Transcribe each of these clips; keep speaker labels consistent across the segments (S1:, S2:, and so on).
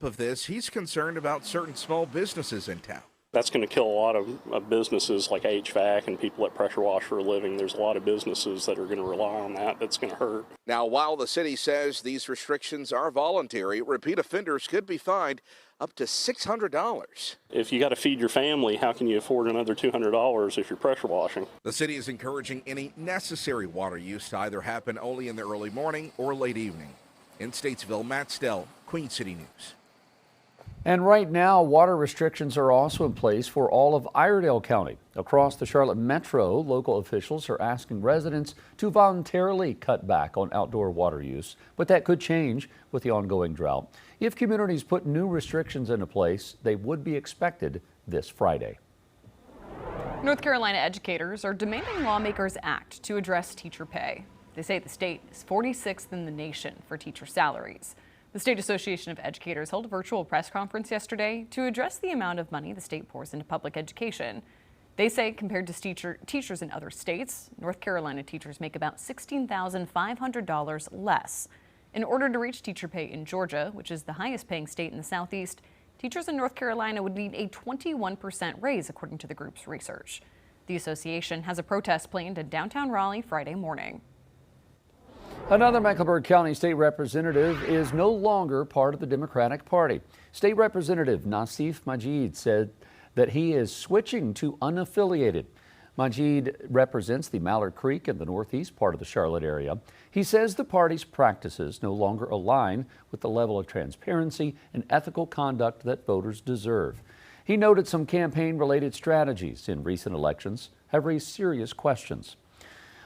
S1: Of this, he's concerned about certain small businesses in town.
S2: That's going to kill a lot of businesses like HVAC and people that pressure wash for a living. There's a lot of businesses that are going to rely on that. That's going to hurt.
S1: Now, while the city says these restrictions are voluntary, repeat offenders could be fined up to $600.
S2: If you got to feed your family, how can you afford another $200 if you're pressure washing?
S1: The city is encouraging any necessary water use to either happen only in the early morning or late evening. In Statesville, Matt Stell, Queen City News.
S3: And right now, water restrictions are also in place for all of Iredell County. Across the Charlotte Metro, local officials are asking residents to voluntarily cut back on outdoor water use, but that could change with the ongoing drought. If communities put new restrictions into place, they would be expected this Friday.
S4: North Carolina educators are demanding lawmakers act to address teacher pay. They say the state is 46th in the nation for teacher salaries. The State Association of Educators held a virtual press conference yesterday to address the amount of money the state pours into public education. They say compared to teachers in other states, North Carolina teachers make about $16,500 less. In order to reach teacher pay in Georgia, which is the highest paying state in the Southeast, teachers in North Carolina would need a 21% raise, according to the group's research. The association has a protest planned in downtown Raleigh Friday morning.
S3: Another Mecklenburg County state representative is no longer part of the Democratic Party. State Representative Nassif Majid said that he is switching to unaffiliated. Majid represents the Mallard Creek and the northeast part of the Charlotte area. He says the party's practices no longer align with the level of transparency and ethical conduct that voters deserve. He noted some campaign-related strategies in recent elections have raised serious questions.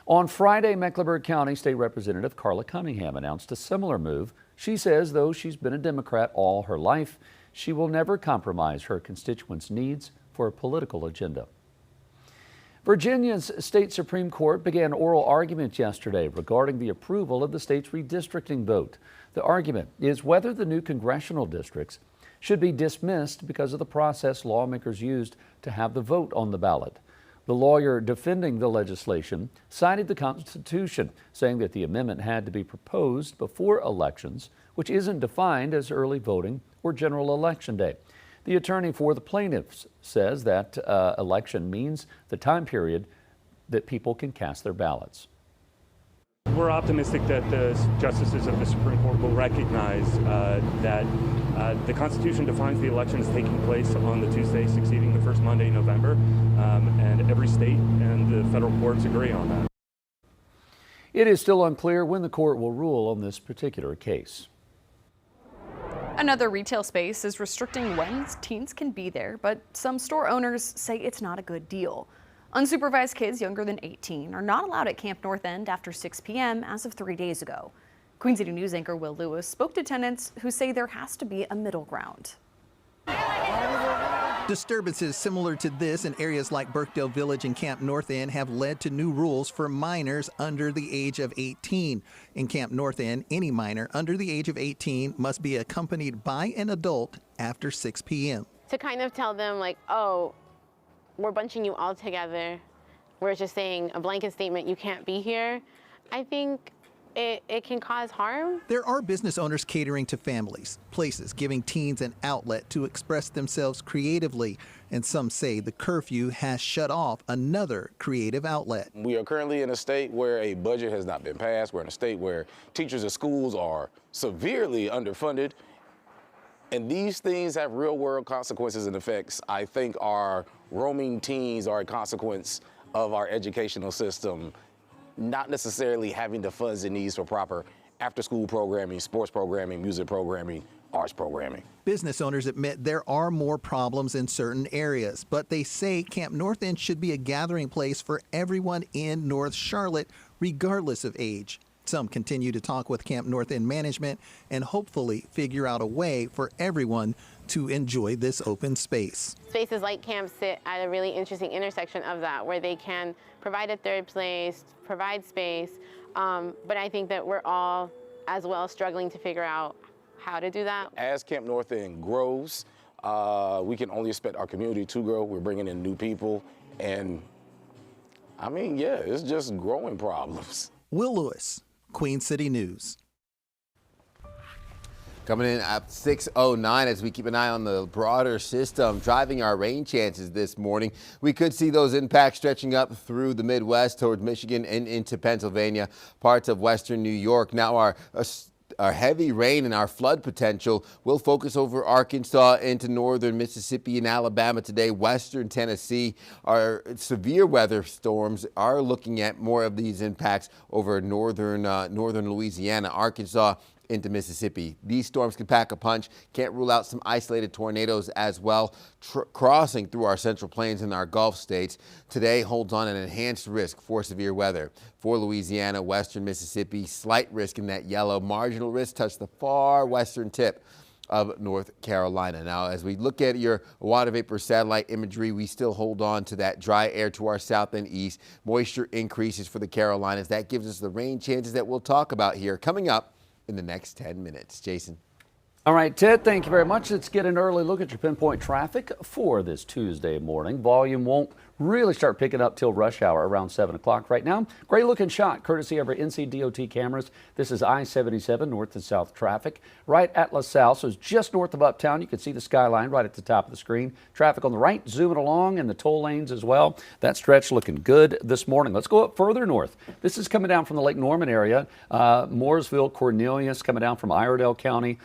S3: On Friday, Mecklenburg County State Representative Carla Cunningham announced a similar move. She says though she's been a Democrat all her life, she will never compromise her constituents' needs for a political agenda. Virginia's state Supreme Court began oral argument yesterday regarding the approval of the state's redistricting vote. The argument is whether the new congressional districts should be dismissed because of the process lawmakers used to have the vote on the ballot. The lawyer defending the legislation cited the Constitution, saying that the amendment had to be proposed before elections, which isn't defined as early voting or general election day. The attorney for the plaintiffs says that election means the time period that people can cast their ballots.
S5: We're optimistic that the justices of the Supreme Court will recognize that the Constitution defines the elections taking place on the Tuesday succeeding the first Monday in November, and every state and the federal courts agree on that.
S3: It is still unclear when the court will rule on this particular case.
S4: Another retail space is restricting when teens can be there, but some store owners say it's not a good deal. Unsupervised kids younger than 18 are not allowed at Camp North End after 6 p.m. as of 3 days ago. Queen City News anchor Will Lewis spoke to tenants who say there has to be a middle ground.
S6: Disturbances similar to this in areas like Birkdale Village and Camp North End have led to new rules for minors under the age of 18. In Camp North End, any minor under the age of 18 must be accompanied by an adult after 6 p.m.
S7: To kind of tell them like, oh, we're bunching you all together. We're just saying a blanket statement, you can't be here. I think it can cause harm.
S6: There are business owners catering to families, places giving teens an outlet to express themselves creatively, and some say the curfew has shut off another creative outlet.
S8: We are currently in a state where a budget has not been passed. We're in a state where teachers and schools are severely underfunded, and these things have real-world consequences and effects. I think our roaming teens are a consequence of our educational system not necessarily having the funds it needs for proper after-school programming, sports programming, music programming, arts programming.
S6: Business owners admit there are more problems in certain areas, but they say Camp North End should be a gathering place for everyone in North Charlotte, regardless of age. Some continue to talk with Camp North End management and hopefully figure out a way for everyone to enjoy this open space.
S7: Spaces like camp sit at a really interesting intersection of that, where they can provide a third place, provide space, but I think that we're all as well struggling to figure out how to do that.
S8: As Camp North End grows, we can only expect our community to grow. We're bringing in new people, and I mean, yeah, it's just growing problems.
S6: Will Lewis, Queen City News.
S9: Coming in at 6:09 as we keep an eye on the broader system driving our rain chances this morning. We could see those impacts stretching up through the Midwest towards Michigan and into Pennsylvania, parts of western New York. Now our heavy rain and our flood potential will focus over Arkansas into northern Mississippi and Alabama today, western Tennessee. Our severe weather storms are looking at more of these impacts over northern Louisiana, Arkansas, into Mississippi. These storms can pack a punch. Can't rule out some isolated tornadoes as well, crossing through our central plains and our Gulf states. Today holds on an enhanced risk for severe weather. For Louisiana, western Mississippi, slight risk in that yellow. Marginal risk touch the far western tip of North Carolina. Now, as we look at your water vapor satellite imagery, we still hold on to that dry air to our south and east. Moisture increases for the Carolinas. That gives us the rain chances that we'll talk about here coming up in the next 10 minutes. Jason.
S3: All right, Ted, thank you very much. Let's get an early look at your pinpoint traffic for this Tuesday morning. Volume won't really start picking up till rush hour around 7 o'clock right now. Great looking shot courtesy of our NCDOT cameras. This is I-77 north and south traffic right at LaSalle, so it's just north of Uptown. You can see the skyline right at the top of the screen. Traffic on the right zooming along and the toll lanes as well. That stretch looking good this morning. Let's go up further north. This is coming down from the Lake Norman area. Mooresville, Cornelius coming down from Iredell County.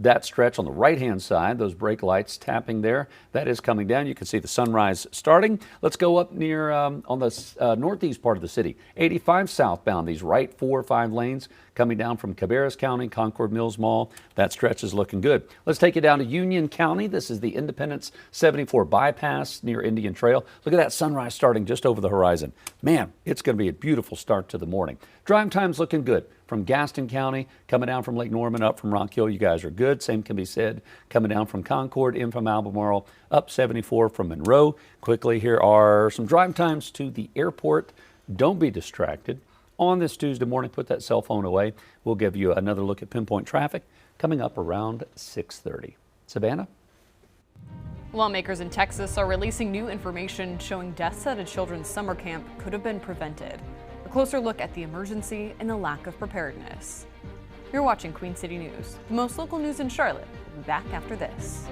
S3: That stretch on the right hand side, those brake lights tapping there, that is coming down. You can see the sunrise starting. Let's go up near on the northeast part of the city. 85 southbound, these right 4 or 5 lanes coming down from Cabarrus County, Concord Mills Mall. That stretch is looking good. Let's take you down to Union County. This is the Independence 74 bypass near Indian Trail. Look at that sunrise starting just over the horizon. Man, it's going to be a beautiful start to the morning. Drive time's looking good. From Gaston County, coming down from Lake Norman, up from Rock Hill, you guys are good. Same can be said coming down from Concord, in from Albemarle, up 74 from Monroe. Quickly, here are some drive times to the airport. Don't be distracted. On this Tuesday morning, put that cell phone away. We'll give you another look at pinpoint traffic coming up around 6:30. Savannah?
S4: Lawmakers in Texas are releasing new information showing deaths at a children's summer camp could have been prevented. A closer look at the emergency and the lack of preparedness. You're watching Queen City News, the most local news in Charlotte. We'll be back after this.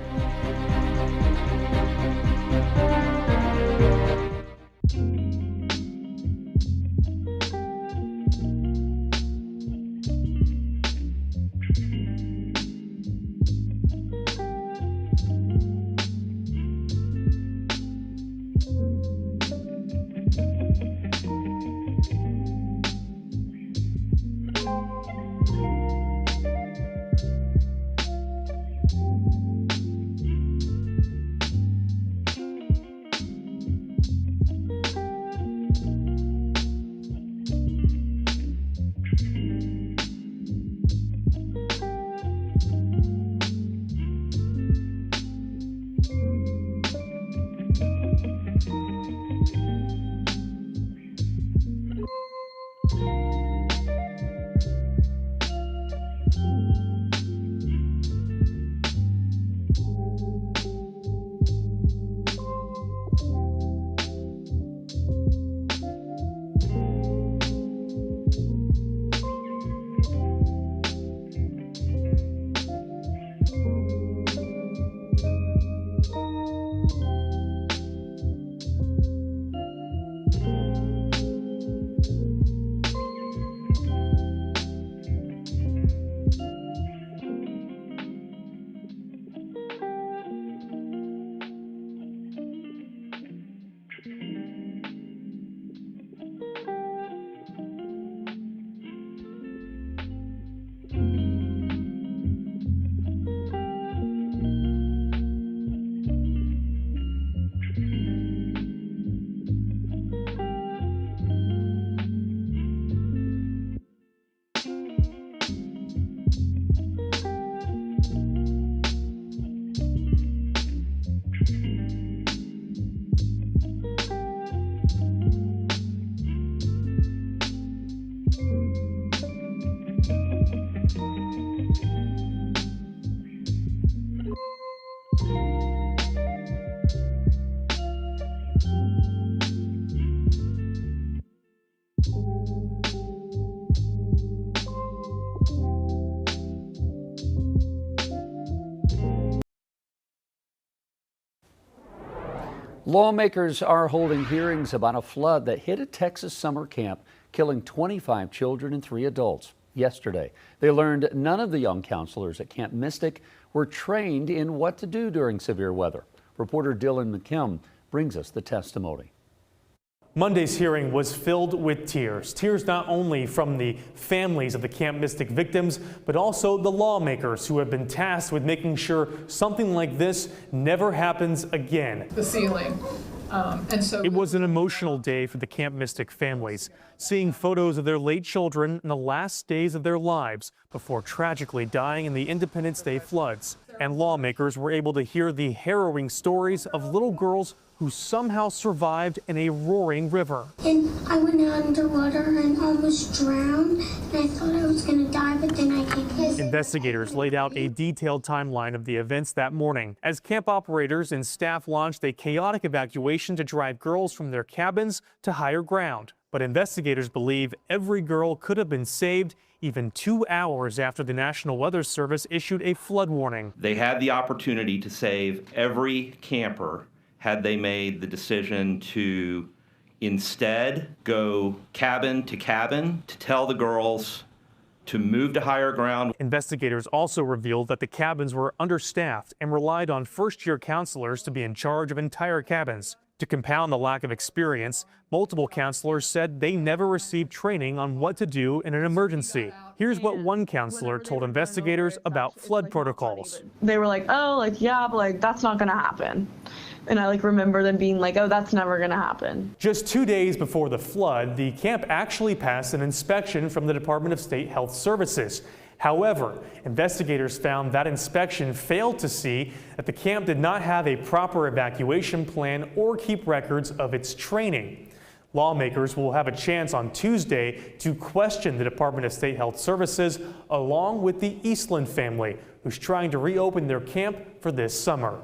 S3: Lawmakers are holding hearings about a flood that hit a Texas summer camp, killing 25 children and 3 adults. Yesterday, they learned none of the young counselors at Camp Mystic were trained in what to do during severe weather. Reporter Dylan McKim brings us the testimony.
S10: Monday's hearing was filled with tears. Tears not only from the families of the Camp Mystic victims, but also the lawmakers who have been tasked with making sure something like this never happens again.
S11: The ceiling.
S10: It was an emotional day for the Camp Mystic families, seeing photos of their late children in the last days of their lives before tragically dying in the Independence Day floods. And lawmakers were able to hear the harrowing stories of little girls who somehow survived in a roaring river.
S12: And I went underwater and almost drowned, and I thought I was going to die, but then I came here.
S10: Investigators laid out a detailed timeline of the events that morning as camp operators and staff launched a chaotic evacuation to drive girls from their cabins to higher ground. But investigators believe every girl could have been saved even 2 hours after the National Weather Service issued a flood warning.
S13: They had the opportunity to save every camper had they made the decision to instead go cabin to tell the girls to move to higher ground.
S10: Investigators also revealed that the cabins were understaffed and relied on first-year counselors to be in charge of entire cabins. To compound the lack of experience, multiple counselors said they never received training on what to do in an emergency. Here's what one counselor told investigators about flood protocols.
S14: They were like, oh, yeah, but that's not gonna happen. And I remember them being like, oh, that's never gonna happen.
S10: Just 2 days before the flood, the camp actually passed an inspection from the Department of State Health Services. However, investigators found that inspection failed to see that the camp did not have a proper evacuation plan or keep records of its training. Lawmakers will have a chance on Tuesday to question the Department of State Health Services along with the Eastland family, who's trying to reopen their camp for this summer.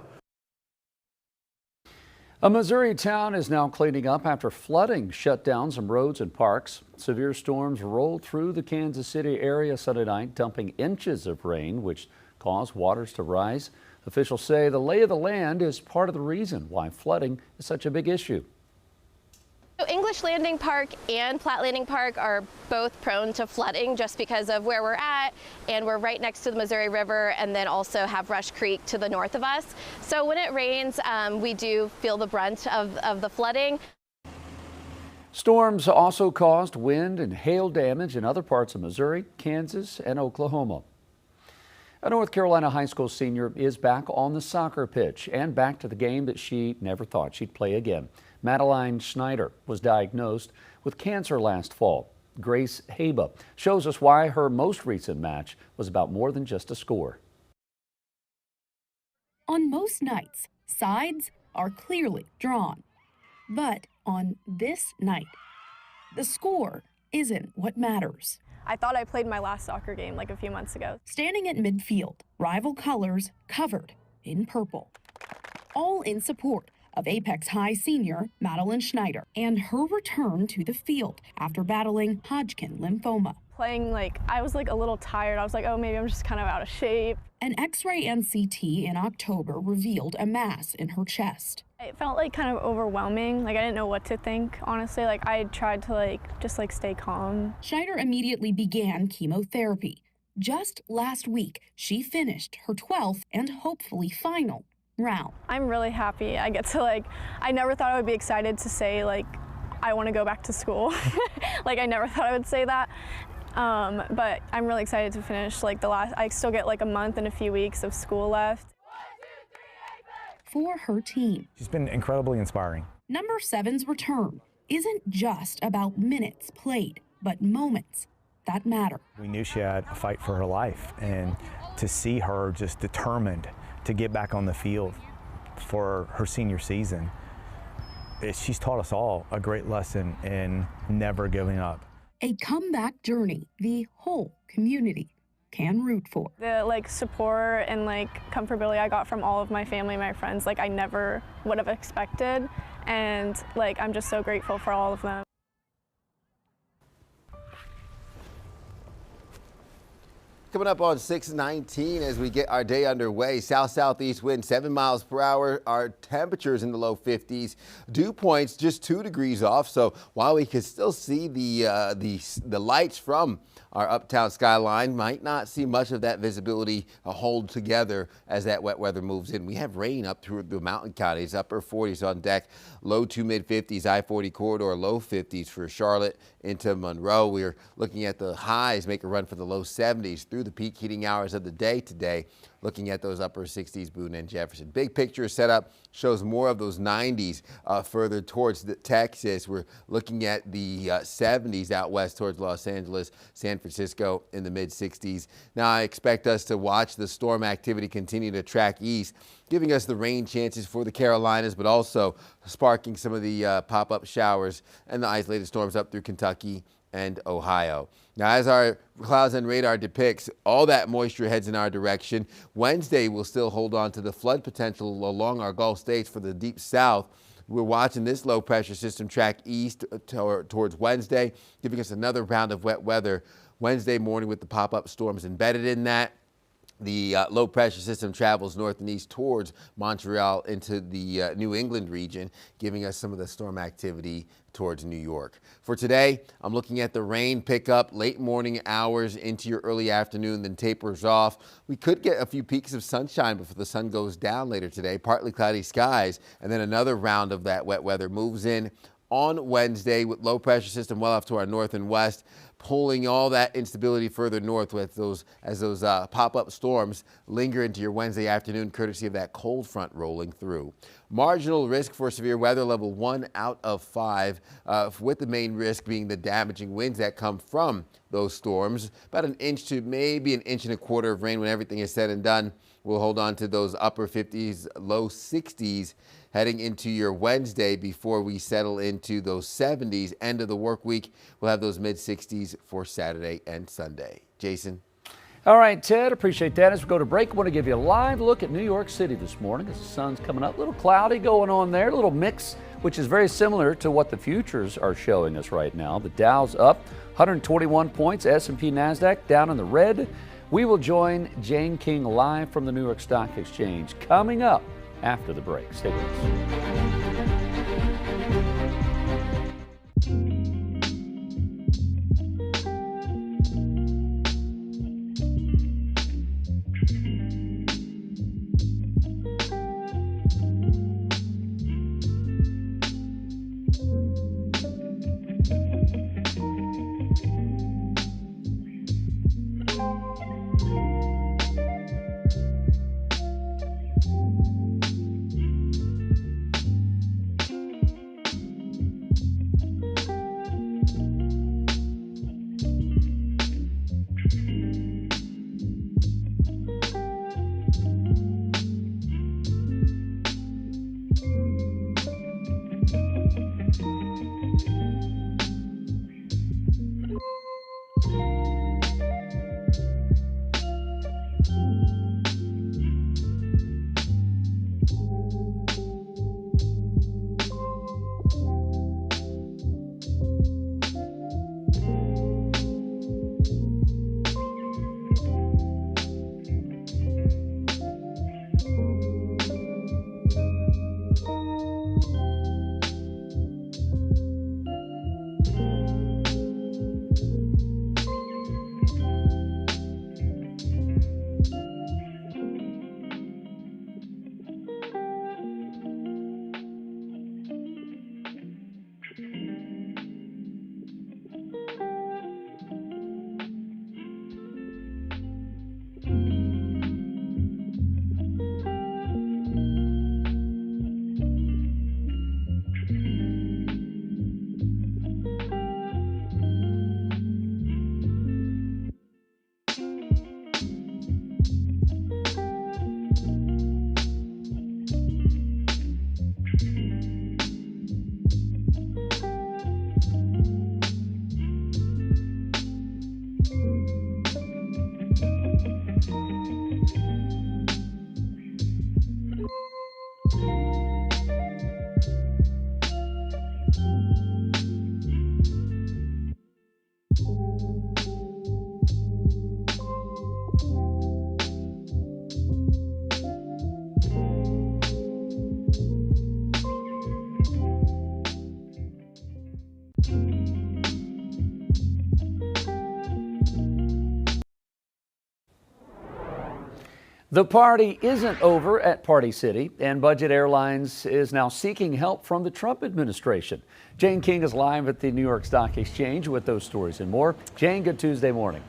S3: A Missouri town is now cleaning up after flooding shut down some roads and parks. Severe storms rolled through the Kansas City area Sunday night, dumping inches of rain, which caused waters to rise. Officials say the lay of the land is part of the reason why flooding is such a big issue.
S15: So English Landing Park and Platte Landing Park are both prone to flooding just because of where we're at, and we're right next to the Missouri River, and then also have Rush Creek to the north of us. So when it rains, we do feel the brunt of the flooding.
S3: Storms also caused wind and hail damage in other parts of Missouri, Kansas, and Oklahoma. A North Carolina high school senior is back on the soccer pitch and back to the game that she never thought she'd play again. Madeline Schneider was diagnosed with cancer last fall. Grace Haba shows us why her most recent match was about more than just a score.
S16: On most nights, sides are clearly drawn. But on this night, the score isn't what matters.
S17: I thought I played my last soccer game a few months ago.
S16: Standing at midfield, rival colors covered in purple. All in support of Apex High senior Madeline Schneider and her return to the field after battling Hodgkin lymphoma.
S17: Playing, I was a little tired. I was like, oh, maybe I'm just kind of out of shape.
S16: An X-ray and CT in October revealed a mass in her chest.
S17: It felt kind of overwhelming. I didn't know what to think, honestly. I tried to just stay calm.
S16: Schneider immediately began chemotherapy. Just last week, she finished her 12th and hopefully final round.
S17: I'm really happy. I get to I never thought I would be excited to say I want to go back to school. I never thought I would say that. But I'm really excited to finish I still get a month and a few weeks of school left.
S16: For her team,
S18: she's been incredibly inspiring.
S16: Number 7's return isn't just about minutes played, but moments that matter.
S18: We knew she had a fight for her life, and to see her just determined to get back on the field for her senior season, she's taught us all a great lesson in never giving up.
S16: A comeback journey the whole community can root for.
S17: The support and comfortability I got from all of my family, my friends, I never would have expected, and I'm just so grateful for all of them.
S9: Coming coming up on 6:19 as we get our day underway. South-southeast wind 7 miles per hour. Our temperatures in the low 50s. Dew points just 2 degrees off. So while we can still see the lights from our uptown skyline, might not see much of that visibility hold together as that wet weather moves in. We have rain up through the mountain counties, upper 40s on deck, low to mid 50s, I-40 corridor, low 50s for Charlotte into Monroe. We're looking at the highs make a run for the low 70s through the peak heating hours of the day today. Looking at those upper 60s, Boone and Jefferson. Big picture setup shows more of those 90s further towards Texas. We're looking at the 70s out west towards Los Angeles, San Francisco in the mid 60s. Now I expect us to watch the storm activity continue to track east, giving us the rain chances for the Carolinas, but also sparking some of the pop-up showers and the isolated storms up through Kentucky and Ohio. Now, as our clouds and radar depicts, all that moisture heads in our direction. Wednesday will still hold on to the flood potential along our Gulf states for the deep south. We're watching this low pressure system track east towards Wednesday, giving us another round of wet weather Wednesday morning with the pop-up storms embedded in that. The low pressure system travels north and east towards Montreal into the New England region, giving us some of the storm activity towards New York. For today, I'm looking at the rain pickup late morning hours into your early afternoon, then tapers off. We could get a few peaks of sunshine before the sun goes down later today, partly cloudy skies, and then another round of that wet weather moves in on Wednesday with low pressure system well off to our north and west, pulling all that instability further north with those pop-up storms linger into your Wednesday afternoon, courtesy of that cold front rolling through. Marginal risk for severe weather, level 1 out of 5, with the main risk being the damaging winds that come from those storms. About an inch to maybe an inch and a quarter of rain when everything is said and done. We'll hold on to those upper 50s, low 60s heading into your Wednesday before we settle into those 70s. End of the work week, we'll have those mid 60s for Saturday and Sunday. Jason.
S3: All right, Ted, appreciate that. As we go to break, I want to give you a live look at New York City this morning as the sun's coming up. A little cloudy going on there, a little mix, which is very similar to what the futures are showing us right now. The Dow's up 121 points, S&P NASDAQ down in the red. We will join Jane King live from the New York Stock Exchange coming up after the break. Stay with us. The party isn't over at Party City, and Budget Airlines is now seeking help from the Trump administration. Jane King is live at the New York Stock Exchange with those stories and more. Jane, good Tuesday morning.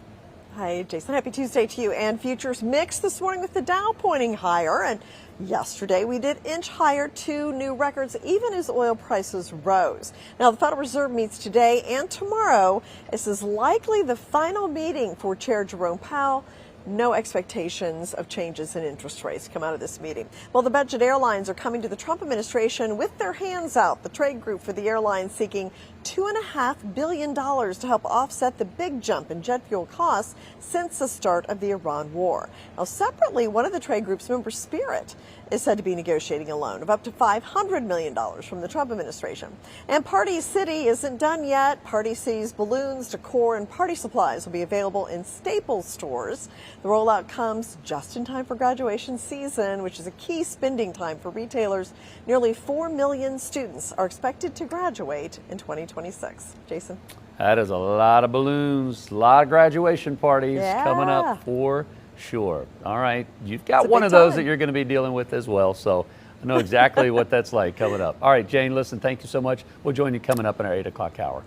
S11: Hi, Jason. Happy Tuesday to you. And futures mixed this morning with the Dow pointing higher. And yesterday we did inch higher, 2 new records, even as oil prices rose. Now, the Federal Reserve meets today and tomorrow. This is likely the final meeting for Chair Jerome Powell. No expectations of changes in interest rates come out of this meeting. Well, the Budget Airlines are coming to the Trump administration with their hands out. The trade group for the airlines seeking $2.5 billion to help offset the big jump in jet fuel costs since the start of the Iran war. Now, separately, one of the trade group's members, Spirit, is said to be negotiating a loan of up to $500 million from the Trump administration. And Party City isn't done yet. Party City's balloons, decor, and party supplies will be available in Staples stores. The rollout comes just in time for graduation season, which is a key spending time for retailers. Nearly 4 million students are expected to graduate in 2026. Jason?
S3: That is a lot of balloons, a lot of graduation parties coming
S11: Yeah.
S3: up for sure. All right, you've got one of those that you're going to be dealing with as well, so I know exactly what that's like coming up. All right, Jane, listen, thank you so much. We'll join you coming up in our 8 o'clock hour.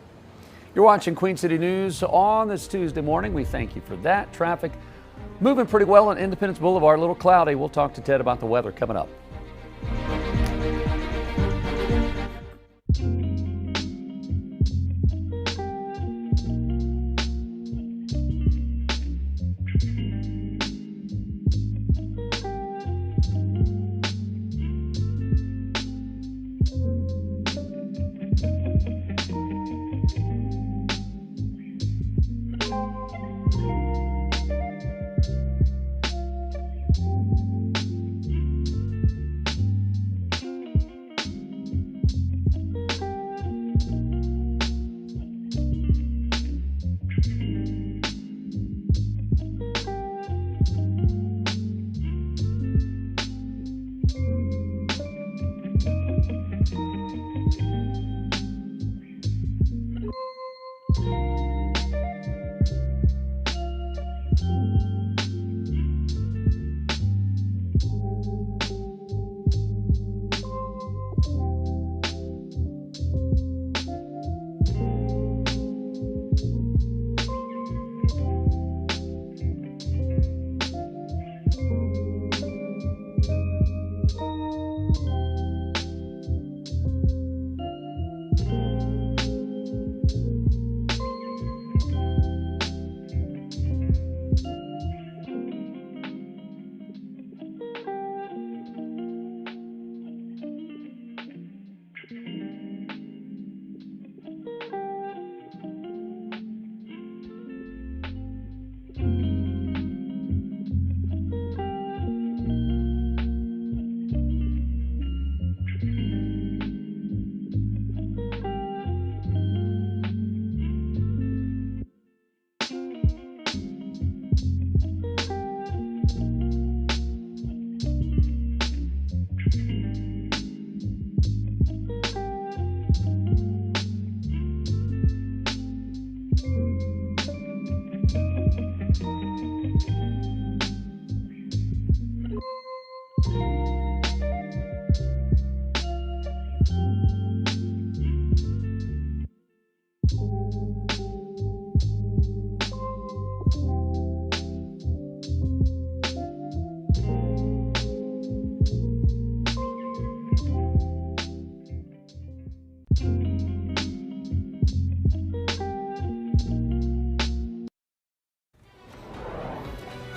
S3: You're watching Queen City News on this Tuesday morning. We thank you for that. Traffic moving pretty well on Independence Boulevard, a little cloudy. We'll talk to Ted about the weather coming up.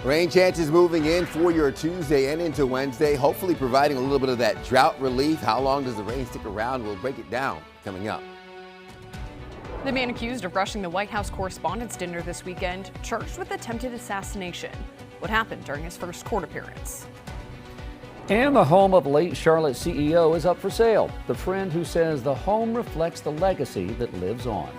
S9: Rain chances moving in for your Tuesday and into Wednesday, hopefully providing a little bit of that drought relief. How long does the rain stick around? We'll break it down coming up.
S4: The man accused of rushing the White House Correspondents' Dinner this weekend, charged with attempted assassination. What happened during his first court appearance?
S3: And the home of late Charlotte CEO is up for sale. The friend who says the home reflects the legacy that lives on.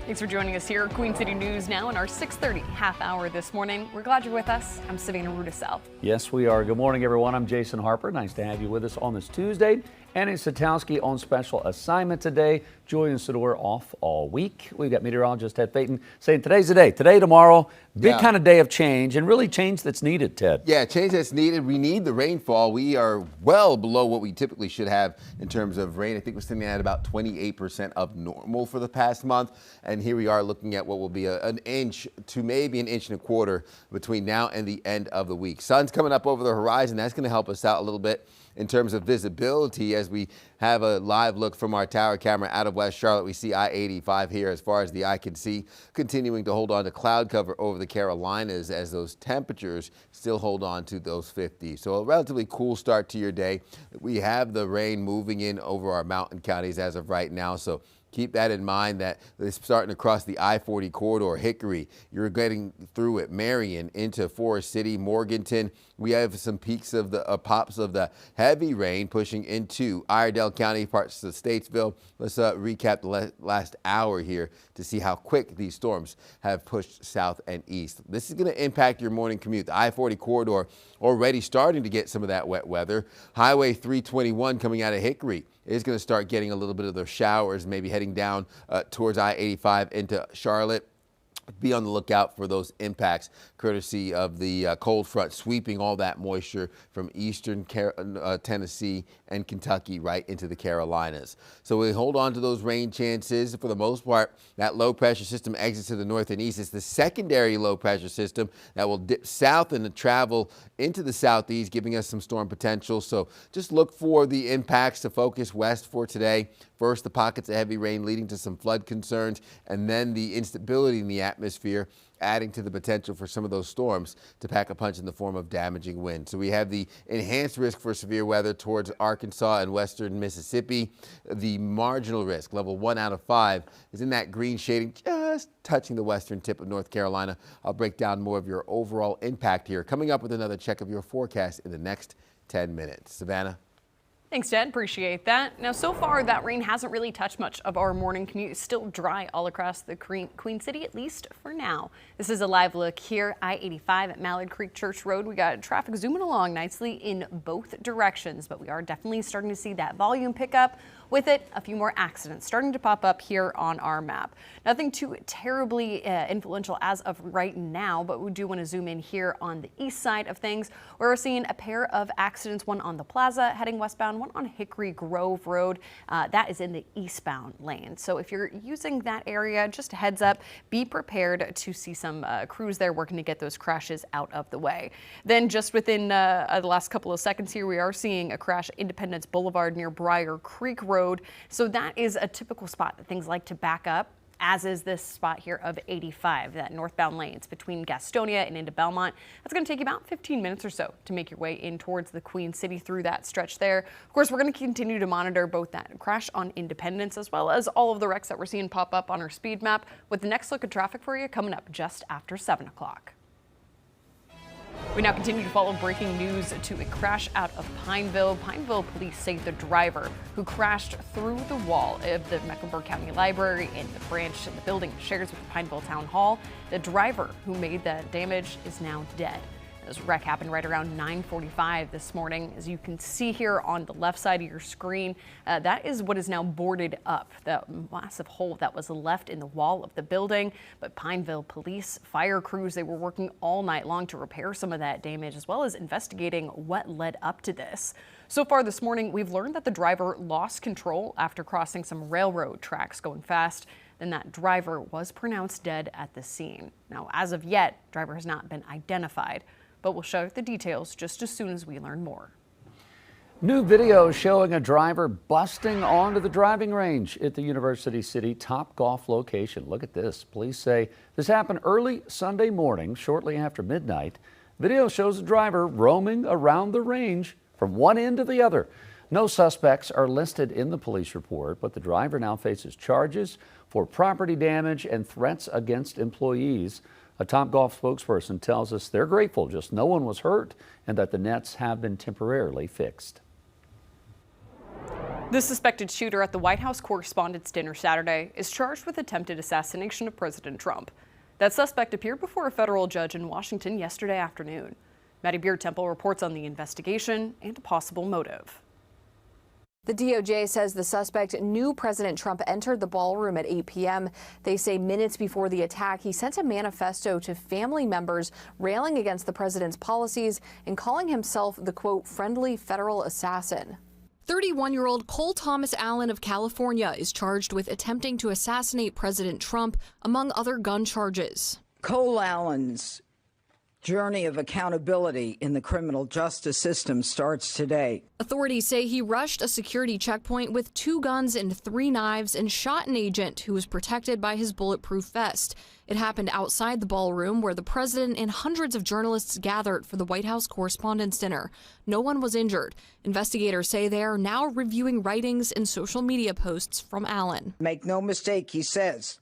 S4: Thanks for joining us here. Queen City News now in our 6:30 half hour this morning. We're glad you're with us. I'm Savannah Rudisell.
S3: Yes, we are. Good morning, everyone. I'm Jason Harper. Nice to have you with us on this Tuesday. Annie Satowski on special assignment today. Julian Sador off all week. We've got meteorologist Ted Payton saying today's the day. Today, tomorrow, big kind of day of change, and really change that's needed, Ted.
S9: Yeah, change that's needed. We need the rainfall. We are well below what we typically should have in terms of rain. I think we're sitting at about 28% of normal for the past month. And here we are looking at what will be an inch to maybe an inch and a quarter between now and the end of the week. Sun's coming up over the horizon. That's going to help us out a little bit in terms of visibility as we have a live look from our tower camera out of West Charlotte. We see I-85 here as far as the eye can see, continuing to hold on to cloud cover over the Carolinas as those temperatures still hold on to those 50s. So a relatively cool start to your day. We have the rain moving in over our mountain counties as of right now. So keep that in mind that it's starting across the I-40 corridor, Hickory. You're getting through it, Marion into Forest City, Morganton. We have some peaks of the pops of the heavy rain pushing into Iredell County, parts of Statesville. Let's recap the last hour here to see how quick these storms have pushed south and east. This is going to impact your morning commute. The I-40 corridor already starting to get some of that wet weather. Highway 321 coming out of Hickory is going to start getting a little bit of those showers, maybe heading down towards I-85 into Charlotte. Be on the lookout for those impacts, courtesy of the cold front sweeping all that moisture from eastern Tennessee and Kentucky right into the Carolinas. So we hold on to those rain chances. For the most part, that low pressure system exits to the north and east. It's the secondary low pressure system that will dip south and travel into the southeast, giving us some storm potential. So just look for the impacts to focus west for today. First, the pockets of heavy rain leading to some flood concerns, and then the instability in the atmosphere adding to the potential for some of those storms to pack a punch in the form of damaging wind. So we have the enhanced risk for severe weather towards Arkansas and western Mississippi. The marginal risk, level 1 out of 5, is in that green shading, just touching the western tip of North Carolina. I'll break down more of your overall impact here, coming up with another check of your forecast in the next 10 minutes. Savannah?
S4: Thanks, Ted. Appreciate that. Now, so far, that rain hasn't really touched much of our morning commute. It's still dry all across the Queen City, at least for now. This is a live look here, I-85 at Mallard Creek Church Road. We got traffic zooming along nicely in both directions, but we are definitely starting to see that volume pick up. With it, a few more accidents starting to pop up here on our map. Nothing too terribly influential as of right now, but we do want to zoom in here on the east side of things, where we're seeing a pair of accidents, one on the plaza heading westbound, one on Hickory Grove Road. That is in the eastbound lane. So if you're using that area, just a heads up, be prepared to see some crews there working to get those crashes out of the way. Then just within the last couple of seconds here, we are seeing a crash at Independence Boulevard near Briar Creek Road. So that is a typical spot that things like to back up, as is this spot here of 85, that northbound lanes between Gastonia and into Belmont. That's going to take you about 15 minutes or so to make your way in towards the Queen City through that stretch there. Of course, we're going to continue to monitor both that crash on Independence as well as all of the wrecks that we're seeing pop up on our speed map, with the next look at traffic for you coming up just after 7 o'clock. We now continue to follow breaking news to a crash out of Pineville. Pineville police say the driver who crashed through the wall of the Mecklenburg County Library and the branch in the building shares with the Pineville Town Hall, the driver who made that damage is now dead. This wreck happened right around 9:45 this morning. As you can see here on the left side of your screen, that is what is now boarded up, the massive hole that was left in the wall of the building. But Pineville police, fire crews, they were working all night long to repair some of that damage, as well as investigating what led up to this. So far this morning, we've learned that the driver lost control after crossing some railroad tracks going fast. Then that driver was pronounced dead at the scene. Now, as of yet, driver has not been identified, but we'll show the details just as soon as we learn more.
S3: New video showing a driver busting onto the driving range at the University City Topgolf location. Look at this. Police say this happened early Sunday morning, shortly after midnight. Video shows a driver roaming around the range from one end to the other. No suspects are listed in the police report, but the driver now faces charges for property damage and threats against employees. A Topgolf spokesperson tells us they're grateful just no one was hurt and that the nets have been temporarily fixed.
S4: The suspected shooter at the White House Correspondents' Dinner Saturday is charged with attempted assassination of President Trump. That suspect appeared before a federal judge in Washington yesterday afternoon. Maddie Beer-Temple reports on the investigation and a possible motive.
S19: The DOJ says the suspect knew President Trump entered the ballroom at 8 p.m. They say minutes before the attack, he sent a manifesto to family members railing against the president's policies and calling himself the, quote, friendly federal assassin. 31-year-old Cole Thomas Allen of California is charged with attempting to assassinate President Trump, among other gun charges.
S20: Cole Allen's journey of accountability in the criminal justice system starts today.
S19: Authorities say he rushed a security checkpoint with 2 guns and 3 knives and shot an agent who was protected by his bulletproof vest. It happened outside the ballroom where the president and hundreds of journalists gathered for the White House Correspondents' Dinner. No one was injured. Investigators say they are now reviewing writings and social media posts from Allen.
S20: Make no mistake, he says,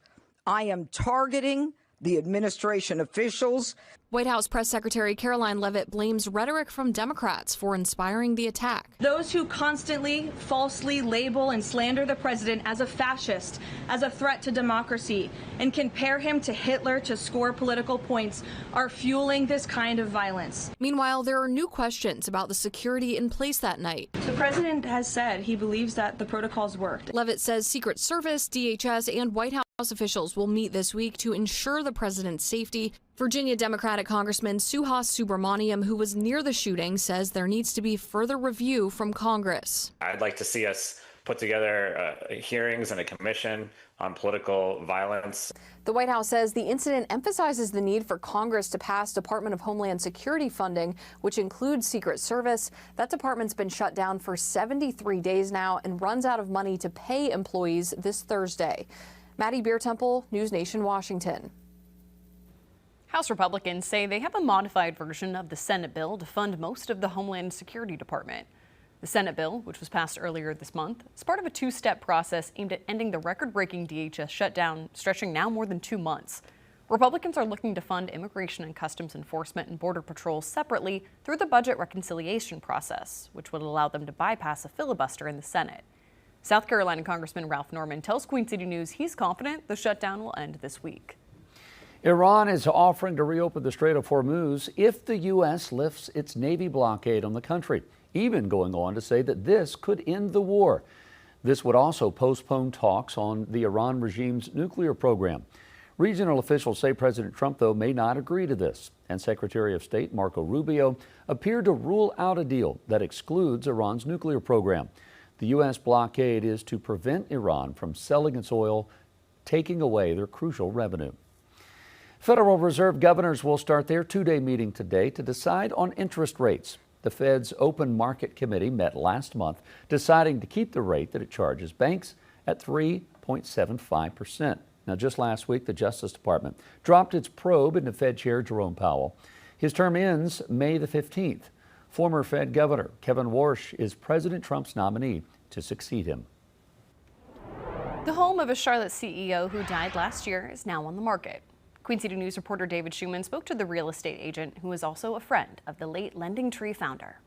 S20: I am targeting the administration officials.
S19: White House Press Secretary Caroline Leavitt blames rhetoric from Democrats for inspiring the attack.
S21: Those who constantly falsely label and slander the president as a fascist, as a threat to democracy, and compare him to Hitler to score political points are fueling this kind of violence.
S19: Meanwhile, there are new questions about the security in place that night.
S21: The president has said he believes that the protocols worked.
S19: Leavitt says Secret Service, DHS, and White House officials will meet this week to ensure the president's safety. Virginia Democratic Congressman Suhas Subramaniam, who was near the shooting, says there needs to be further review from Congress.
S22: I'd like to see us put together hearings and a commission on political violence.
S19: The White House says the incident emphasizes the need for Congress to pass Department of Homeland Security funding, which includes Secret Service. That department's been shut down for 73 days now and runs out of money to pay employees this Thursday. Maddie Beer-Temple, News Nation, Washington.
S4: House Republicans say they have a modified version of the Senate bill to fund most of the Homeland Security Department. The Senate bill, which was passed earlier this month, is part of a 2-step process aimed at ending the record-breaking DHS shutdown, stretching now more than 2 months. Republicans are looking to fund Immigration and Customs Enforcement and Border Patrol separately through the budget reconciliation process, which would allow them to bypass a filibuster in the Senate. South Carolina Congressman Ralph Norman tells Queen City News he's confident the shutdown will end this week.
S3: Iran is offering to reopen the Strait of Hormuz if the U.S. lifts its Navy blockade on the country, even going on to say that this could end the war. This would also postpone talks on the Iran regime's nuclear program. Regional officials say President Trump, though, may not agree to this, and Secretary of State Marco Rubio appeared to rule out a deal that excludes Iran's nuclear program. The U.S. blockade is to prevent Iran from selling its oil, taking away their crucial revenue. Federal Reserve governors will start their 2-day meeting today to decide on interest rates. The Fed's Open Market Committee met last month, deciding to keep the rate that it charges banks at 3.75%. Now, just last week, the Justice Department dropped its probe into Fed Chair Jerome Powell. His term ends May the 15th. Former Fed Governor Kevin Warsh is President Trump's nominee to succeed him.
S4: The home of a Charlotte CEO who died last year is now on the market. Queen City News reporter David Schumann spoke to the real estate agent who is also a friend of the late Lending Tree founder.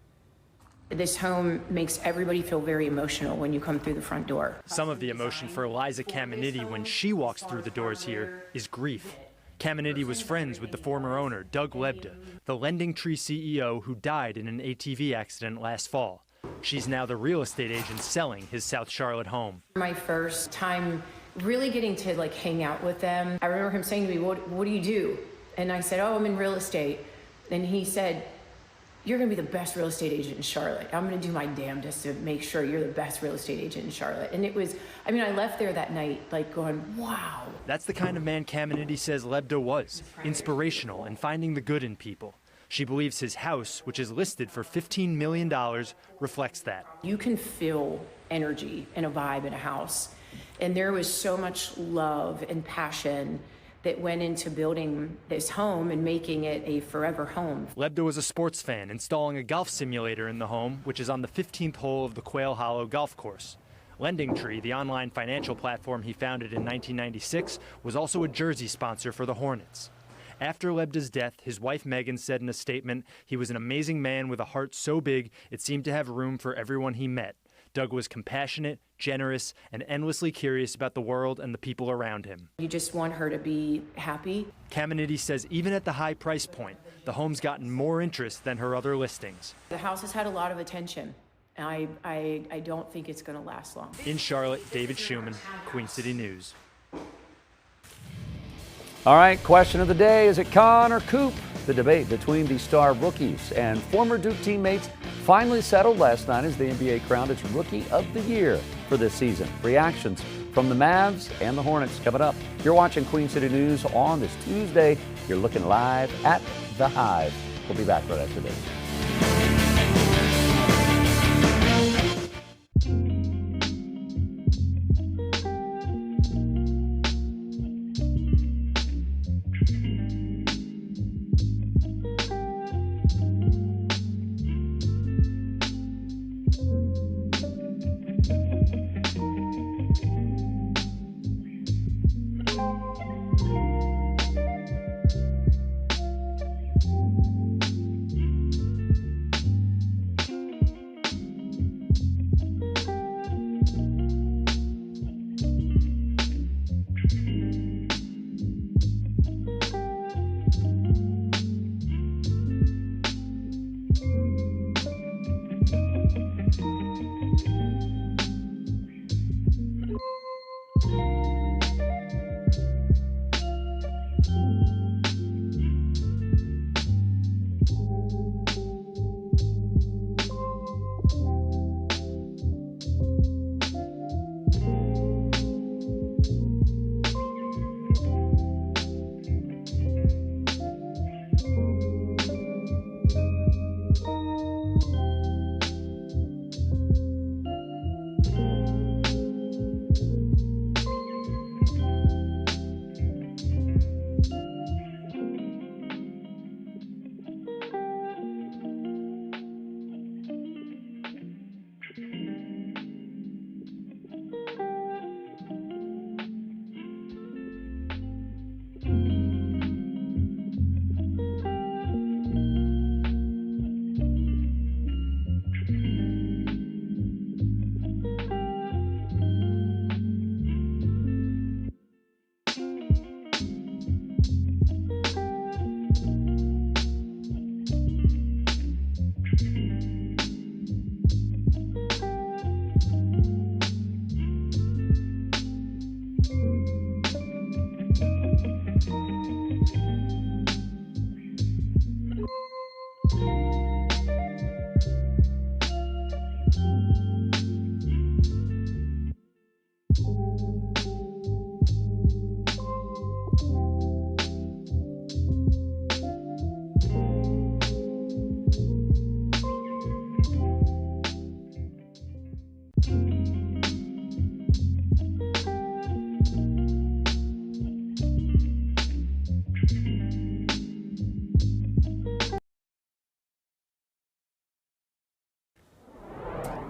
S23: This home makes everybody feel very emotional when you come through the front door.
S24: Some of the emotion for Eliza Caminiti when she walks through the doors here is grief. Caminiti was friends with the former owner, Doug Lebda, the Lending Tree CEO who died in an ATV accident last fall. She's now the real estate agent selling his South Charlotte home.
S23: My first time really getting to hang out with them, I remember him saying to me, what do you do? And I said, oh, I'm in real estate. And he said, you're gonna be the best real estate agent in Charlotte. I'm gonna do my damnedest to make sure you're the best real estate agent in Charlotte. And it was, I left there that night going, wow.
S24: That's the kind of man Caminiti says Lebda was, inspirational and finding the good in people. She believes his house, which is listed for $15 million, reflects that.
S23: You can feel energy and a vibe in a house. And there was so much love and passion that went into building this home and making it a forever home.
S24: Lebda was a sports fan, installing a golf simulator in the home, which is on the 15th hole of the Quail Hollow golf course. Lending Tree, the online financial platform he founded in 1996, was also a jersey sponsor for the Hornets. After Lebda's death, his wife Megan said in a statement, he was an amazing man with a heart so big it seemed to have room for everyone he met. Doug was compassionate, generous, and endlessly curious about the world and the people around him.
S23: You just want her to be happy.
S24: Caminiti says even at the high price point, the home's gotten more interest than her other listings.
S23: The house has had a lot of attention. And I don't think it's going to last long.
S24: In Charlotte, David Schumann, Queen City News.
S3: All right, question of the day, is it Con or Coop? The debate between the star rookies and former Duke teammates finally settled last night as the NBA crowned its Rookie of the Year for this season. Reactions from the Mavs and the Hornets coming up. You're watching Queen City News on this Tuesday. You're looking live at The Hive. We'll be back right after this.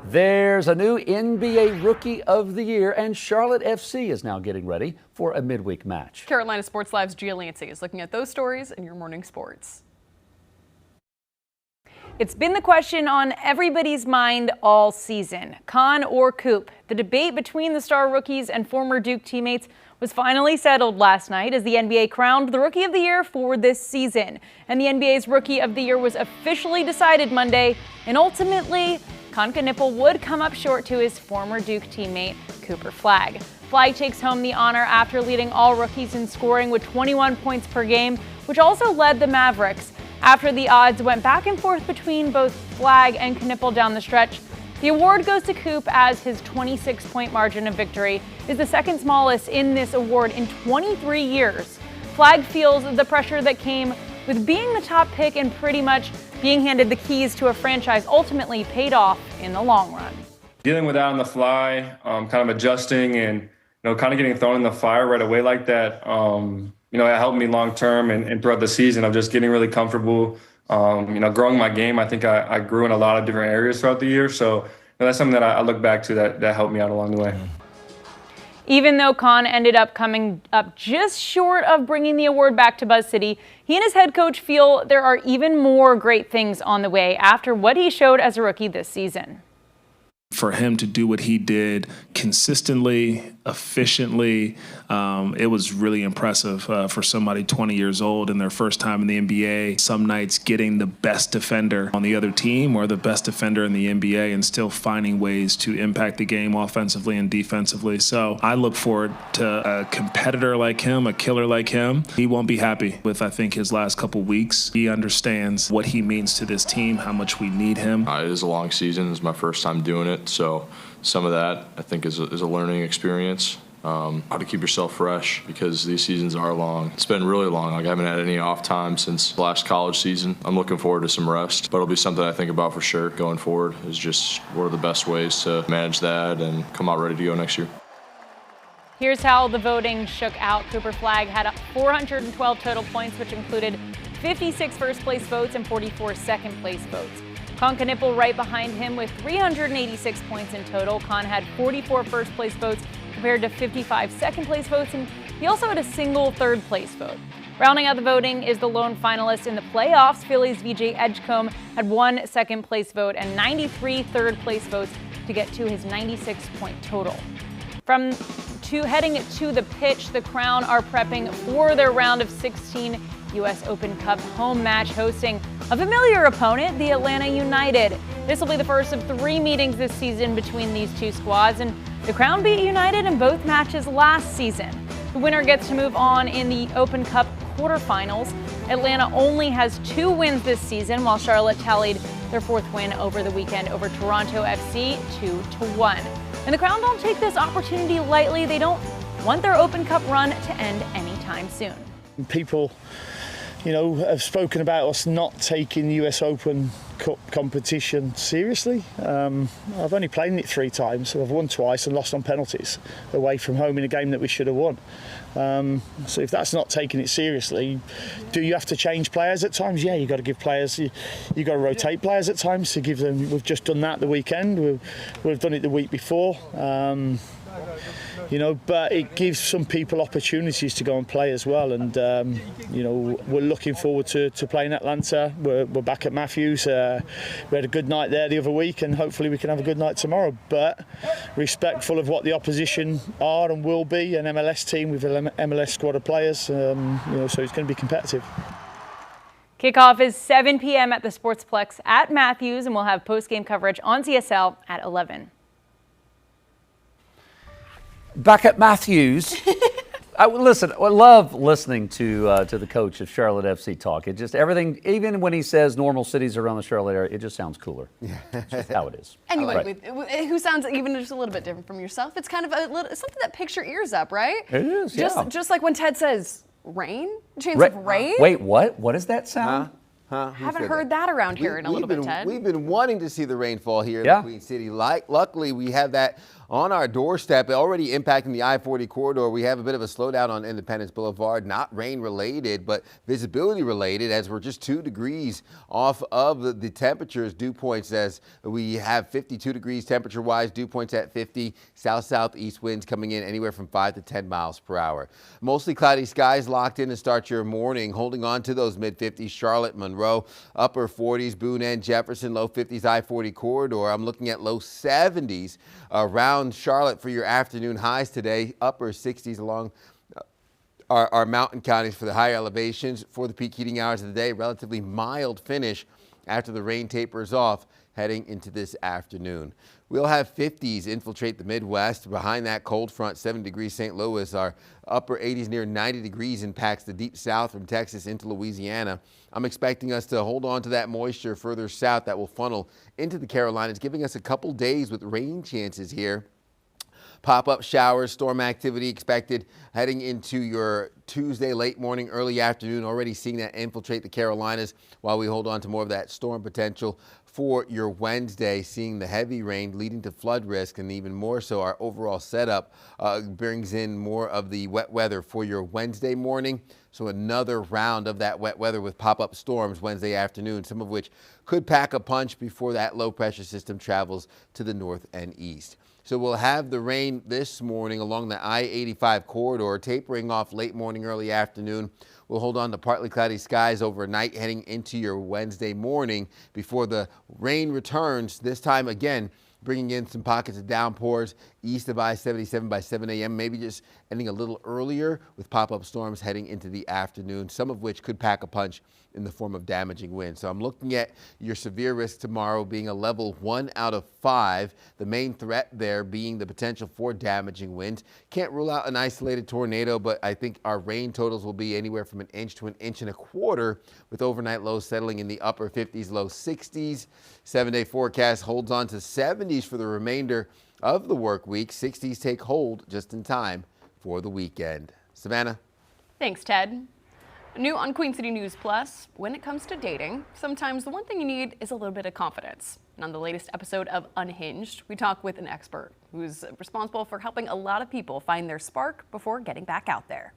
S3: There's a new NBA Rookie of the Year, and Charlotte FC is now getting ready for a midweek match.
S4: Carolina Sports Live's Gia Lancey is looking at those stories in your morning sports.
S1: It's been the question on everybody's mind all season, Con or Coop. The debate between the star rookies and former Duke teammates was finally settled last night as the NBA crowned the Rookie of the Year for this season. And the NBA's Rookie of the Year was officially decided Monday, and ultimately, Con Knippel would come up short to his former Duke teammate, Cooper Flagg. Flagg takes home the honor after leading all rookies in scoring with 21 points per game, which also led the Mavericks. After the odds went back and forth between both Flagg and Knippel down the stretch, the award goes to Coop as his 26-point margin of victory is the second smallest in this award in 23 years. Flagg feels the pressure that came with being the top pick and pretty much being handed the keys to a franchise ultimately paid off in the long run.
S2: Dealing with that on the fly, kind of adjusting and kind of getting thrown in the fire right away like that, it helped me long term and throughout the season of just getting really comfortable, growing my game. I think I grew in a lot of different areas throughout the year. So that's something that I look back to that helped me out along the way.
S1: Even though Con ended up coming up just short of bringing the award back to Buzz City, he and his head coach feel there are even more great things on the way after what he showed as a rookie this season.
S5: For him to do what he did consistently, efficiently, it was really impressive for somebody 20 years old and their first time in the NBA. Some nights getting the best defender on the other team or the best defender in the NBA and still finding ways to impact the game offensively and defensively. So I look forward to a competitor like him, a killer like him. He won't be happy with, I think, his last couple weeks. He understands what he means to this team, how much we need him.
S6: It is a long season. It's my first time doing it. So some of that, I think, is a learning experience. How to keep yourself fresh because these seasons are long. It's been really long. Like I haven't had any off time since last college season. I'm looking forward to some rest, but it'll be something I think about for sure going forward is just what are the best ways to manage that and come out ready to go next year.
S1: Here's how the voting shook out. Cooper Flagg had 412 total points, which included 56 first place votes and 44 second place votes. Con Knippel right behind him with 386 points in total. Con had 44 first place votes compared to 55 second place votes, and he also had a single third place vote. Rounding out the voting is the lone finalist in the playoffs. Phillies VJ Edgecombe had 1 second place vote and 93 third place votes to get to his 96 point total. Heading to the pitch, the Crown are prepping for their round of 16 U.S. Open Cup home match, hosting a familiar opponent, the Atlanta United. This will be the first of 3 meetings this season between these two squads, and the Crown beat United in both matches last season. The winner gets to move on in the Open Cup quarterfinals. Atlanta only has 2 wins this season, while Charlotte tallied their 4th win over the weekend over Toronto FC 2-1. And the Crown don't take this opportunity lightly. They don't want their Open Cup run to end anytime soon.
S7: People, have spoken about us not taking the US Open Cup competition seriously. I've only played in it 3 times, so I've won twice and lost on penalties away from home in a game that we should have won. So if that's not taking it seriously, do you have to change players at times? Yeah, you've got to give players, you've got to rotate players at times to give them. We've just done that the weekend. We've done it the week before. But it gives some people opportunities to go and play as well. And, we're looking forward to playing Atlanta. We're back at Matthews. We had a good night there the other week, and hopefully we can have a good night tomorrow. But respectful of what the opposition are and will be, an MLS team with an MLS squad of players, so it's going to be competitive.
S1: Kickoff is 7 p.m. at the Sportsplex at Matthews, and we'll have post-game coverage on CSL at 11.
S3: Back at Matthews. I love listening to the coach of Charlotte FC talk. It just everything, even when he says normal cities around the Charlotte area, it just sounds cooler. It's just how it is.
S4: Anyway, who sounds even just a little bit different from yourself? It's kind of something that picks your ears up, right?
S3: It is, yeah.
S4: Just like when Ted says rain, chance of rain.
S3: Wait, what? What does that sound?
S4: Haven't heard that around here in a little bit, Ted.
S9: We've been wanting to see the rainfall here in the Queen City. Luckily, we have that on our doorstep, already impacting the I-40 corridor. We have a bit of a slowdown on Independence Boulevard, not rain-related, but visibility-related, as we're just 2 degrees off of the temperatures. Dew points as we have 52 degrees temperature-wise, dew points at 50, south-southeast winds coming in anywhere from 5 to 10 miles per hour. Mostly cloudy skies locked in to start your morning, holding on to those mid-50s, Charlotte, Monroe, upper 40s, Boone and Jefferson, low 50s, I-40 corridor. I'm looking at low 70s around Charlotte for your afternoon highs today, upper 60s along our mountain counties for the higher elevations. For the peak heating hours of the day, relatively mild finish after the rain tapers off heading into this afternoon. We'll have 50s infiltrate the Midwest. Behind that cold front, 7 degrees St. Louis. Our upper 80s near 90 degrees impacts the deep south from Texas into Louisiana. I'm expecting us to hold on to that moisture further south that will funnel into the Carolinas, giving us a couple days with rain chances here. Pop-up showers, storm activity expected heading into your Tuesday late morning, early afternoon. Already seeing that infiltrate the Carolinas while we hold on to more of that storm potential for your Wednesday, seeing the heavy rain leading to flood risk, and even more so our overall setup brings in more of the wet weather for your Wednesday morning. So another round of that wet weather with pop-up storms Wednesday afternoon, some of which could pack a punch before that low pressure system travels to the north and east. So we'll have the rain this morning along the I-85 corridor, tapering off late morning, early afternoon. We'll hold on to partly cloudy skies overnight heading into your Wednesday morning before the rain returns, this time again bringing in some pockets of downpours east of I-77 by 7 a.m., maybe just ending a little earlier with pop-up storms heading into the afternoon, some of which could pack a punch in the form of damaging winds. So I'm looking at your severe risk tomorrow being a level 1 out of 5. The main threat there being the potential for damaging winds. Can't rule out an isolated tornado, but I think our rain totals will be anywhere from 1 inch to 1.25 inches, with overnight lows settling in the upper 50s, low 60s. 7-day forecast holds on to 70s for the remainder of the work week. 60s take hold just in time for the weekend. Savannah.
S4: Thanks, Ted. New on Queen City News Plus, when it comes to dating, sometimes the one thing you need is a little bit of confidence. And on the latest episode of Unhinged, we talk with an expert who's responsible for helping a lot of people find their spark before getting back out there.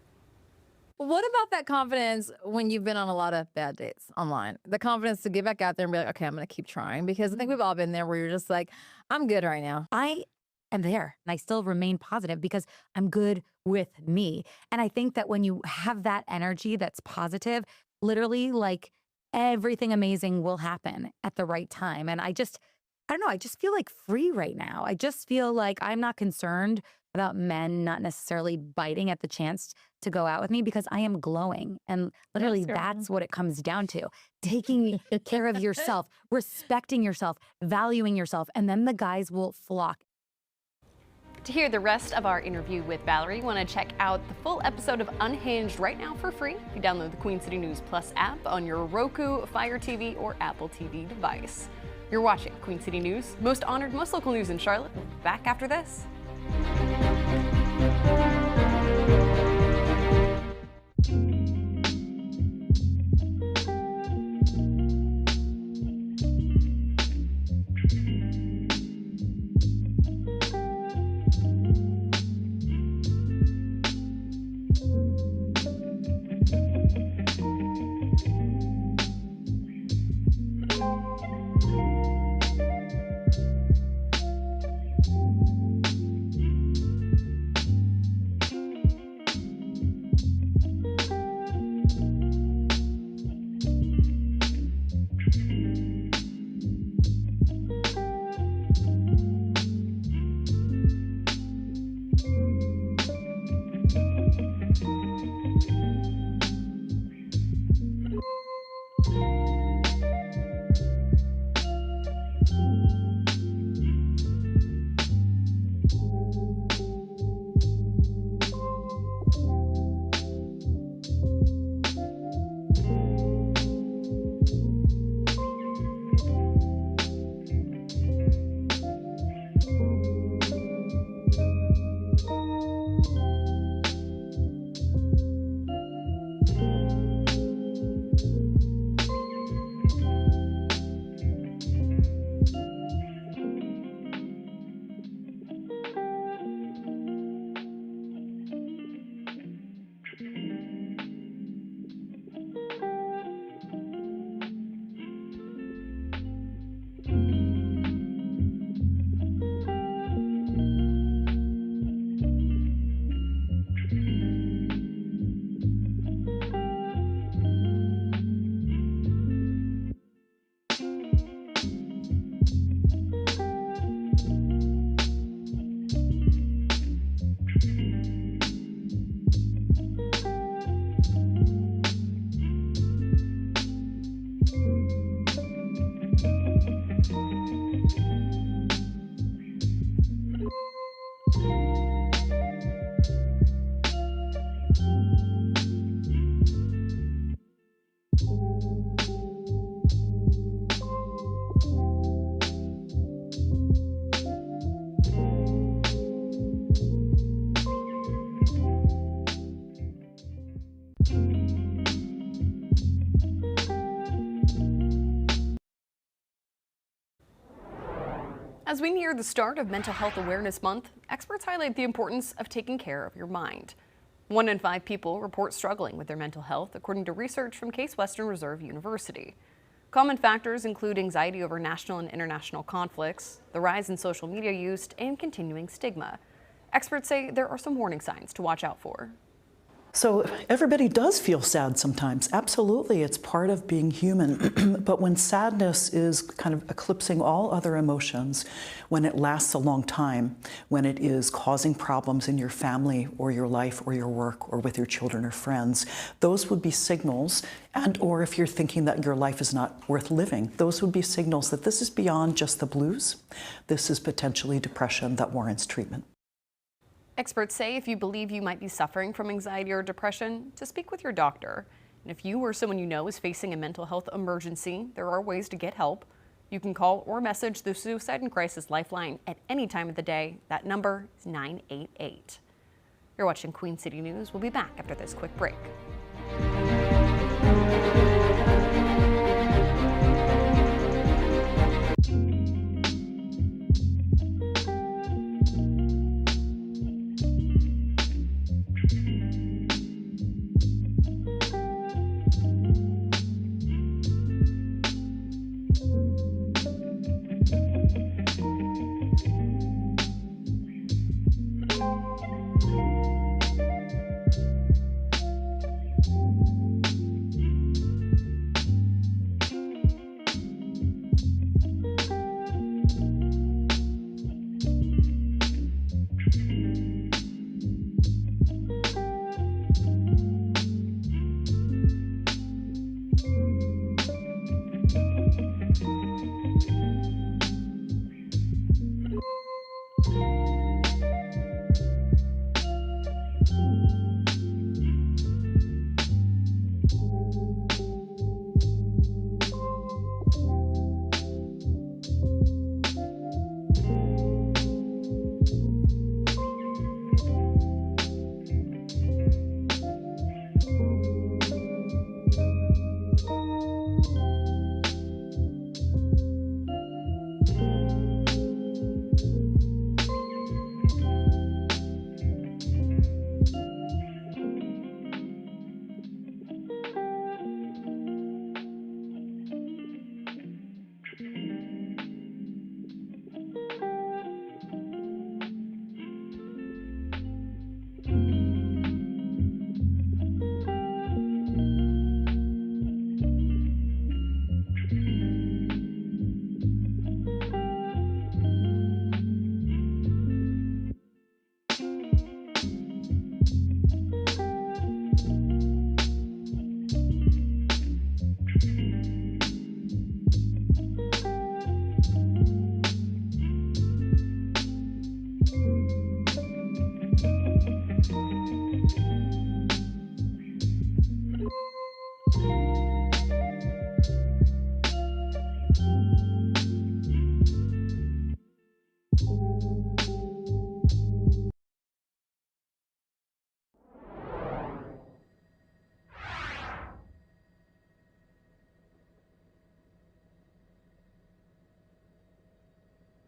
S8: What about that confidence when you've been on a lot of bad dates online? The confidence to get back out there and be like, okay, I'm going to keep trying, because I think we've all been there where you're just like, I'm good right now.
S12: I am there and I still remain positive because I'm good with me. And I think that when you have that energy that's positive, literally like everything amazing will happen at the right time. And I don't know, I just feel like free right now. I just feel like I'm not concerned about men not necessarily biting at the chance to go out with me because I am glowing. And literally that's what it comes down to. Taking care of yourself, respecting yourself, valuing yourself, and then the guys will flock.
S4: To hear the rest of our interview with Valerie, you want to check out the full episode of Unhinged right now for free if you download the Queen City News Plus app on your Roku, Fire TV, or Apple TV device. You're watching Queen City News, most honored, most local news in Charlotte. Back after this. As we near the start of Mental Health Awareness Month, experts highlight the importance of taking care of your mind. 1 in 5 people report struggling with their mental health, according to research from Case Western Reserve University. Common factors include anxiety over national and international conflicts, the rise in social media use, and continuing stigma. Experts say there are some warning signs to watch out for.
S10: So everybody does feel sad sometimes. Absolutely, it's part of being human. But when sadness is kind of eclipsing all other emotions, when it lasts a long time, when it is causing problems in your family or your life or your work or with your children or friends, those would be signals. And or if you're thinking that your life is not worth living, those would be signals that this is beyond just the blues. This is potentially depression that warrants treatment.
S4: Experts say if you believe you might be suffering from anxiety or depression, to speak with your doctor. And if you or someone you know is facing a mental health emergency, there are ways to get help. You can call or message the Suicide and Crisis Lifeline at any time of the day. That number is 988. You're watching Queen City News. We'll be back after this quick break.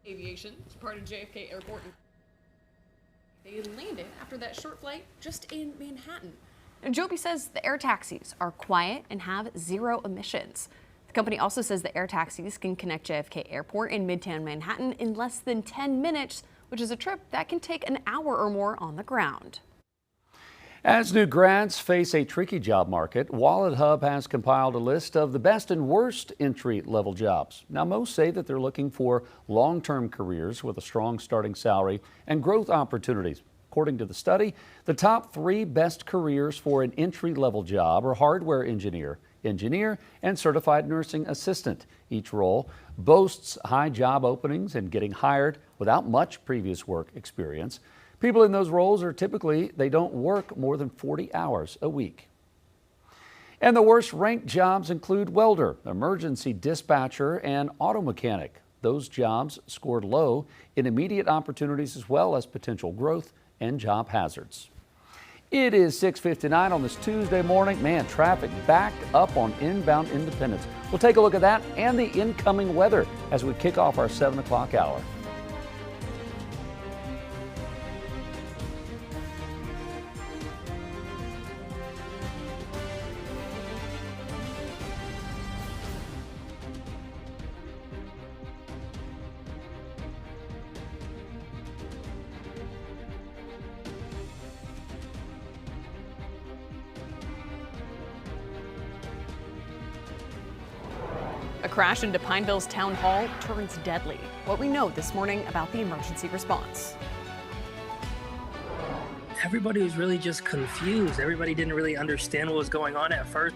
S4: Aviation, part of JFK Airport. They landed after that short flight just in Manhattan. Joby says the air taxis are quiet and have zero emissions. The company also says the air taxis can connect JFK Airport in Midtown Manhattan in less than 10 minutes, which is a trip that can take an hour or more on the ground.
S3: As new grads face a tricky job market, Wallet Hub has compiled a list of the best and worst entry-level jobs. Now, most say that they're looking for long-term careers with a strong starting salary and growth opportunities. According to the study, the top 3 best careers for an entry-level job are hardware engineer, and certified nursing assistant. Each role boasts high job openings and getting hired without much previous work experience. People in those roles are typically, they don't work more than 40 hours a week. And the worst ranked jobs include welder, emergency dispatcher, and auto mechanic. Those jobs scored low in immediate opportunities as well as potential growth and job hazards. It is 6:59 on this Tuesday morning. Man, traffic backed up on inbound Independence. We'll take a look at that and the incoming weather as we kick off our 7 o'clock hour.
S4: crash into Pineville's town hall turns deadly. What we know this morning about the emergency response.
S13: Everybody was really just confused. Everybody didn't really understand what was going on at first.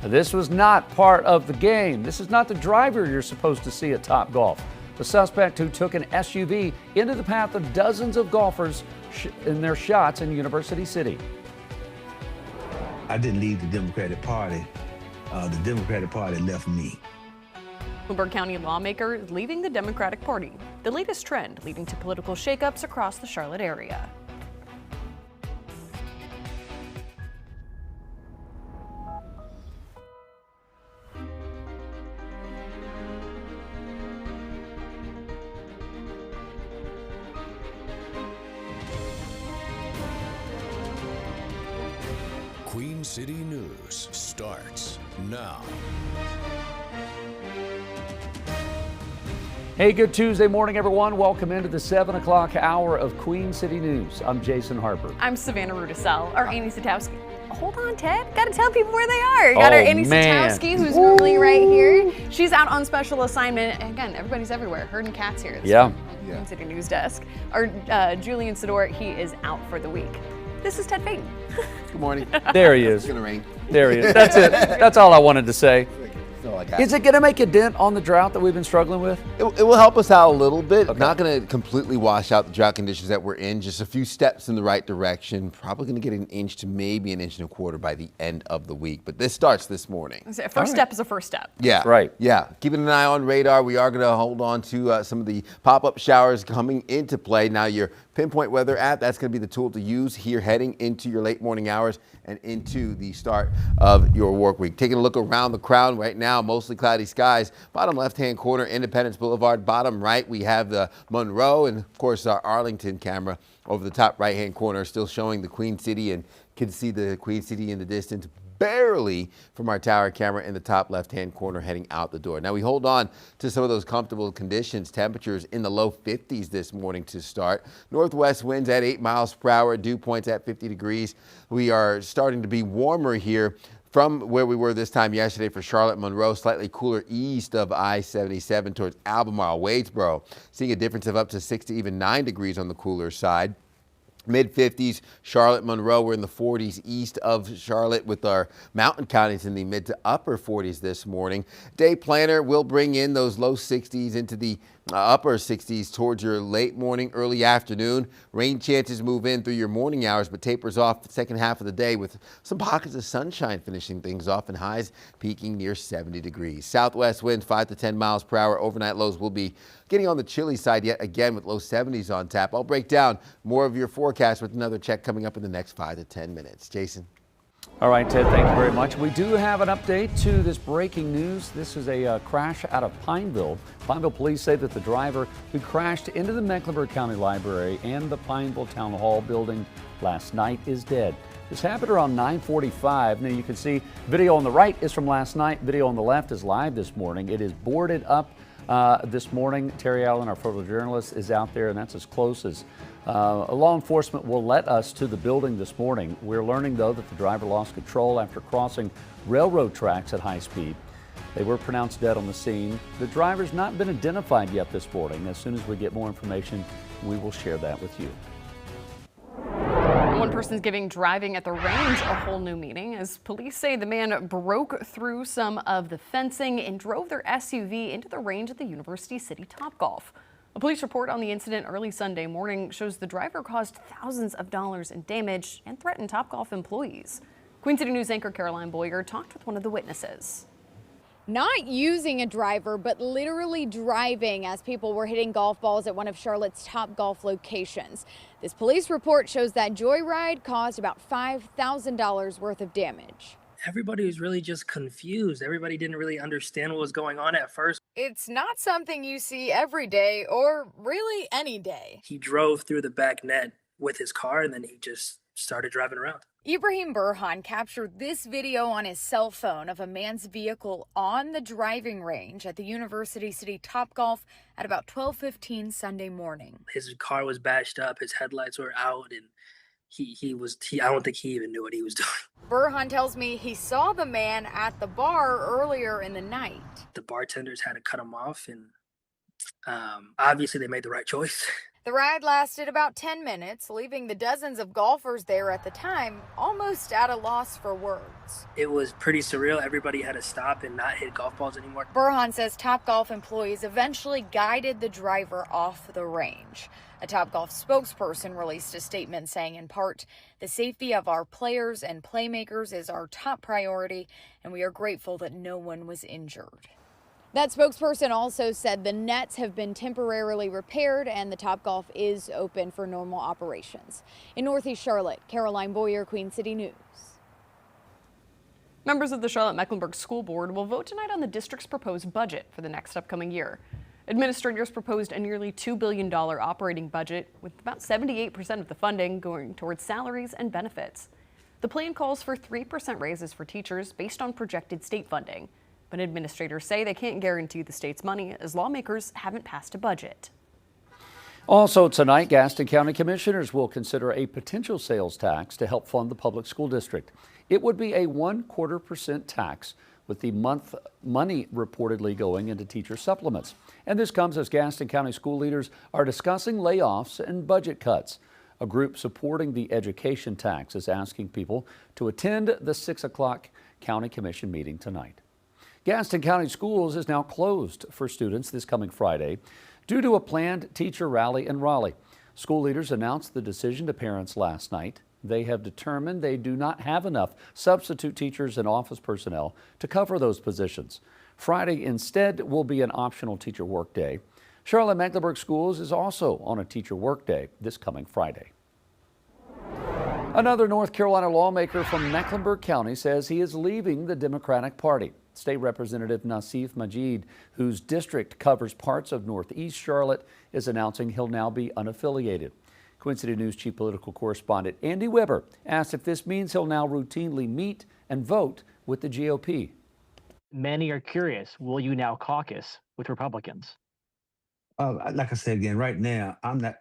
S3: This was not part of the game. This is not the driver you're supposed to see at Topgolf. The suspect who took an SUV into the path of dozens of golfers in their shots in University City.
S14: I didn't leave the Democratic Party. The Democratic Party left me.
S4: Bloomberg County lawmaker leaving the Democratic Party. The latest trend leading to political shakeups across the Charlotte area.
S15: Queen City News starts now.
S3: Hey, good Tuesday morning, everyone. Welcome into the 7 o'clock hour of Queen City News. I'm Jason Harper.
S4: I'm Savannah Rudisell. Our Annie Satowski. Hold on, Ted. Got to tell people where they are. Got our Annie Satowski, who's normally right here. She's out on special assignment. Again, everybody's everywhere. Herding cats here.
S3: Yeah.
S4: Queen City News Desk. Our Julian Sador, he is out for the week. This is Ted Payton.
S9: Good morning.
S3: There he is.
S9: It's gonna rain.
S3: There he is. That's it. That's all I wanted to say.
S9: That's all I got.
S3: Is it going to make a dent on the drought that we've been struggling with?
S9: It will help us out a little bit. Okay. Not going to completely wash out the drought conditions that we're in. Just a few steps in the right direction. Probably going to get an inch to maybe an inch and a quarter by the end of the week. But this starts this morning.
S4: First step is a first step.
S9: Yeah.
S3: Right.
S9: Yeah. Keeping an eye on radar. We are going to hold on to some of the pop-up showers coming into play. Now, your Pinpoint Weather app, that's going to be the tool to use here heading into your late morning hours and into the start of your work week. Taking a look around the crowd right now, mostly cloudy skies. Bottom left-hand corner, Independence Boulevard. Bottom right, we have the Monroe and, of course, our Arlington camera over the top right-hand corner, still showing the Queen City, and can see the Queen City in the distance barely from our tower camera in the top left-hand corner heading out the door. Now we hold on to some of those comfortable conditions. Temperatures in the low 50s this morning to start. Northwest winds at 8 miles per hour. Dew points at 50 degrees. We are starting to be warmer here from where we were this time yesterday for Charlotte, Monroe, slightly cooler east of I-77 towards Albemarle, Wadesboro. Seeing a difference of up to 6 to even 9 degrees on the cooler side. Mid-50s, Charlotte, Monroe, we're in the 40s east of Charlotte with our mountain counties in the mid to upper 40s this morning. Day planner will bring in those low 60s into the upper 60s towards your late morning, early afternoon. Rain chances move in through your morning hours, but tapers off the second half of the day with some pockets of sunshine finishing things off and highs peaking near 70 degrees. Southwest winds 5 to 10 miles per hour. Overnight lows will be getting on the chilly side yet again with low 70s on tap. I'll break down more of your forecast with another check coming up in the next 5 to 10 minutes. Jason.
S3: All right, Ted, thank you very much. We do have an update to this breaking news. This is a crash out of Pineville. Pineville police say that the driver who crashed into the Mecklenburg County Library and the Pineville Town Hall building last night is dead. This happened around 9:45. Now you can see video on the right is from last night. Video on the left is live this morning. It is boarded up this morning. Terry Allen, our photojournalist, is out there, and that's as close as law enforcement will let us to the building this morning. We're learning, though, that the driver lost control after crossing railroad tracks at high speed. They were pronounced dead on the scene. The driver's not been identified yet this morning. As soon as we get more information, we will share that with you.
S4: One person's giving driving at the range a whole new meaning as police say the man broke through some of the fencing and drove their SUV into the range at the University City Topgolf. A police report on the incident early Sunday morning shows the driver caused thousands of dollars in damage and threatened Topgolf employees. Queen City News anchor Caroline Boyer talked with one of the witnesses.
S18: Not using a driver, but literally driving as people were hitting golf balls at one of Charlotte's top golf locations. This police report shows that joyride caused about $5,000 worth of damage.
S13: Everybody was really just confused. Everybody didn't really understand what was going on at first.
S18: It's not something you see every day or really any day.
S13: He drove through the back net with his car and then he just started driving around.
S18: Ibrahim Burhan captured this video on his cell phone of a man's vehicle on the driving range at the University City Topgolf at about 12:15 Sunday morning.
S13: His car was bashed up, his headlights were out, and I don't think he even knew what he was doing.
S18: Burhan tells me he saw the man at the bar earlier in the night.
S13: The bartenders had to cut him off, and obviously they made the right choice.
S18: The ride lasted about 10 minutes, leaving the dozens of golfers there at the time almost at a loss for words.
S13: It was pretty surreal. Everybody had to stop and not hit golf balls anymore.
S18: Burhan says Topgolf employees eventually guided the driver off the range. A Topgolf spokesperson released a statement saying, in part, the safety of our players and playmakers is our top priority, and we are grateful that no one was injured. That spokesperson also said the nets have been temporarily repaired and the Topgolf is open for normal operations. In Northeast Charlotte, Caroline Boyer, Queen City News.
S4: Members of the Charlotte-Mecklenburg School Board will vote tonight on the district's proposed budget for the next upcoming year. Administrators proposed a nearly $2 billion operating budget, with about 78% of the funding going towards salaries and benefits. The plan calls for 3% raises for teachers based on projected state funding. But administrators say they can't guarantee the state's money as lawmakers haven't passed a budget.
S3: Also tonight, Gaston County Commissioners will consider a potential sales tax to help fund the public school district. It would be a 1/4% tax, with the money reportedly going into teacher supplements. And this comes as Gaston County school leaders are discussing layoffs and budget cuts. A group supporting the education tax is asking people to attend the 6 o'clock County Commission meeting tonight. Gaston County Schools is now closed for students this coming Friday due to a planned teacher rally in Raleigh. School leaders announced the decision to parents last night. They have determined they do not have enough substitute teachers and office personnel to cover those positions. Friday instead will be an optional teacher workday. Charlotte-Mecklenburg Schools is also on a teacher workday this coming Friday. Another North Carolina lawmaker from Mecklenburg County says he is leaving the Democratic Party. State Representative Nassif Majid, whose district covers parts of Northeast Charlotte, is announcing he'll now be unaffiliated. Queen City News Chief Political Correspondent Andy Weber asked if this means he'll now routinely meet and vote with the GOP.
S11: Many are curious, will you now caucus with Republicans?
S14: Like I said again, right now I'm not.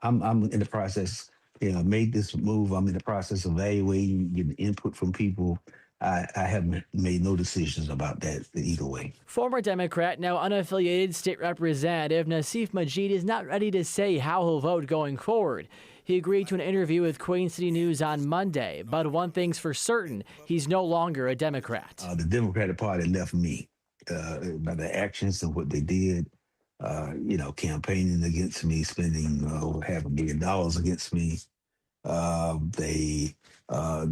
S14: I'm in the process. Made this move. I'm in the process of evaluating, getting input from people. I haven't made no decisions about that either way.
S16: Former Democrat, now unaffiliated state representative Nassif Majid is not ready to say how he'll vote going forward. He agreed to an interview with Queen City News on Monday, but one thing's for certain, he's no longer a Democrat.
S14: The Democratic Party left me by their actions and what they did. Campaigning against me, spending over $500,000 against me. They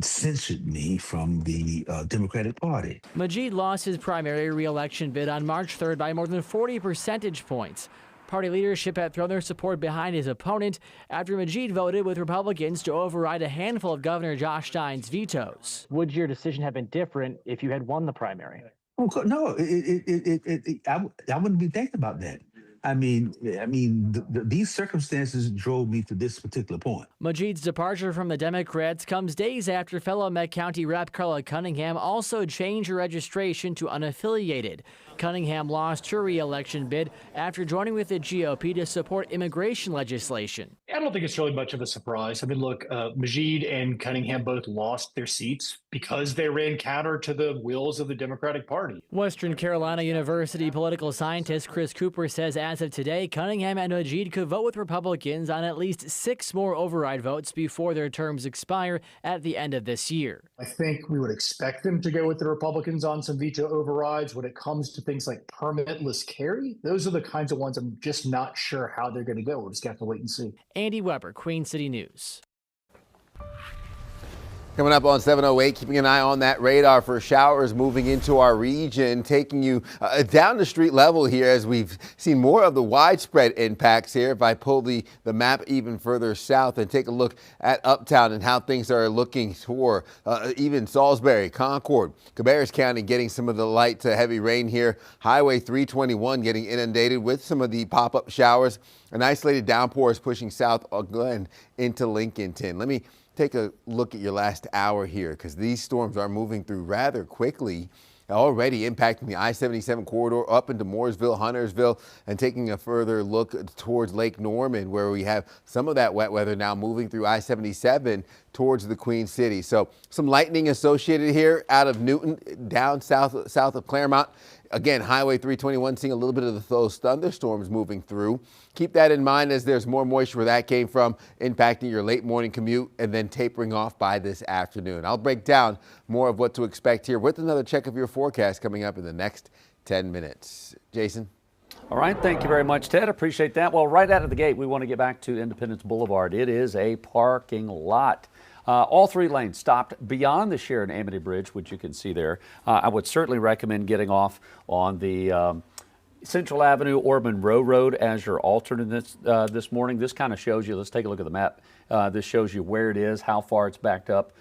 S14: censored me from the Democratic Party.
S16: Majid lost his primary re-election bid on March 3rd by more than 40 percentage points. Party leadership had thrown their support behind his opponent after Majid voted with Republicans to override a handful of Governor Josh Stein's vetoes.
S11: Would your decision have been different if you had won the primary?
S14: Oh, no, I wouldn't be thinking about that. These circumstances drove me to this particular point.
S16: Majid's departure from the Democrats comes days after fellow Met County Rep Carla Cunningham also changed her registration to unaffiliated. Cunningham lost her re-election bid after joining with the GOP to support immigration legislation.
S17: I don't think it's really much of a surprise. Look, Majid and Cunningham both lost their seats because they ran counter to the wills of the Democratic Party.
S16: Western Carolina University political scientist Chris Cooper says as of today, Cunningham and Majid could vote with Republicans on at least 6 more override votes before their terms expire at the end of this year.
S17: I think we would expect them to go with the Republicans on some veto overrides when it comes to things like permitless carry. Those are the kinds of ones I'm just not sure how they're going to go. We'll just have to wait and see.
S16: Andy Weber, Queen City News.
S9: Coming up on 7:08, keeping an eye on that radar for showers moving into our region, taking you down the street level here as we've seen more of the widespread impacts here. If I pull the map even further south and take a look at Uptown and how things are looking for even Salisbury, Concord, Cabarrus County getting some of the light to heavy rain here. Highway 321 getting inundated with some of the pop-up showers. An isolated downpour is pushing south Glen into Lincolnton. Let me take a look at your last hour here because these storms are moving through rather quickly. already impacting the I-77 corridor up into Mooresville, Huntersville, and taking a further look towards Lake Norman, where we have some of that wet weather now moving through I-77 towards the Queen City. So some lightning associated here out of Newton down south of Claremont. Again, Highway 321 seeing a little bit of those thunderstorms moving through. Keep that in mind as there's more moisture where that came from, impacting your late morning commute and then tapering off by this afternoon. I'll break down more of what to expect here with another check of your forecast coming up in the next 10 minutes. Jason?
S3: All right, thank you very much, Ted. Appreciate that. Well, right out of the gate, we want to get back to Independence Boulevard. It is a parking lot. All 3 lanes stopped beyond the Sharon Amity Bridge, which you can see there. I would certainly recommend getting off on the Central Avenue or Monroe Road as your alternate this morning. This kind of shows you, let's take a look at the map. This shows you where it is, how far it's backed up.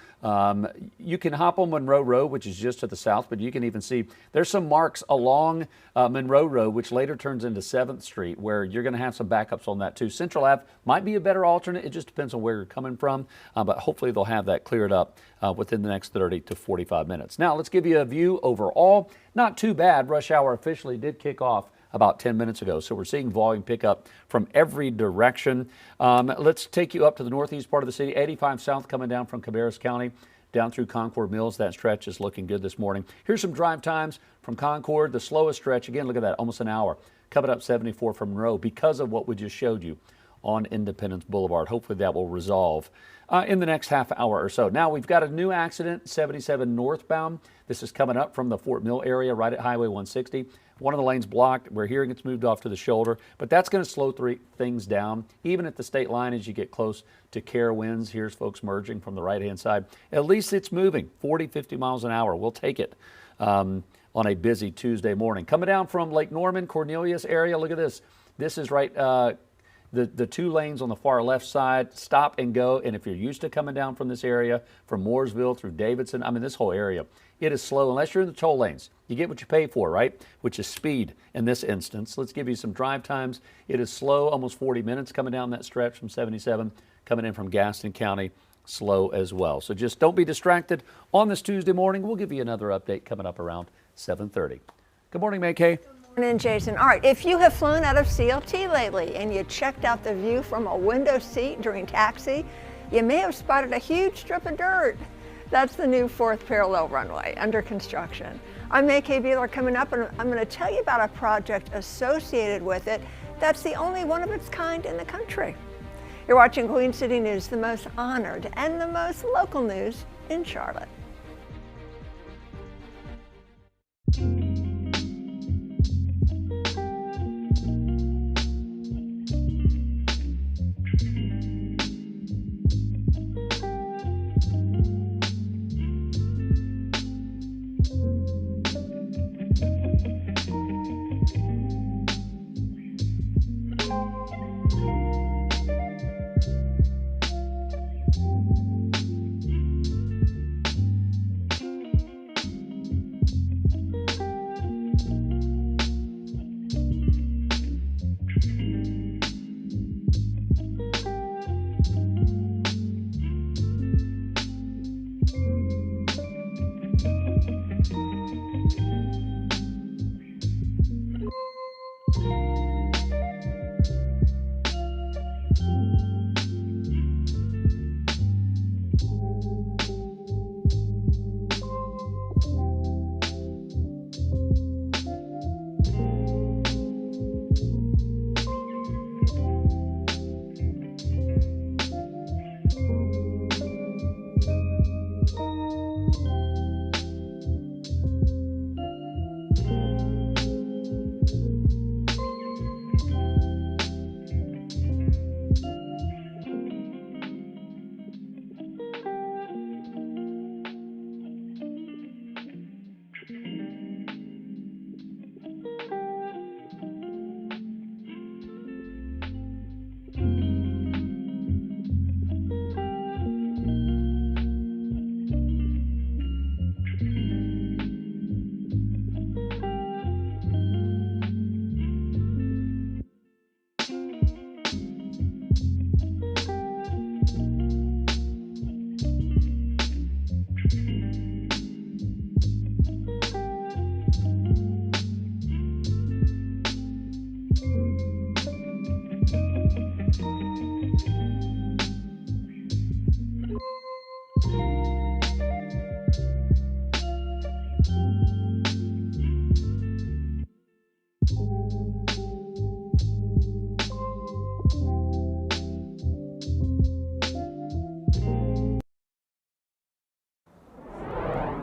S3: You can hop on Monroe Road, which is just to the south, but you can even see there's some marks along Monroe Road, which later turns into 7th Street, where you're going to have some backups on that too. Central Ave might be a better alternate. It just depends on where you're coming from, but hopefully they'll have that cleared up within the next 30 to 45 minutes. Now, let's give you a view overall. Not too bad. Rush hour officially did kick off about 10 minutes ago. So we're seeing volume pick up from every direction. Let's take you up to the northeast part of the city. 85 south coming down from Cabarrus County down through Concord Mills. That stretch is looking good this morning. Here's some drive times from Concord. The slowest stretch, again, look at that, almost an hour. Coming up 74 from Monroe because of what we just showed you on Independence Boulevard. Hopefully that will resolve in the next half hour or so. Now we've got a new accident, 77 northbound. This is coming up from the Fort Mill area right at Highway 160. One of the lanes blocked. We're hearing it's moved off to the shoulder, but that's going to slow things down. Even at the state line as you get close to Carowinds, here's folks merging from the right-hand side. At least it's moving 40, 50 miles an hour. We'll take it on a busy Tuesday morning. Coming down from Lake Norman, Cornelius area, look at this. This is right, the 2 lanes on the far left side, stop and go. And if you're used to coming down from this area, from Mooresville through Davidson, I mean, this whole area, it is slow unless you're in the toll lanes. You get what you pay for, right? Which is speed in this instance. Let's give you some drive times. It is slow, almost 40 minutes coming down that stretch from 77, coming in from Gaston County, slow as well. So just don't be distracted on this Tuesday morning. We'll give you another update coming up around 7:30. Good morning, May Kay.
S19: Good morning, Jason. All right, if you have flown out of CLT lately and you checked out the view from a window seat during taxi, you may have spotted a huge strip of dirt. That's the new 4th parallel runway under construction. I'm May Kay Beeler coming up, and I'm going to tell you about a project associated with it that's the only one of its kind in the country. You're watching Queen City News, the most honored and the most local news in Charlotte.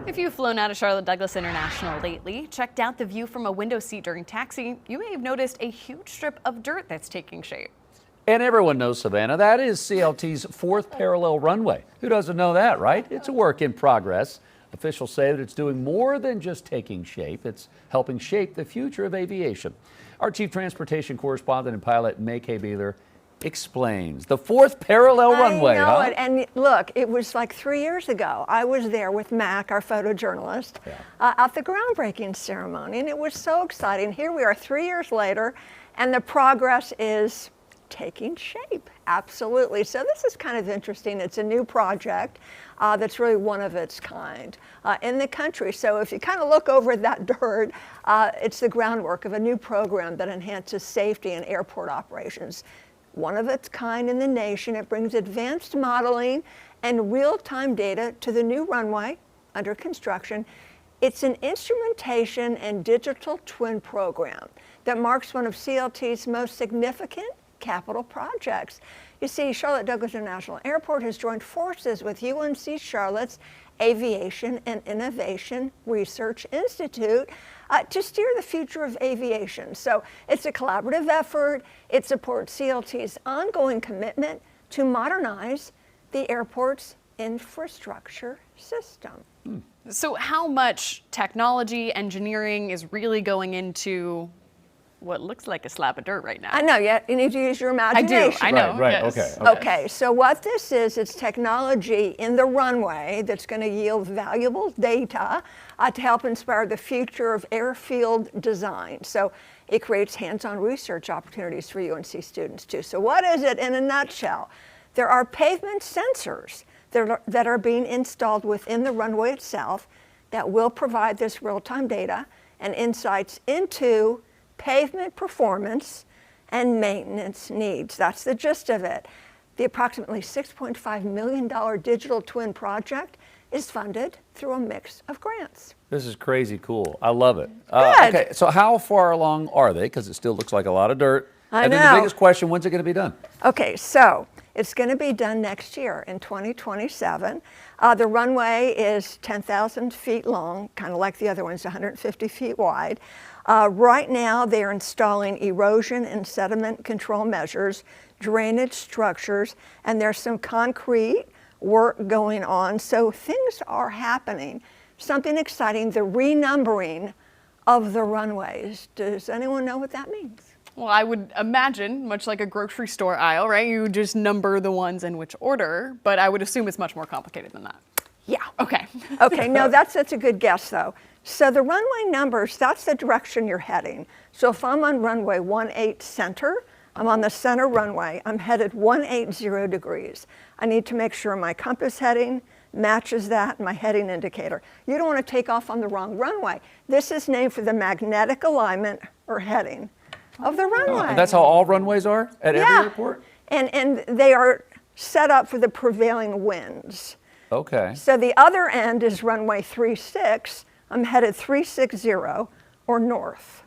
S4: If you've flown out of Charlotte Douglas International lately, checked out the view from a window seat during taxi, you may have noticed a huge strip of dirt that's taking shape.
S3: And everyone knows, Savannah, that is CLT's fourth parallel runway. Who doesn't know that, right? It's a work in progress. Officials say that it's doing more than just taking shape. It's helping shape the future of aviation. Our chief transportation correspondent and pilot, May K. Beeler, explains the fourth parallel runway.
S19: I know it. And look, it was like 3 years ago. I was there with Mac, our photojournalist, at the groundbreaking ceremony, and it was so exciting. Here we are 3 years later, and the progress is taking shape. Absolutely. So this is kind of interesting. It's a new project that's really one of its kind in the country. So if you kind of look over that dirt, it's the groundwork of a new program that enhances safety in airport operations. One of its kind in the nation. It brings advanced modeling and real-time data to the new runway under construction. It's an instrumentation and digital twin program that marks one of CLT's most significant capital projects. You see, Charlotte Douglas International Airport has joined forces with UNC Charlotte's Aviation and Innovation Research Institute to steer the future of aviation. So it's a collaborative effort. It supports CLT's ongoing commitment to modernize the airport's infrastructure system.
S4: So how much technology, engineering is really going into what looks like a slab of dirt right now?
S19: I know, you need to use your imagination.
S4: I do, I know.
S3: Right,
S4: yes.
S19: Okay, so what this is, it's technology in the runway that's going to yield valuable data to help inspire the future of airfield design. So it creates hands-on research opportunities for UNC students too. So what is it in a nutshell? There are pavement sensors that are being installed within the runway itself that will provide this real-time data and insights into pavement performance and maintenance needs. That's the gist of it. The approximately $6.5 million digital twin project is funded through a mix of grants.
S3: This is crazy cool. I love it.
S19: Good.
S3: Okay, so how far along are they? Because it still looks like a lot of dirt.
S19: I
S3: And then
S19: know.
S3: the biggest question, when's it going to be done?
S19: Okay, so it's going to be done next year in 2027. The runway is 10,000 feet long, kind of like the other ones, 150 feet wide. Right now, they're installing erosion and sediment control measures, drainage structures, and there's some concrete work going on. So things are happening. Something exciting, the renumbering of the runways. Does anyone know what that means?
S4: Well, I would imagine, much like a grocery store aisle, right? You just number the ones in which order, but I would assume it's much more complicated than that.
S19: Yeah.
S4: Okay.
S19: Okay, no, that's a good guess though. So the runway numbers, that's the direction you're heading. So if I'm on runway 18 center, I'm on the center runway, I'm headed 180 degrees. I need to make sure my compass heading matches that, my heading indicator. You don't want to take off on the wrong runway. This is named for the magnetic alignment or heading of the runway.
S3: And that's how all runways are at every airport?
S19: And they are set up for the prevailing winds.
S3: Okay.
S19: So the other end is runway 36. I'm headed 360 or north.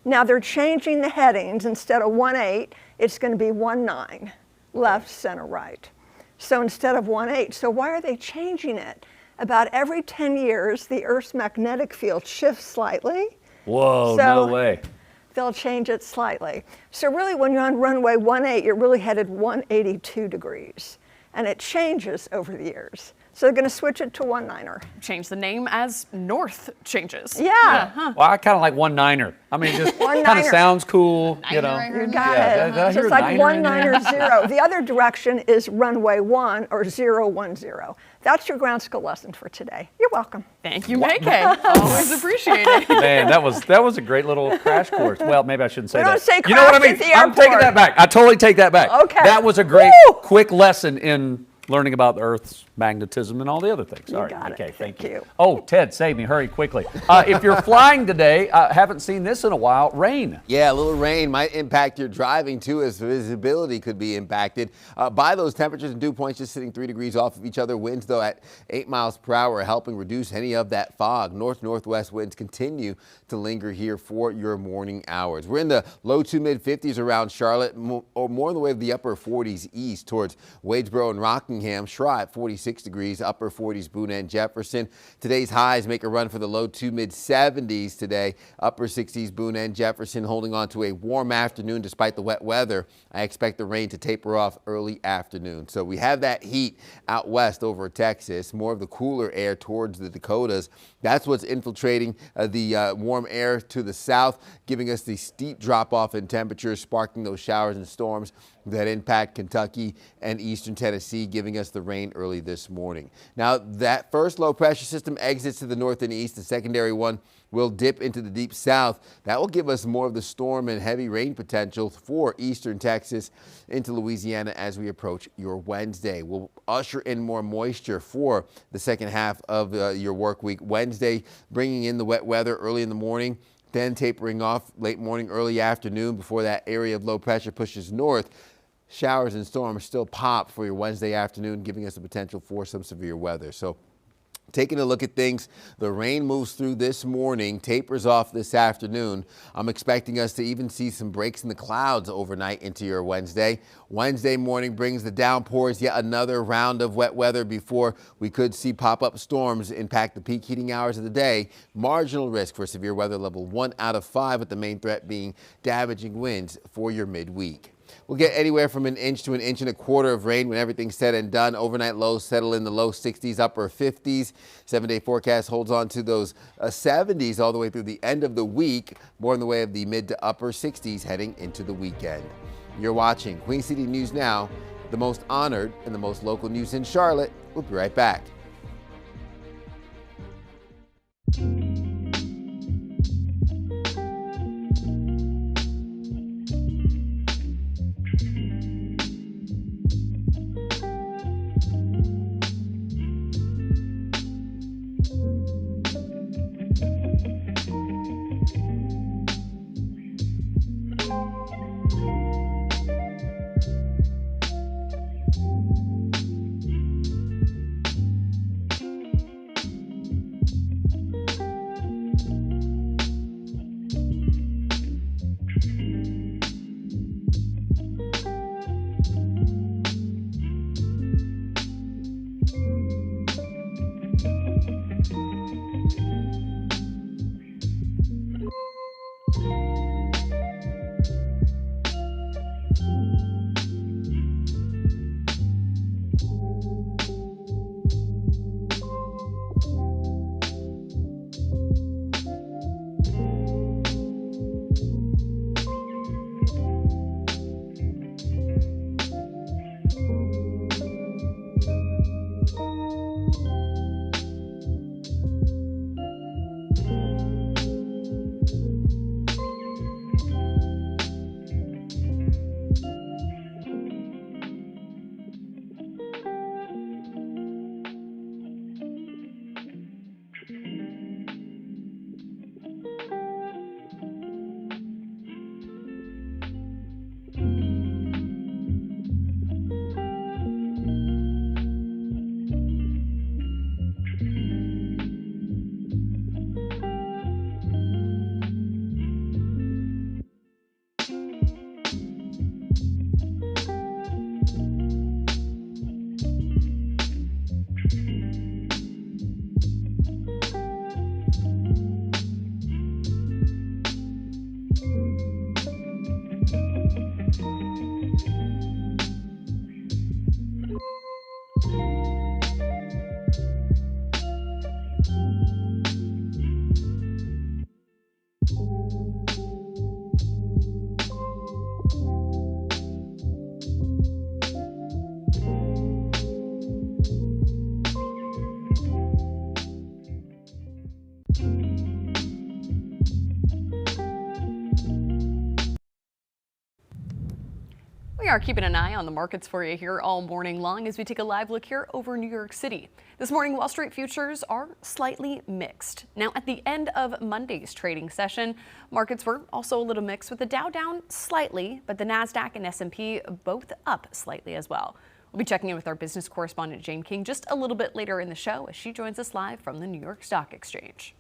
S19: Now they're changing the headings. Instead of 18, it's going to be 19, left, center, right. So instead of 18, so why are they changing it? About every 10 years, the Earth's magnetic field shifts slightly.
S3: Whoa,
S19: So
S3: no way.
S19: They'll change it slightly. So really when you're on runway 18, you're really headed 182 degrees. And it changes over the years. So they're going to switch it to 19er.
S4: Change the name as North changes.
S19: Yeah.
S3: Well, I kind of like 19er. I mean, it just kind of
S19: 19er.
S3: sounds cool, you know.
S19: You got
S3: Yeah,
S19: it.
S3: did I
S19: So
S3: hear
S19: it's like
S3: niner in there?
S19: 190. The other direction is runway 1 or 010. That's your ground school lesson for today. You're welcome.
S4: Thank you, May-Kay. Always appreciate it.
S3: Man, that was a great little crash course. Well, maybe I shouldn't say
S19: We
S3: that.
S19: don't say
S3: You know what I
S19: crash
S3: mean?
S19: at the
S3: I'm taking
S19: airport.
S3: that back. I totally take that back.
S19: Okay.
S3: That was a great,
S19: Woo!
S3: quick lesson in learning about the Earth's magnetism and all the other things.
S19: You
S3: All right.
S19: got it.
S3: Okay, thank you.
S19: you.
S3: Oh, Ted, save me. Hurry quickly. If you're flying today, haven't seen this in a while, rain.
S9: Yeah, a little rain might impact your driving too, as visibility could be impacted by those temperatures and dew points just sitting 3 degrees off of each other. Winds, though, at 8 miles per hour, helping reduce any of that fog. North-northwest winds continue to linger here for your morning hours. We're in the low to mid-50s around Charlotte, or more in the way of the upper 40s east towards Wadesboro and Rockingham. Schrott at 46 degrees, upper 40s Boone and Jefferson. Today's highs make a run for the low to mid-70s today. Upper 60s Boone and Jefferson, holding on to a warm afternoon despite the wet weather. I expect the rain to taper off early afternoon. So we have that heat out west over Texas, more of the cooler air towards the Dakotas. That's what's infiltrating the warm air to the south, giving us the steep drop-off in temperatures, sparking those showers and storms that impact Kentucky and eastern Tennessee, giving us the rain early this morning. Now, that first low-pressure system exits to the north and east. The secondary one will dip into the deep south. That will give us more of the storm and heavy rain potential for eastern Texas into Louisiana as we approach your Wednesday. We'll usher in more moisture for the second half of your work week. Wednesday, bringing in the wet weather early in the morning, then tapering off late morning, early afternoon before that area of low pressure pushes north. Showers and storms still pop for your Wednesday afternoon, giving us the potential for some severe weather. So taking a look at things, the rain moves through this morning, tapers off this afternoon. I'm expecting us to even see some breaks in the clouds overnight into your Wednesday. Wednesday morning brings the downpours, yet another round of wet weather before we could see pop-up storms impact the peak heating hours of the day. Marginal risk for severe weather level 1 out of 5, with the main threat being damaging winds for your midweek. We'll get anywhere from an inch to an inch and a quarter of rain when everything's said and done. Overnight lows settle in the low 60s, upper 50s. 7-day forecast holds on to those 70s all the way through the end of the week, more in the way of the mid to upper 60s heading into the weekend. You're watching Queen City News Now, the most honored and the most local news in Charlotte. We'll be right back.
S4: are keeping an eye on the markets for you here all morning long as we take a live look here over New York City. This morning, Wall Street futures are slightly mixed. Now, at the end of Monday's trading session, markets were also a little mixed, with the Dow down slightly, but the Nasdaq and S&P both up slightly as well. We'll be checking in with our business correspondent Jane King just a little bit later in the show as she joins us live from the New York Stock Exchange.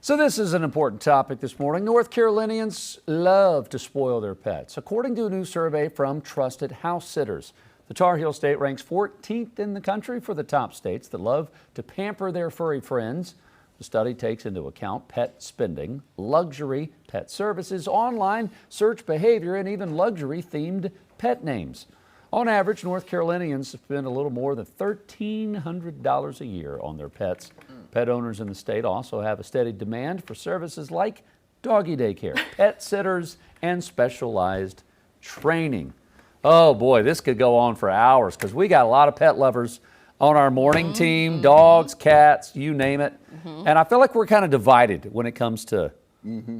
S3: So this is an important topic this morning. North Carolinians love to spoil their pets. According to a new survey from Trusted House Sitters, the Tar Heel State ranks 14th in the country for the top states that love to pamper their furry friends. The study takes into account pet spending, luxury pet services, online search behavior, and even luxury-themed pet names. On average, North Carolinians spend a little more than $1,300 a year on their pets. Pet owners in the state also have a steady demand for services like doggy daycare, pet sitters, and specialized training. Oh boy, this could go on for hours because we got a lot of pet lovers on our morning team, dogs, cats, you name it. And I feel like we're kind of divided when it comes to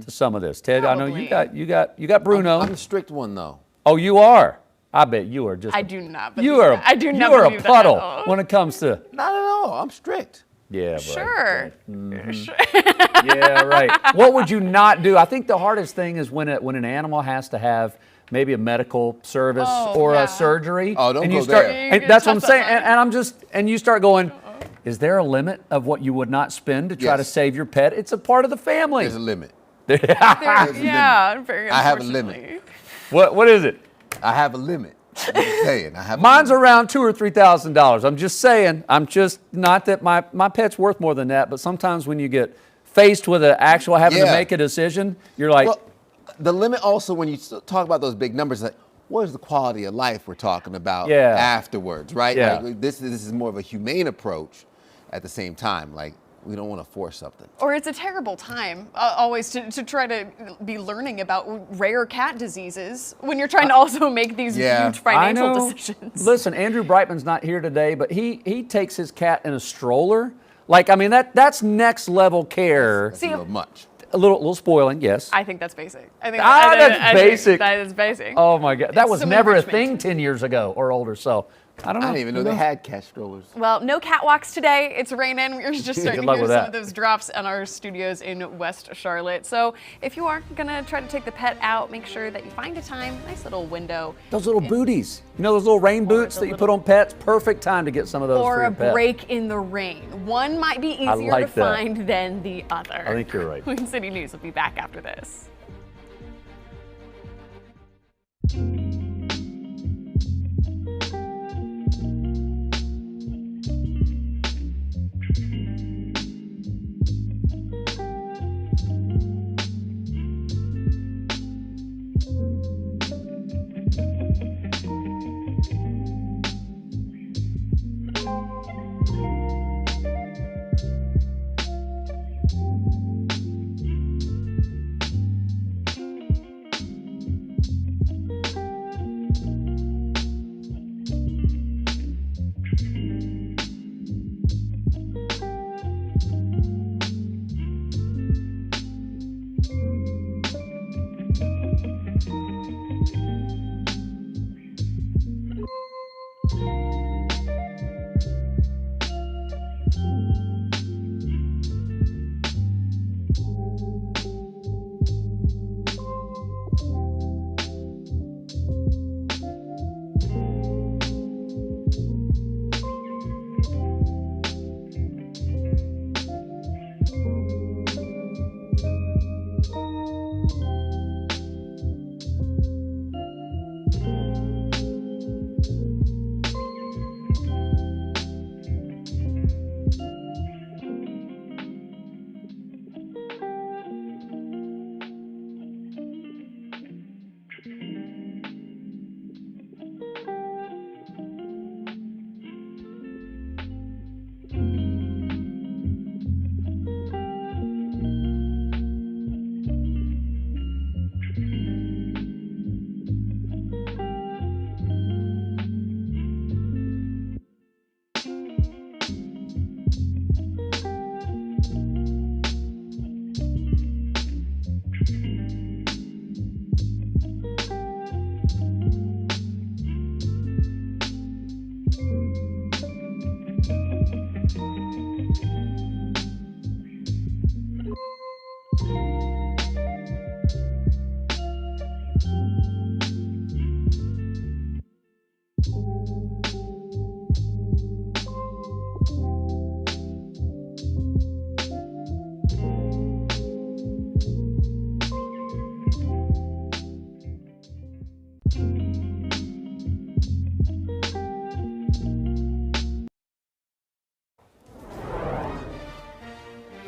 S3: some of this. Ted,
S4: Probably.
S3: I know you got Bruno.
S9: I'm the strict one though.
S3: Oh, you are? I bet you are just
S4: I do not believe
S3: you are
S4: that. I do not
S3: you are a
S4: believe that at
S3: puddle
S4: all.
S3: when it comes to
S9: Not at all. I'm strict.
S3: yeah, right.
S4: Sure.
S3: Yeah, right. What would you not do? I think the hardest thing is when an animal has to have maybe a medical service or a surgery.
S9: Oh, don't
S3: and
S9: go
S3: you start,
S9: there.
S3: and that's what I'm saying. And you start going, is there a limit of what you would not spend to try to save your pet? It's a part of the family.
S9: There's a limit.
S4: Yeah, very
S9: I have a
S4: unfortunately.
S9: limit.
S3: What is it?
S9: I have a limit. I'm just saying. I have.
S3: Mine's around $2,000 or $3,000. I'm just saying. I'm just not that my pet's worth more than that. But sometimes when you get faced with an actual having to make a decision, you're like.
S9: Well, the limit also when you talk about those big numbers, like what is the quality of life we're talking about afterwards, right?
S3: Yeah.
S9: Like, this is more of a humane approach. At the same time, like we don't want to force something.
S4: Or it's a terrible time always to try to be learning about rare cat diseases when you're trying to also make these huge financial decisions.
S3: Listen, Andrew Brightman's not here today, but he takes his cat in a stroller. Like, I mean, that's next level care.
S4: See,
S9: a little much.
S3: A little spoiling, yes.
S4: I think that's basic. I think
S3: that's basic.
S4: That is basic.
S3: Oh my God, that was
S4: some
S3: never a
S4: enrichment.
S3: thing 10 years ago or older. So I don't know.
S9: I didn't even know they had cat strollers.
S4: Well, no catwalks today. It's raining. We're just starting
S3: Good
S4: to
S3: luck
S4: hear
S3: with
S4: some
S3: that.
S4: of those drops in our studios in West Charlotte. So if you are going to try to take the pet out, make sure that you find a time, nice little window.
S3: Those little booties. You know those little rain boots that you put on pets? Perfect time to get some of those
S4: Or
S3: for
S4: a
S3: your pet.
S4: break in the rain. One might be easier
S3: like
S4: to
S3: that.
S4: find than the other.
S3: I think you're right.
S4: Queen City News will be back after this.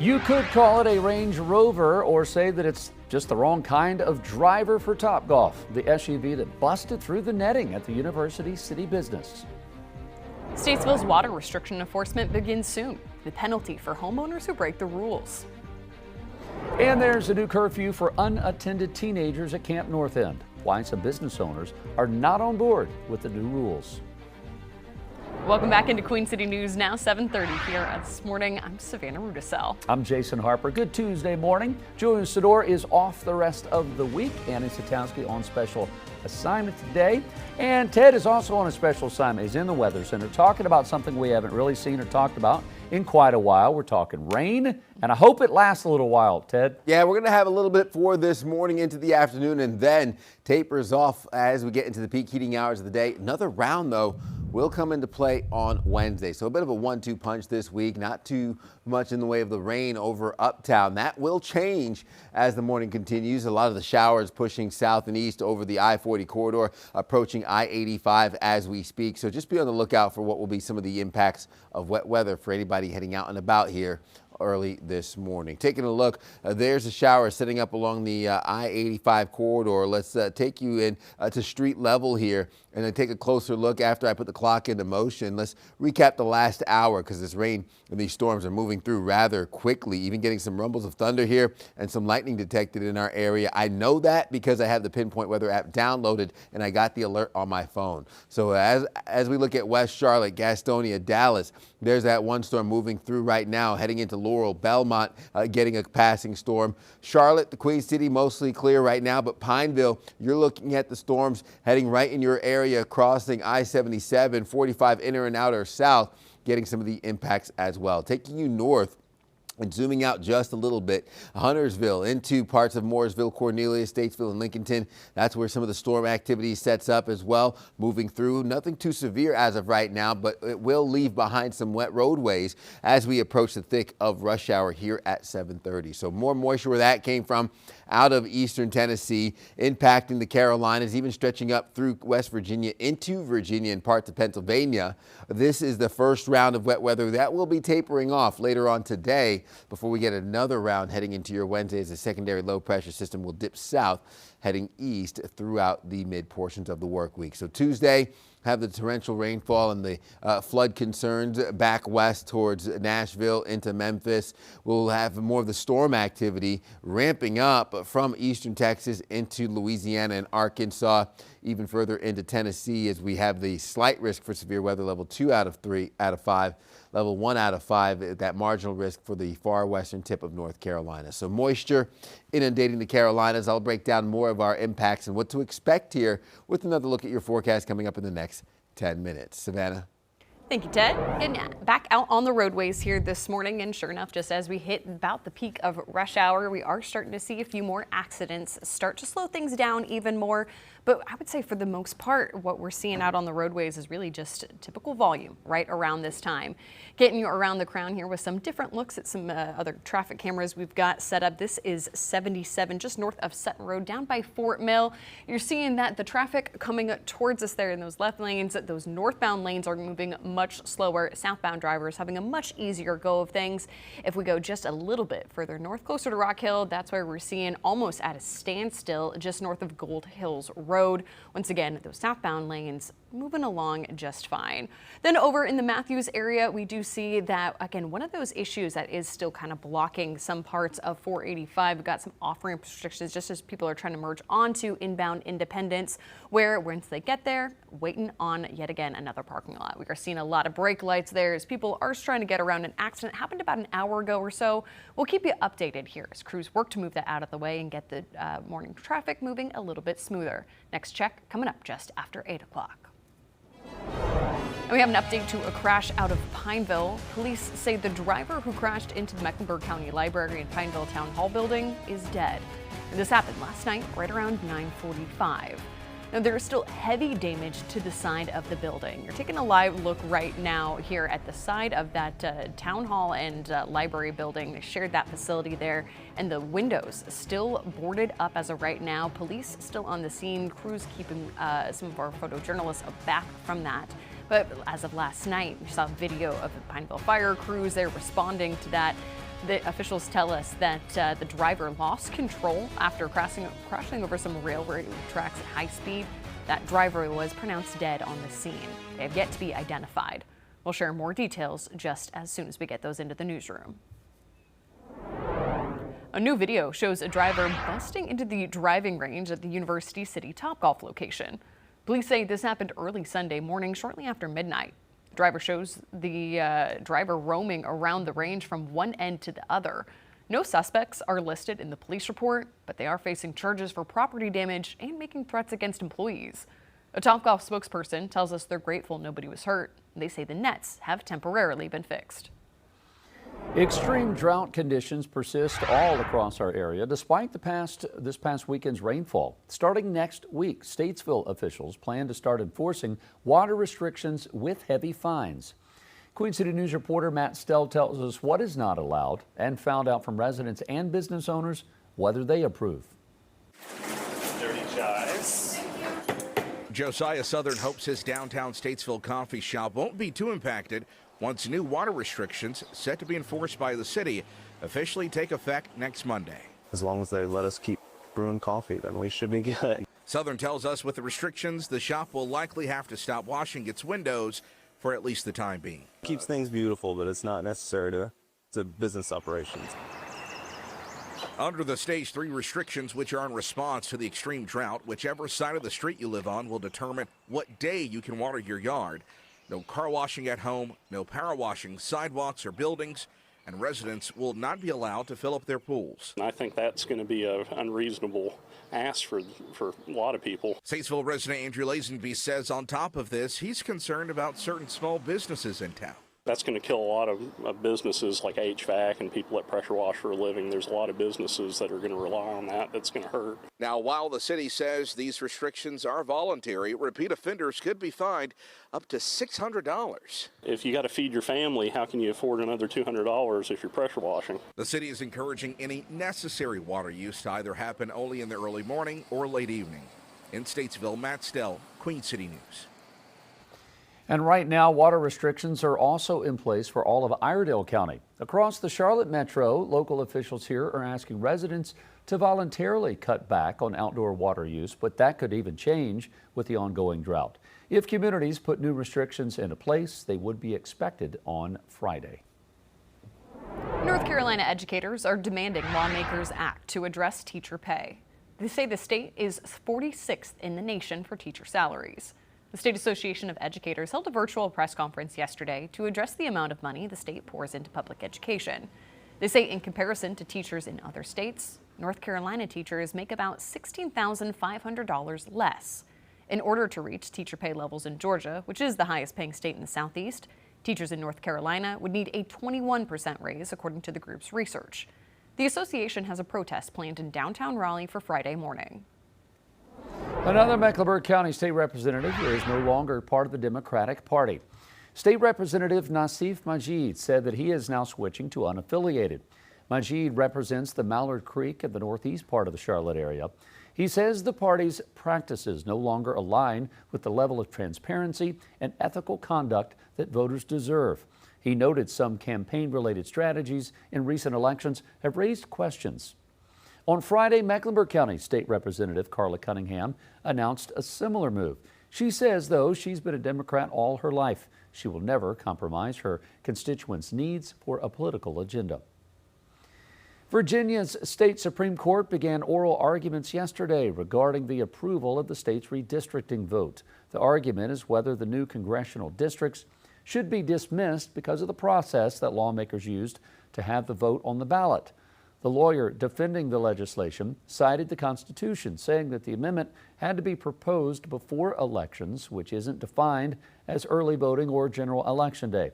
S3: You could call it a Range Rover or say that it's just the wrong kind of driver for Topgolf, the SUV that busted through the netting at the University City Business.
S4: Statesville's water restriction enforcement begins soon. The penalty for homeowners who break the rules.
S3: And there's a new curfew for unattended teenagers at Camp North End. Why some business owners are not on board with the new rules.
S4: Welcome back into Queen City News, now 7:30 here this morning. I'm Savannah Rudisell.
S3: I'm Jason Harper. Good Tuesday morning. Julian Sador is off the rest of the week. Annie Satowski on special assignment today. And Ted is also on a special assignment. He's in the Weather Center talking about something we haven't really seen or talked about in quite a while. We're talking rain, and I hope it lasts a little while, Ted.
S9: Yeah, we're going to have a little bit for this morning into the afternoon and then tapers off as we get into the peak heating hours of the day. Another round, though, will come into play on Wednesday. So a bit of a 1-2 punch this week. Not too much in the way of the rain over uptown. That will change as the morning continues. A lot of the showers pushing south and east over the I-40 corridor, approaching I-85 as we speak. So just be on the lookout for what will be some of the impacts of wet weather for anybody heading out and about here early this morning. Taking a look, there's a shower setting up along the I-85 corridor. Let's take you in to street level here and then take a closer look after I put the clock into motion. Let's recap the last hour because this rain and these storms are moving through rather quickly, even getting some rumbles of thunder here and some lightning detected in our area. I know that because I have the Pinpoint Weather app downloaded and I got the alert on my phone. So as we look at West Charlotte, Gastonia, Dallas, there's that one storm moving through right now, heading into Laurel, Belmont, getting a passing storm. Charlotte, the Queen City, mostly clear right now, but Pineville, you're looking at the storms heading right in your area, crossing I-77, 45 inner and outer south, getting some of the impacts as well. Taking you north and zooming out just a little bit, Huntersville into parts of Mooresville, Cornelia, Statesville, and Lincolnton. That's where some of the storm activity sets up as well, moving through. Nothing too severe as of right now, but it will leave behind some wet roadways as we approach the thick of rush hour here at 7:30. So more moisture where that came from out of eastern Tennessee, impacting the Carolinas, even stretching up through West Virginia into Virginia and parts of Pennsylvania. This is the first round of wet weather that will be tapering off later on today before we get another round heading into your Wednesday as the secondary low pressure system will dip south, heading east throughout the mid portions of the work week. So Tuesday, have the torrential rainfall and the flood concerns back west towards Nashville into Memphis. We'll have more of the storm activity ramping up from eastern Texas into Louisiana and Arkansas, even further into Tennessee as we have the slight risk for severe weather, level 2 out of 3 out of 5. Level 1 out of 5, that marginal risk for the far western tip of North Carolina. So moisture inundating the Carolinas. I'll break down more of our impacts and what to expect here with another look at your forecast coming up in the next 10 minutes. Savannah.
S4: Thank you, Ted. And back out on the roadways here this morning, and sure enough, just as we hit about the peak of rush hour, we are starting to see a few more accidents start to slow things down even more. But I would say for the most part, what we're seeing out on the roadways is really just typical volume right around this time. Getting you around the crown here with some different looks at some other traffic cameras we've got set up. This is 77 just north of Sutton Road down by Fort Mill. You're seeing that the traffic coming towards us there in those left lanes, those northbound lanes are moving much slower. Southbound drivers having a much easier go of things. If we go just a little bit further north, closer to Rock Hill, that's where we're seeing almost at a standstill just north of Gold Hills Road. Once again, those southbound lanes moving along just fine. Then over in the Matthews area, we do see that, again, one of those issues that is still kind of blocking some parts of 485. We've got some off-ramp restrictions just as people are trying to merge onto inbound Independence, where once they get there, waiting on yet again another parking lot. We are seeing a lot of brake lights there as people are trying to get around an accident. Happened about an hour ago or so. We'll keep you updated here as crews work to move that out of the way and get the morning traffic moving a little bit smoother. Next check coming up just after 8 o'clock. And we have an update to a crash out of Pineville. Police say the driver who crashed into the Mecklenburg County Library and Pineville Town Hall building is dead. And this happened last night right around 9:45. Now, there is still heavy damage to the side of the building. You're taking a live look right now here at the side of that town hall and library building. They shared that facility there, and the windows still boarded up as of right now. Police still on the scene. Crews keeping some of our photojournalists back from that. But as of last night, we saw video of the Pineville fire crews there responding to that. The officials tell us that the driver lost control after crashing over some railroad tracks at high speed. That driver was pronounced dead on the scene. They have yet to be identified. We'll share more details just as soon as we get those into the newsroom. A new video shows a driver busting into the driving range at the University City Topgolf location. Police say this happened early Sunday morning, shortly after midnight. The driver shows the driver roaming around the range from one end to the other. No suspects are listed in the police report, but they are facing charges for property damage and making threats against employees. A Topgolf spokesperson tells us they're grateful nobody was hurt. They say the nets have temporarily been fixed.
S3: Extreme drought conditions persist all across our area despite this past weekend's rainfall. Starting next week, Statesville officials plan to start enforcing water restrictions with heavy fines. Queen City News reporter Matt Stell tells us what is not allowed and found out from residents and business owners whether they approve.
S20: Dirty chives.
S21: Josiah Southern hopes his downtown Statesville coffee shop won't be too impacted once new water restrictions set to be enforced by the city officially take effect next Monday.
S20: As long as they let us keep brewing coffee, then we should be good.
S21: Southern tells us with the restrictions, the shop will likely have to stop washing its windows for at least the time being.
S20: Keeps things beautiful, but it's not necessary to business operations.
S21: Under the Stage 3 restrictions, which are in response to the extreme drought, whichever side of the street you live on will determine what day you can water your yard. No car washing at home, no power washing sidewalks or buildings, and residents will not be allowed to fill up their pools.
S22: I think that's going to be an unreasonable ask for a lot of people.
S21: Statesville resident Andrew Lazenby says on top of this, he's concerned about certain small businesses in town.
S22: That's going to kill a lot of businesses like HVAC and people that pressure wash for a living. There's a lot of businesses that are going to rely on that. That's going to hurt.
S21: Now, while the city says these restrictions are voluntary, repeat offenders could be fined up to $600.
S22: If you got to feed your family, how can you afford another $200 if you're pressure washing?
S21: The city is encouraging any necessary water use to either happen only in the early morning or late evening. In Statesville, Matt Stell, Queen City News.
S3: And right now, water restrictions are also in place for all of Iredell County. Across the Charlotte Metro, local officials here are asking residents to voluntarily cut back on outdoor water use, but that could even change with the ongoing drought. If communities put new restrictions into place, they would be expected on Friday.
S4: North Carolina educators are demanding lawmakers act to address teacher pay. They say the state is 46th in the nation for teacher salaries. The State Association of Educators held a virtual press conference yesterday to address the amount of money the state pours into public education. They say in comparison to teachers in other states, North Carolina teachers make about $16,500 less. In order to reach teacher pay levels in Georgia, which is the highest paying state in the Southeast, teachers in North Carolina would need a 21% raise, according to the group's research. The association has a protest planned in downtown Raleigh for Friday morning.
S3: Another Mecklenburg County state representative is no longer part of the Democratic Party. State Representative Nasif Majid said that he is now switching to unaffiliated. Majid represents the Mallard Creek in the northeast part of the Charlotte area. He says the party's practices no longer align with the level of transparency and ethical conduct that voters deserve. He noted some campaign-related strategies in recent elections have raised questions. On Friday, Mecklenburg County State Representative Carla Cunningham announced a similar move. She says, though, she's been a Democrat all her life. She will never compromise her constituents' needs for a political agenda. Virginia's state Supreme Court began oral arguments yesterday regarding the approval of the state's redistricting vote. The argument is whether the new congressional districts should be dismissed because of the process that lawmakers used to have the vote on the ballot. The lawyer defending the legislation cited the Constitution, saying that the amendment had to be proposed before elections, which isn't defined as early voting or general election day.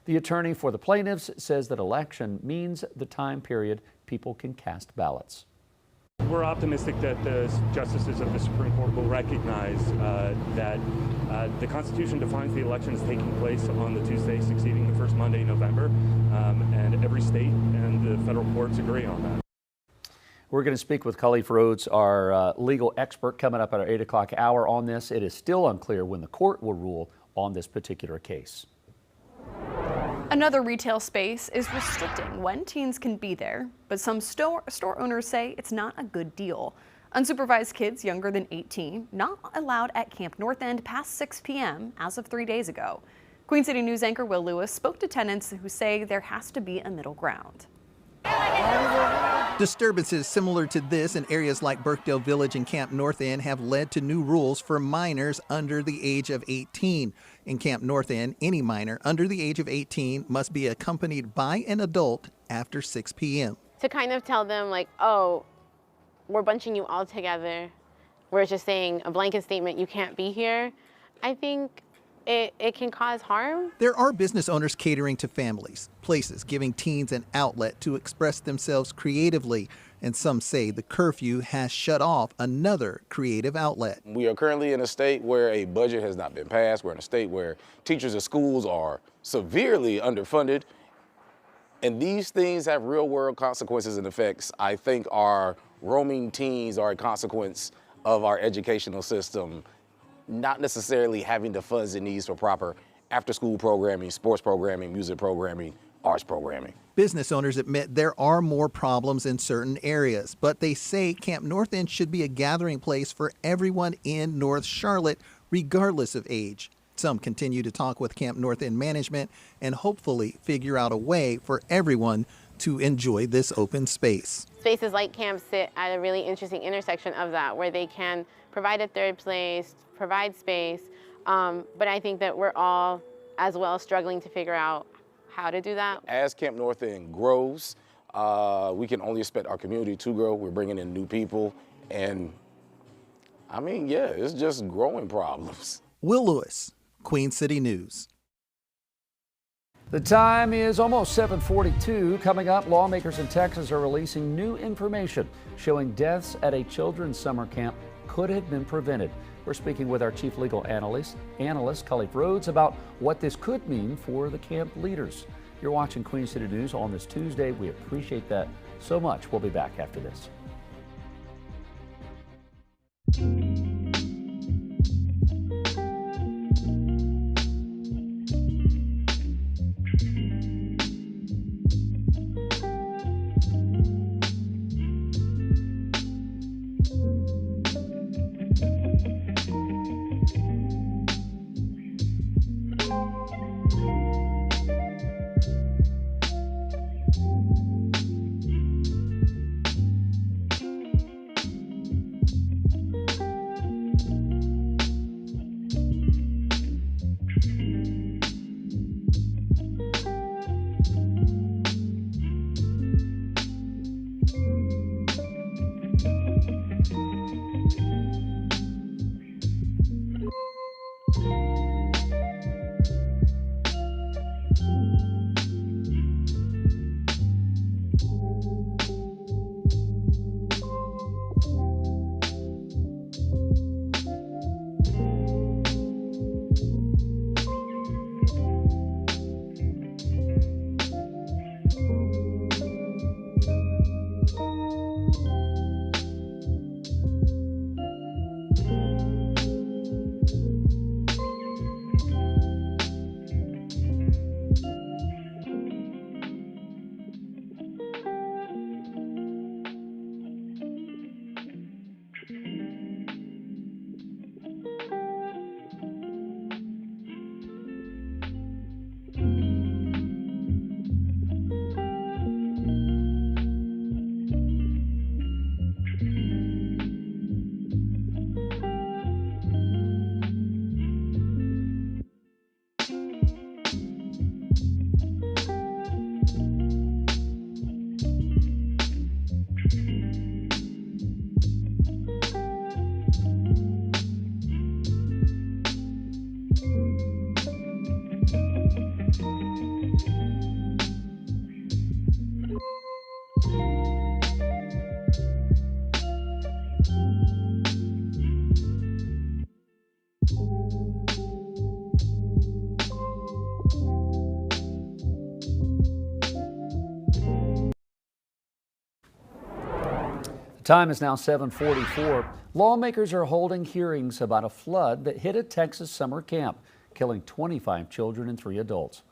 S3: The attorney for the plaintiffs says that election means the time period people can cast ballots.
S23: We're optimistic that the justices of the Supreme Court will recognize that the Constitution defines the elections taking place on the Tuesday succeeding the first Monday in November, and every state and the federal courts agree on that.
S3: We're going to speak with Khalif Rhodes, our legal expert, coming up at our 8 o'clock hour on this. It is still unclear when the court will rule on this particular case.
S4: Another retail space is restricting when teens can be there, but some store owners say it's not a good deal. Unsupervised kids younger than 18 not allowed at Camp North End past 6 p.m. as of 3 days ago. Queen City News anchor Will Lewis spoke to tenants who say there has to be a middle ground.
S2: Disturbances similar to this in areas like Birkdale Village and Camp North End have led to new rules for minors under the age of 18. In Camp North End, any minor under the age of 18 must be accompanied by an adult after 6 p.m.
S5: To kind of tell them like, oh, we're bunching you all together. We're just saying a blanket statement, you can't be here. I think it can cause harm.
S2: There are business owners catering to families, places giving teens an outlet to express themselves creatively, and some say the curfew has shut off another creative outlet.
S6: We are currently in a state where a budget has not been passed. We're in a state where teachers and schools are severely underfunded, and these things have real-world consequences and effects. I think our roaming teens are a consequence of our educational system not necessarily having the funds it needs for proper after-school programming, sports programming, music programming, arts programming.
S2: Business owners admit there are more problems in certain areas, but they say Camp North End should be a gathering place for everyone in North Charlotte, regardless of age. Some continue to talk with Camp North End management and hopefully figure out a way for everyone to enjoy this open space.
S5: Spaces like camp sit at a really interesting intersection of that, where they can provide a third place, provide space, but I think that we're all as well struggling to figure out how to do that.
S6: As Camp North End grows, we can only expect our community to grow. We're bringing in new people, and I mean, yeah, it's just growing problems.
S2: Will Lewis, Queen City News.
S3: The time is almost 7:42. Coming up, lawmakers in Texas are releasing new information showing deaths at a children's summer camp could have been prevented. We're speaking with our chief legal analyst Khalif Rhodes, about what this could mean for the camp leaders. You're watching Queen City News on this Tuesday. We appreciate that so much. We'll be back after this. The time is now 7:44. Lawmakers are holding hearings about a flood that hit a Texas summer camp, killing 25 children and 3 adults.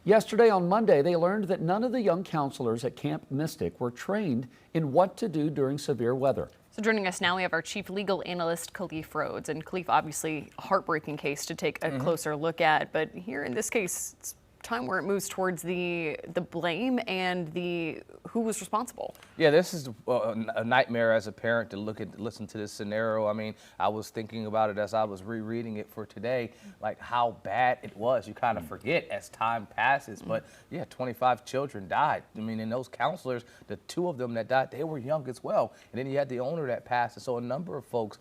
S3: Yesterday on Monday, they learned that none of the young counselors at Camp Mystic were trained in what to do during severe weather.
S4: So joining us now, we have our chief legal analyst, Khalif Rhodes. And Khalif, obviously a heartbreaking case to take a closer look at. But here in this case, it's time where it moves towards the blame and the who was responsible.
S1: Yeah, this is a nightmare as a parent to listen to this scenario. I mean, I was thinking about it as I was rereading it for today, like how bad it was. You kind of forget as time passes, but yeah, 25 children died. I mean, and those counselors, the 2 of them that died, they were young as well. And then you had the owner that passed. And so a number of folks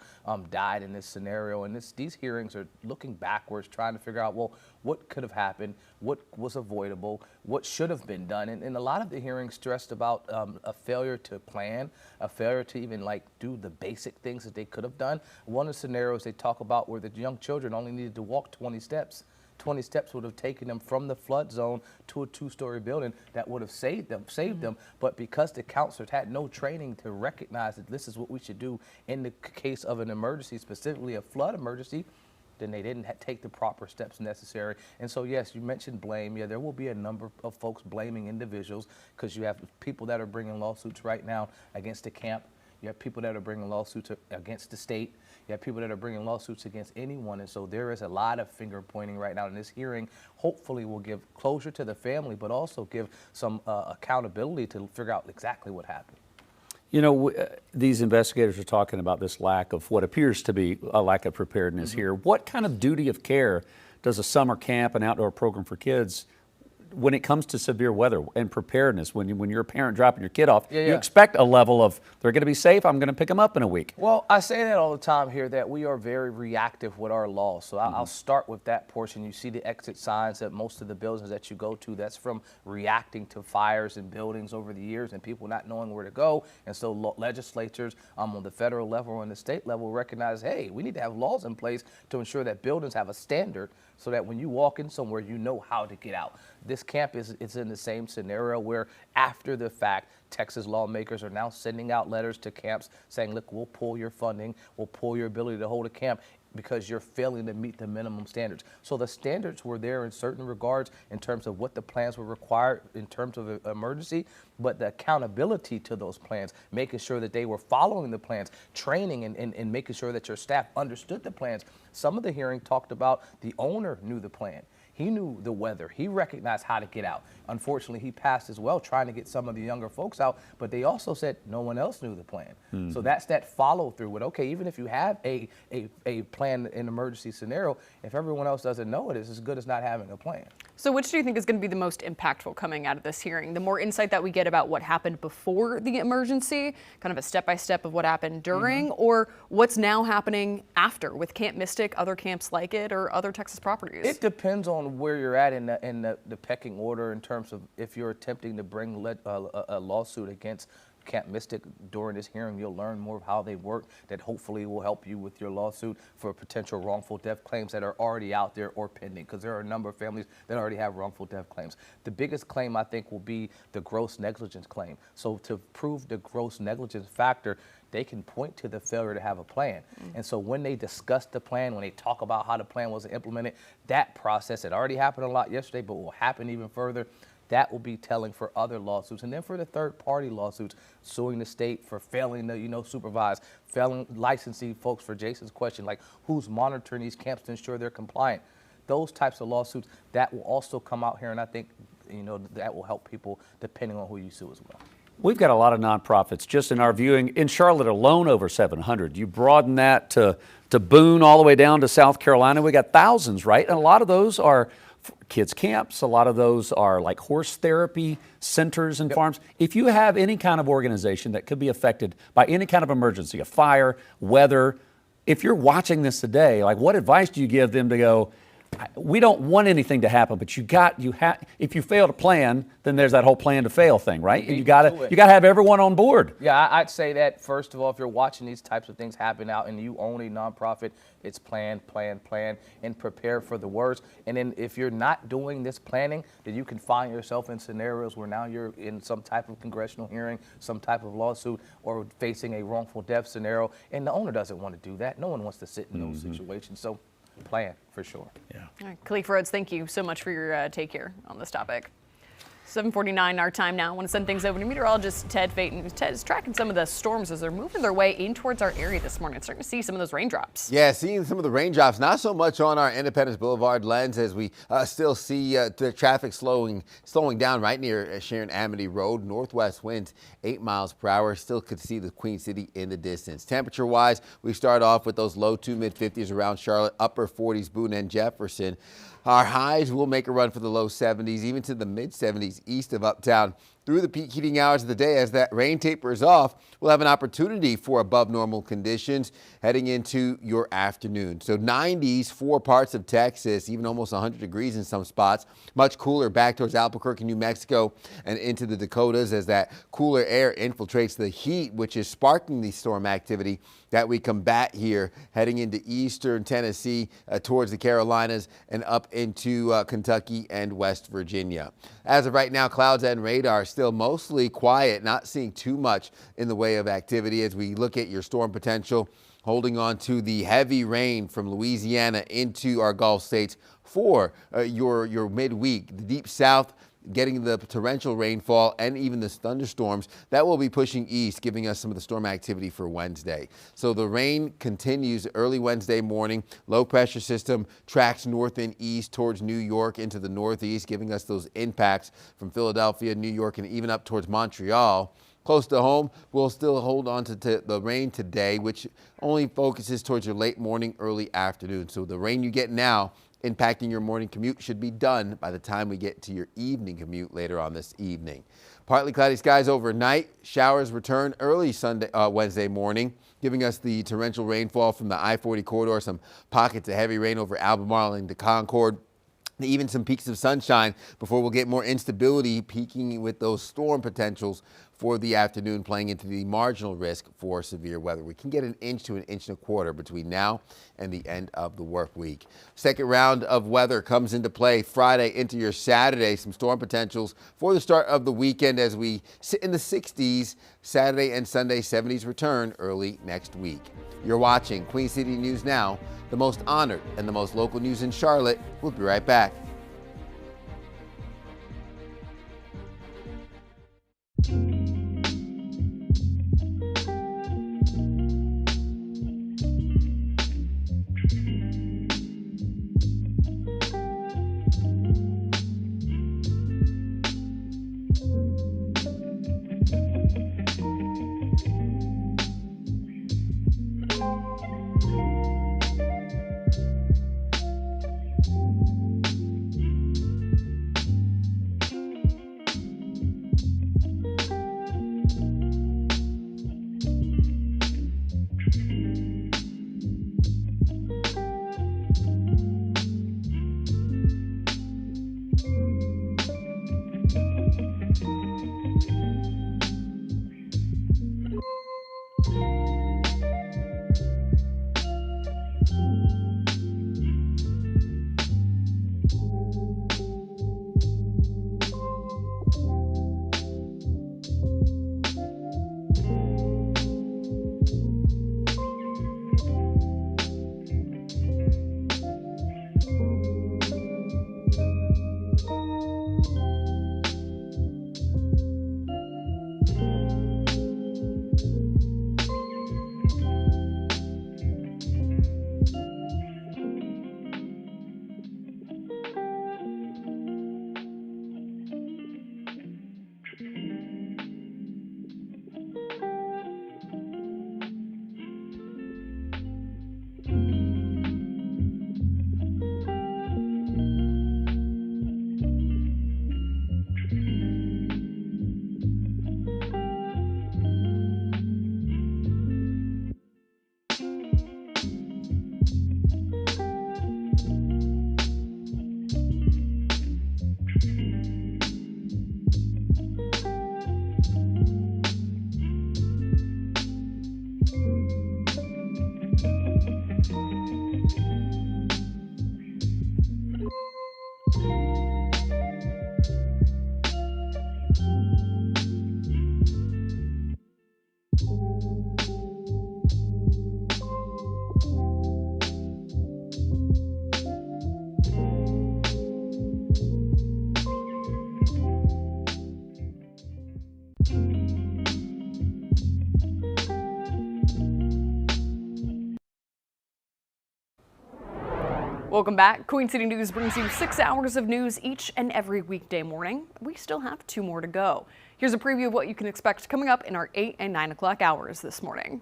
S1: died in this scenario. And these hearings are looking backwards, trying to figure out, well, what could have happened, what was avoidable, what should have been done. And a lot of the hearings stressed about a failure to plan, a failure to even do the basic things that they could have done. One of the scenarios they talk about where the young children only needed to walk 20 steps. 20 steps would have taken them from the flood zone to a 2-story building that would have saved them. But because the counselors had no training to recognize that this is what we should do in the case of an emergency, specifically a flood emergency, then they didn't take the proper steps necessary. And so, yes, you mentioned blame. Yeah, there will be a number of folks blaming individuals because you have people that are bringing lawsuits right now against the camp. You have people that are bringing lawsuits against the state. You have people that are bringing lawsuits against anyone. And so there is a lot of finger pointing right now in this hearing. Hopefully will give closure to the family, but also give some accountability to figure out exactly what happened.
S3: You know, these investigators are talking about this lack of what appears to be a lack of preparedness here. What kind of duty of care does a summer camp, an outdoor program for kids, when it comes to severe weather and preparedness, when you're a parent dropping your kid off, you expect a level of, they're going to be safe, I'm going to pick them up in a week.
S1: Well, I say that all the time here, that we are very reactive with our laws. So I'll start with that portion. You see the exit signs at most of the buildings that you go to. That's from reacting to fires in buildings over the years and people not knowing where to go. And so legislatures on the federal level and the state level recognize, hey, we need to have laws in place to ensure that buildings have a standard so that when you walk in somewhere, you know how to get out. This camp is in the same scenario where after the fact, Texas lawmakers are now sending out letters to camps saying, look, we'll pull your funding, we'll pull your ability to hold a camp because you're failing to meet the minimum standards. So the standards were there in certain regards in terms of what the plans were required in terms of emergency, but the accountability to those plans, making sure that they were following the plans, training and making sure that your staff understood the plans. Some of the hearing talked about the owner knew the plan. He knew the weather. He recognized how to get out. Unfortunately, he passed as well, trying to get some of the younger folks out, but they also said no one else knew the plan. So that's that follow through with, okay, even if you have a plan in an emergency scenario, if everyone else doesn't know it, it's as good as not having a plan.
S4: So which do you think is going to be the most impactful coming out of this hearing? The more insight that we get about what happened before the emergency, kind of a step-by-step of what happened during, or what's now happening after with Camp Mystic, other camps like it, or other Texas properties?
S1: It depends on where you're at in the pecking order in terms of if you're attempting to bring a lawsuit against Camp Mystic during this hearing. You'll learn more of how they work that hopefully will help you with your lawsuit for potential wrongful death claims that are already out there or pending, because there are a number of families that already have wrongful death claims. The biggest claim, I think, will be the gross negligence claim. So to prove the gross negligence factor, they can point to the failure to have a plan. And so when they discuss the plan, when they talk about how the plan was implemented, that process had already happened a lot yesterday, but will happen even further. That will be telling for other lawsuits. And then for the third-party lawsuits, suing the state for failing to, supervise, failing licensing folks, for Jason's question, like who's monitoring these camps to ensure they're compliant. Those types of lawsuits, that will also come out here, and I think, that will help people depending on who you sue as well.
S3: We've got a lot of nonprofits just in our viewing. In Charlotte alone, over 700. You broaden that to Boone all the way down to South Carolina. We got thousands, right? And a lot of those are kids camps. A lot of those are like horse therapy centers and farms. If you have any kind of organization that could be affected by any kind of emergency, a fire, weather, if you're watching this today, like what advice do you give them to go, we don't want anything to happen, but if you fail to plan, then there's that whole plan to fail thing, right? And you got to have everyone on board.
S1: Yeah, I'd say that first of all, if you're watching these types of things happen out and you own a nonprofit, it's plan, and prepare for the worst. And then if you're not doing this planning, then you can find yourself in scenarios where now you're in some type of congressional hearing, some type of lawsuit, or facing a wrongful death scenario. And the owner doesn't want to do that. No one wants to sit in those situations. So plan for sure.
S4: All right, Khalif Rhodes, thank you so much for your take here on this topic. 7:49 our time now. I want to send things over to meteorologist Ted Payton. Ted is tracking some of the storms as they're moving their way in towards our area this morning. Starting to see some of those raindrops.
S9: Yeah, seeing some of the raindrops, not so much on our Independence Boulevard lens as we still see the traffic slowing down right near Sharon Amity Road. Northwest winds 8 miles per hour. Still could see the Queen City in the distance. Temperature wise, we start off with those low to mid 50s around Charlotte, upper 40s Boone and Jefferson. Our highs will make a run for the low 70s, even to the mid 70s east of Uptown. Through the peak heating hours of the day, as that rain tapers off, we'll have an opportunity for above normal conditions heading into your afternoon. So 90s for parts of Texas, even almost 100 degrees in some spots. Much cooler back towards Albuquerque, New Mexico, and into the Dakotas as that cooler air infiltrates the heat, which is sparking the storm activity that we combat here heading into eastern Tennessee, towards the Carolinas, and up into Kentucky and West Virginia. As of right now, clouds and radar still mostly quiet, not seeing too much in the way of activity as we look at your storm potential, holding on to the heavy rain from Louisiana into our Gulf states for your midweek. The deep south getting the torrential rainfall and even the thunderstorms that will be pushing east, giving us some of the storm activity for Wednesday. So the rain continues early Wednesday morning. Low pressure system tracks north and east towards New York into the northeast, giving us those impacts from Philadelphia, New York, and even up towards Montreal. Close to home, we'll still hold on to the rain today, which only focuses towards your late morning, early afternoon. So the rain you get now impacting your morning commute should be done by the time we get to your evening commute later on this evening. Partly cloudy skies overnight. Showers return early Wednesday morning, giving us the torrential rainfall from the I-40 corridor, some pockets of heavy rain over Albemarle and the Concord. Even some peaks of sunshine before we'll get more instability, peaking with those storm potentials for the afternoon, playing into the marginal risk for severe weather. We can get an inch to an inch and a quarter between now and the end of the work week. Second round of weather comes into play Friday into your Saturday. Some storm potentials for the start of the weekend as we sit in the 60s. Saturday and Sunday 70s return early next week. You're watching Queen City News Now, the most honored and the most local news in Charlotte. We'll be right back.
S4: Welcome back. Queen City News brings you 6 hours of news each and every weekday morning. We still have 2 more to go. Here's a preview of what you can expect coming up in our 8 and 9 o'clock hours this morning.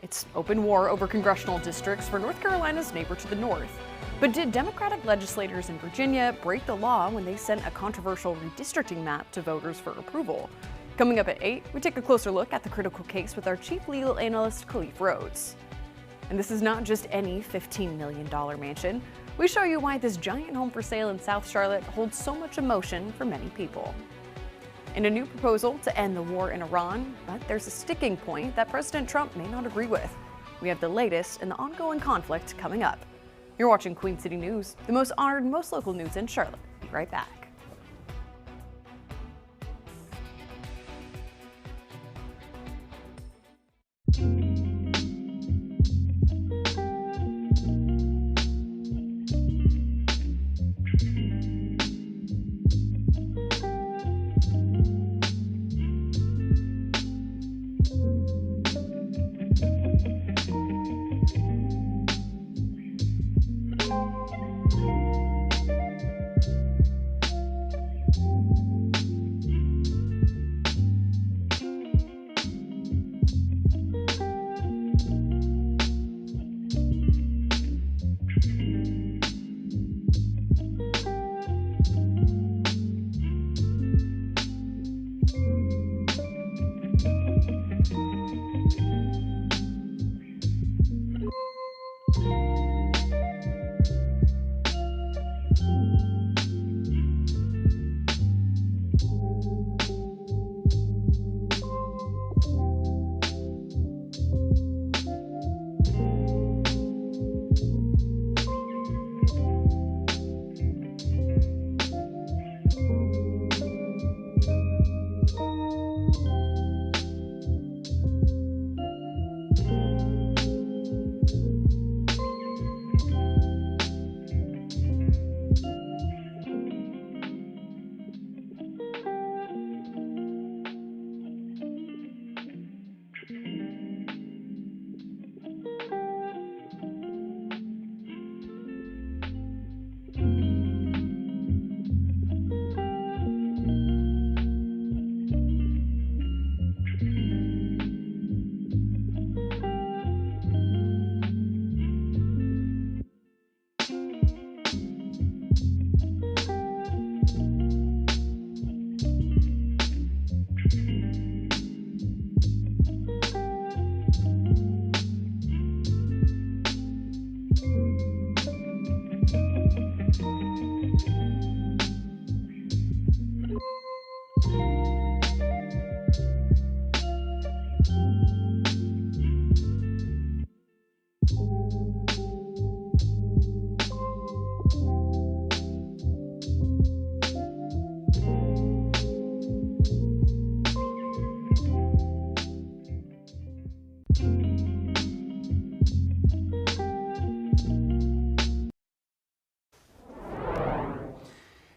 S4: It's open war over congressional districts for North Carolina's neighbor to the north. But did Democratic legislators in Virginia break the law when they sent a controversial redistricting map to voters for approval? Coming up at 8, we take a closer look at the critical case with our chief legal analyst, Khalif Rhodes. And this is not just any $15 million mansion. We show you why this giant home for sale in South Charlotte holds so much emotion for many people. And a new proposal to end the war in Iran, but there's a sticking point that President Trump may not agree with. We have the latest in the ongoing conflict coming up. You're watching Queen City News, the most honored, most local news in Charlotte. Be right back.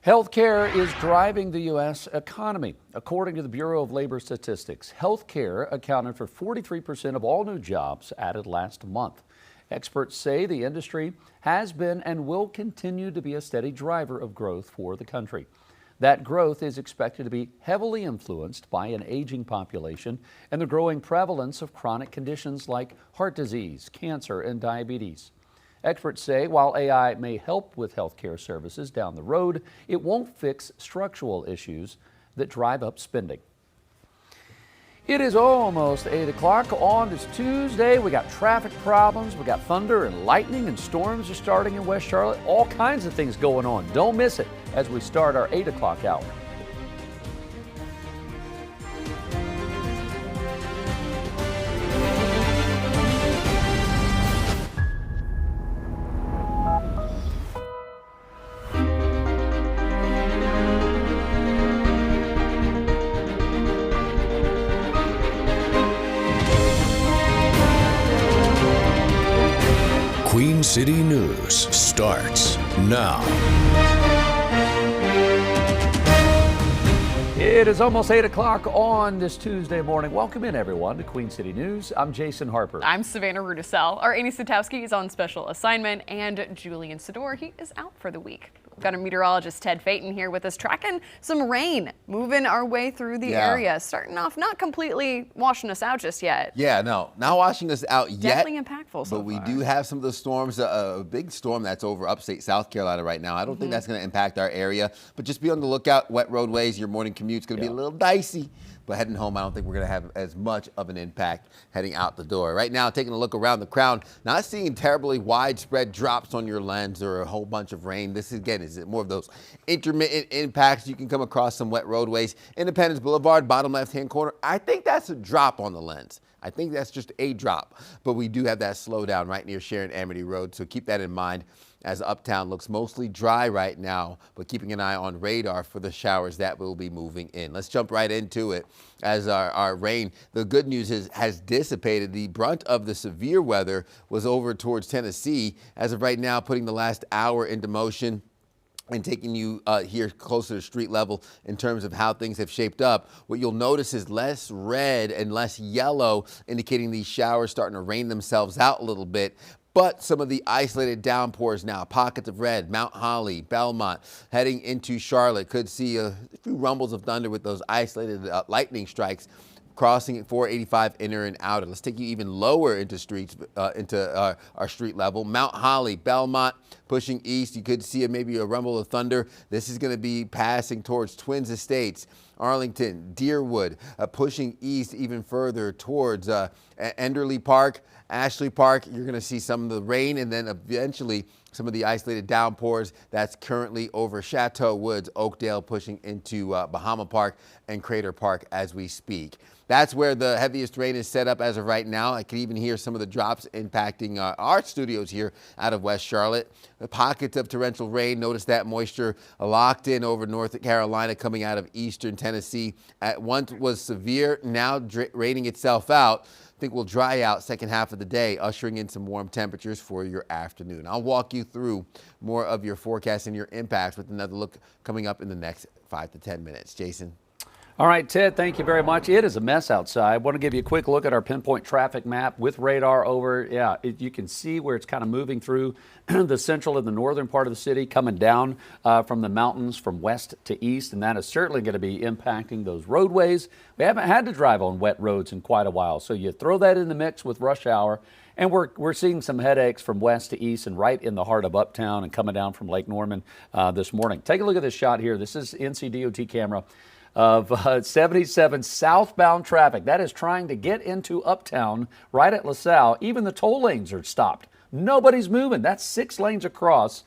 S3: Healthcare is driving the U.S. economy. According to the Bureau of Labor Statistics, healthcare accounted for 43% of all new jobs added last month. Experts say the industry has been and will continue to be a steady driver of growth for the country. That growth is expected to be heavily influenced by an aging population and the growing prevalence of chronic conditions like heart disease, cancer, and diabetes. Experts say while AI may help with healthcare services down the road, it won't fix structural issues that drive up spending. It is almost 8 o'clock on this Tuesday. We got traffic problems, we got thunder and lightning, and storms are starting in West Charlotte. All kinds of things going on. Don't miss it as we start our 8 o'clock hour.
S15: Queen City News starts now.
S3: It is almost 8 o'clock on this Tuesday morning. Welcome in, everyone, to Queen City News. I'm Jason Harper.
S4: I'm Savannah Rudisell. Our Amy Satowski is on special assignment, and Julian Sador, he is out for the week. We've got our meteorologist Ted Phaeton here with us, tracking some rain, moving our way through the area. Starting off, not completely washing us out just yet.
S9: Yeah, no, not washing us out yet.
S4: Definitely impactful so
S9: But we
S4: far.
S9: do have some of the storms, a big storm that's over upstate South Carolina right now. I don't think that's going to impact our area, but just be on the lookout. Wet roadways, your morning commute's going to be a little dicey. But heading home, I don't think we're going to have as much of an impact heading out the door. Right now, taking a look around the crown, not seeing terribly widespread drops on your lens or a whole bunch of rain. This, again, is more of those intermittent impacts. You can come across some wet roadways. Independence Boulevard, bottom left-hand corner. I think that's a drop on the lens. I think that's just a drop. But we do have that slowdown right near Sharon Amity Road, so keep that in mind as Uptown looks mostly dry right now, but keeping an eye on radar for the showers that will be moving in. Let's jump right into it as our rain. The good news is has dissipated. The brunt of the severe weather was over towards Tennessee. As of right now, putting the last hour into motion and taking you here closer to street level in terms of how things have shaped up. What you'll notice is less red and less yellow, indicating these showers starting to rain themselves out a little bit. But some of the isolated downpours now, pockets of red, Mount Holly, Belmont, heading into Charlotte. Could see a few rumbles of thunder with those isolated lightning strikes crossing at 485 inner and outer. Let's take you even lower into streets, into our street level. Mount Holly, Belmont, pushing east. You could see maybe a rumble of thunder. This is going to be passing towards Twins Estates, Arlington, Deerwood, pushing east even further towards Enderley Park, Ashley Park. You're going to see some of the rain and then eventually some of the isolated downpours that's currently over Chateau Woods, Oakdale, pushing into Bahama Park and Crater Park as we speak. That's where the heaviest rain is set up as of right now. I can even hear some of the drops impacting our studios here out of West Charlotte. The pockets of torrential rain. Notice that moisture locked in over North Carolina coming out of eastern Tennessee. At once was severe, now raining itself out. I think will dry out second half of the day, ushering in some warm temperatures for your afternoon. I'll walk you through more of your forecast and your impacts with another look coming up in the next 5 to 10 minutes. Jason.
S3: All right, Ted, thank you very much. It is a mess outside. I want to give you a quick look at our pinpoint traffic map with radar over. Yeah, you can see where it's kind of moving through the central and the northern part of the city, coming down from the mountains from west to east, and that is certainly going to be impacting those roadways. We haven't had to drive on wet roads in quite a while, so you throw that in the mix with rush hour, and we're seeing some headaches from west to east and right in the heart of Uptown and coming down from Lake Norman this morning. Take a look at this shot here. This is NCDOT camera of 77 southbound traffic. That is trying to get into Uptown right at LaSalle. Even the toll lanes are stopped. Nobody's moving. That's 6 lanes across.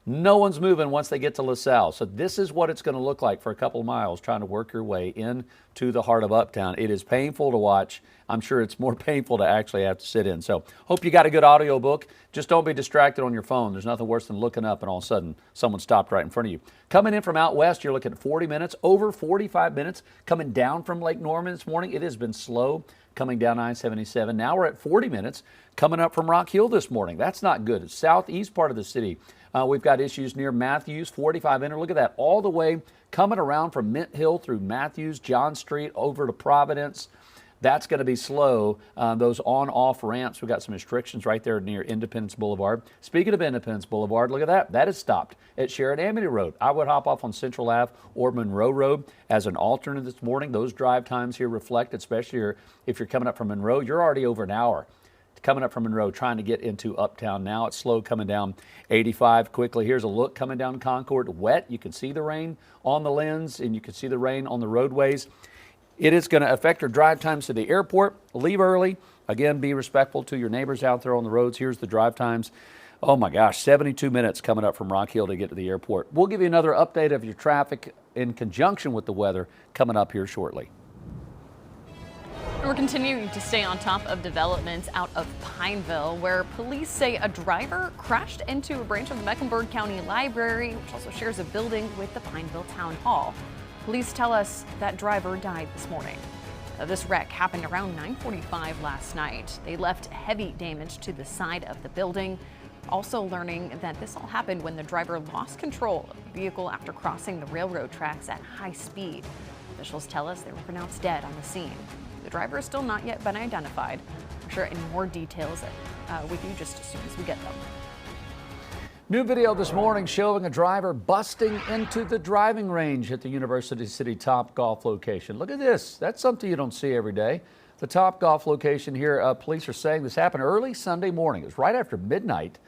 S3: No one's moving once they get to LaSalle. So this is what it's going to look like for a couple of miles trying to work your way into the heart of Uptown. It is painful to watch. I'm sure it's more painful to actually have to sit in. So hope you got a good audio book. Just don't be distracted on your phone. There's nothing worse than looking up and all of a sudden someone stopped right in front of you. Coming in from out west, you're looking at 40 minutes, over 45 minutes. Coming down from Lake Norman this morning, it has been slow coming down I-77. Now we're at 40 minutes coming up from Rock Hill this morning. That's not good. It's southeast part of the city. We've got issues near Matthews, 45 inner. Look at that, all the way coming around from Mint Hill through Matthews, John Street, over to Providence. That's going to be slow. Those on-off ramps, we've got some restrictions right there near Independence Boulevard. Speaking of Independence Boulevard, look at that. That is stopped at Sharon Amity Road. I would hop off on Central Ave or Monroe Road as an alternate this morning. Those drive times here reflect, especially if you're coming up from Monroe, you're already over an hour coming up from Monroe trying to get into Uptown. Now it's slow coming down 85 quickly. Here's a look coming down Concord. Wet. You can see the rain on the lens and you can see the rain on the roadways. It is going to affect your drive times to the airport. Leave early. Again, be respectful to your neighbors out there on the roads. Here's the drive times. Oh my gosh, 72 minutes coming up from Rock Hill to get to the airport. We'll give you another update of your traffic in conjunction with the weather coming up here shortly.
S4: We're continuing to stay on top of developments out of Pineville, where police say a driver crashed into a branch of the Mecklenburg County Library, which also shares a building with the Pineville Town Hall. Police tell us that driver died this morning. This wreck happened around 9:45 last night. They left heavy damage to the side of the building. Also learning that this all happened when the driver lost control of the vehicle after crossing the railroad tracks at high speed. The Officials tell us they were pronounced dead on the scene. The driver has still not yet been identified. We'll share any more details with you just as soon as we get them.
S3: New video this morning showing a driver busting into the driving range at the University City Topgolf location. Look at this. That's something you don't see every day. The Topgolf location here, police are saying this happened early Sunday morning. It was right after midnight.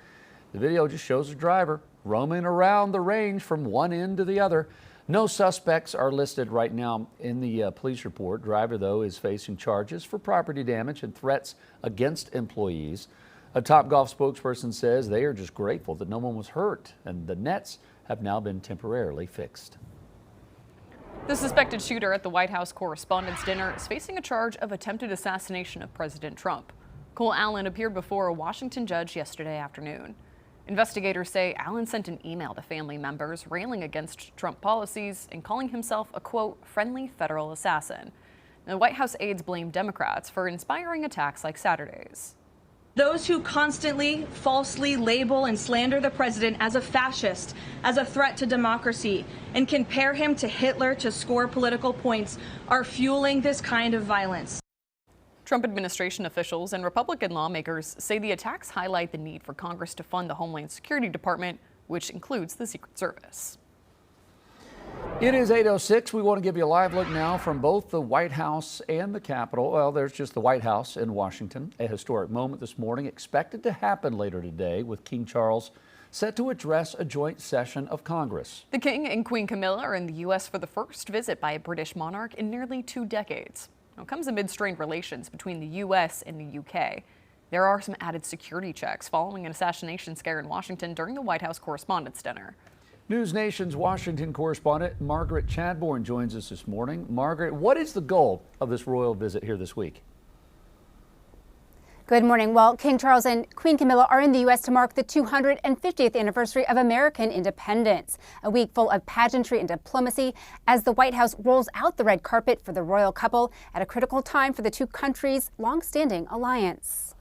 S3: The video just shows a driver roaming around the range from one end to the other. No suspects are listed right now in the police report. Driver, though, is facing charges for property damage and threats against employees. A Topgolf spokesperson says they are just grateful that no one was hurt, and the nets have now been temporarily fixed.
S4: The suspected shooter at the White House Correspondents' Dinner is facing a charge of attempted assassination of President Trump. Cole Allen appeared before a Washington judge yesterday afternoon. Investigators say Allen sent an email to family members railing against Trump policies and calling himself a, quote, friendly federal assassin. The White House aides blame Democrats for inspiring attacks like Saturday's.
S7: Those who constantly falsely label and slander the president as a fascist, as a threat to democracy, and compare him to Hitler to score political points are fueling this kind of violence.
S4: Trump administration officials and Republican lawmakers say the attacks highlight the need for Congress to fund the Homeland Security Department, which includes the Secret Service.
S3: It is 8:06. We want to give you a live look now from both the White House and the Capitol. Well, there's just the White House in Washington. A historic moment this morning expected to happen later today with King Charles set to address a joint session of Congress.
S4: The King and Queen Camilla are in the U.S. for the first visit by a British monarch in nearly 2 decades. Now, it comes amid strained relations between the U.S. and the U.K. There are some added security checks following an assassination scare in Washington during the White House Correspondents' Dinner.
S3: News Nation's Washington correspondent Margaret Chadbourne joins us this morning. Margaret, what is the goal of this royal visit here this week?
S8: Good morning. Well, King Charles and Queen Camilla are in the U.S. to mark the 250th anniversary of American independence, a week full of pageantry and diplomacy as the White House rolls out the red carpet for the royal couple at a critical time for the two countries' long-standing alliance.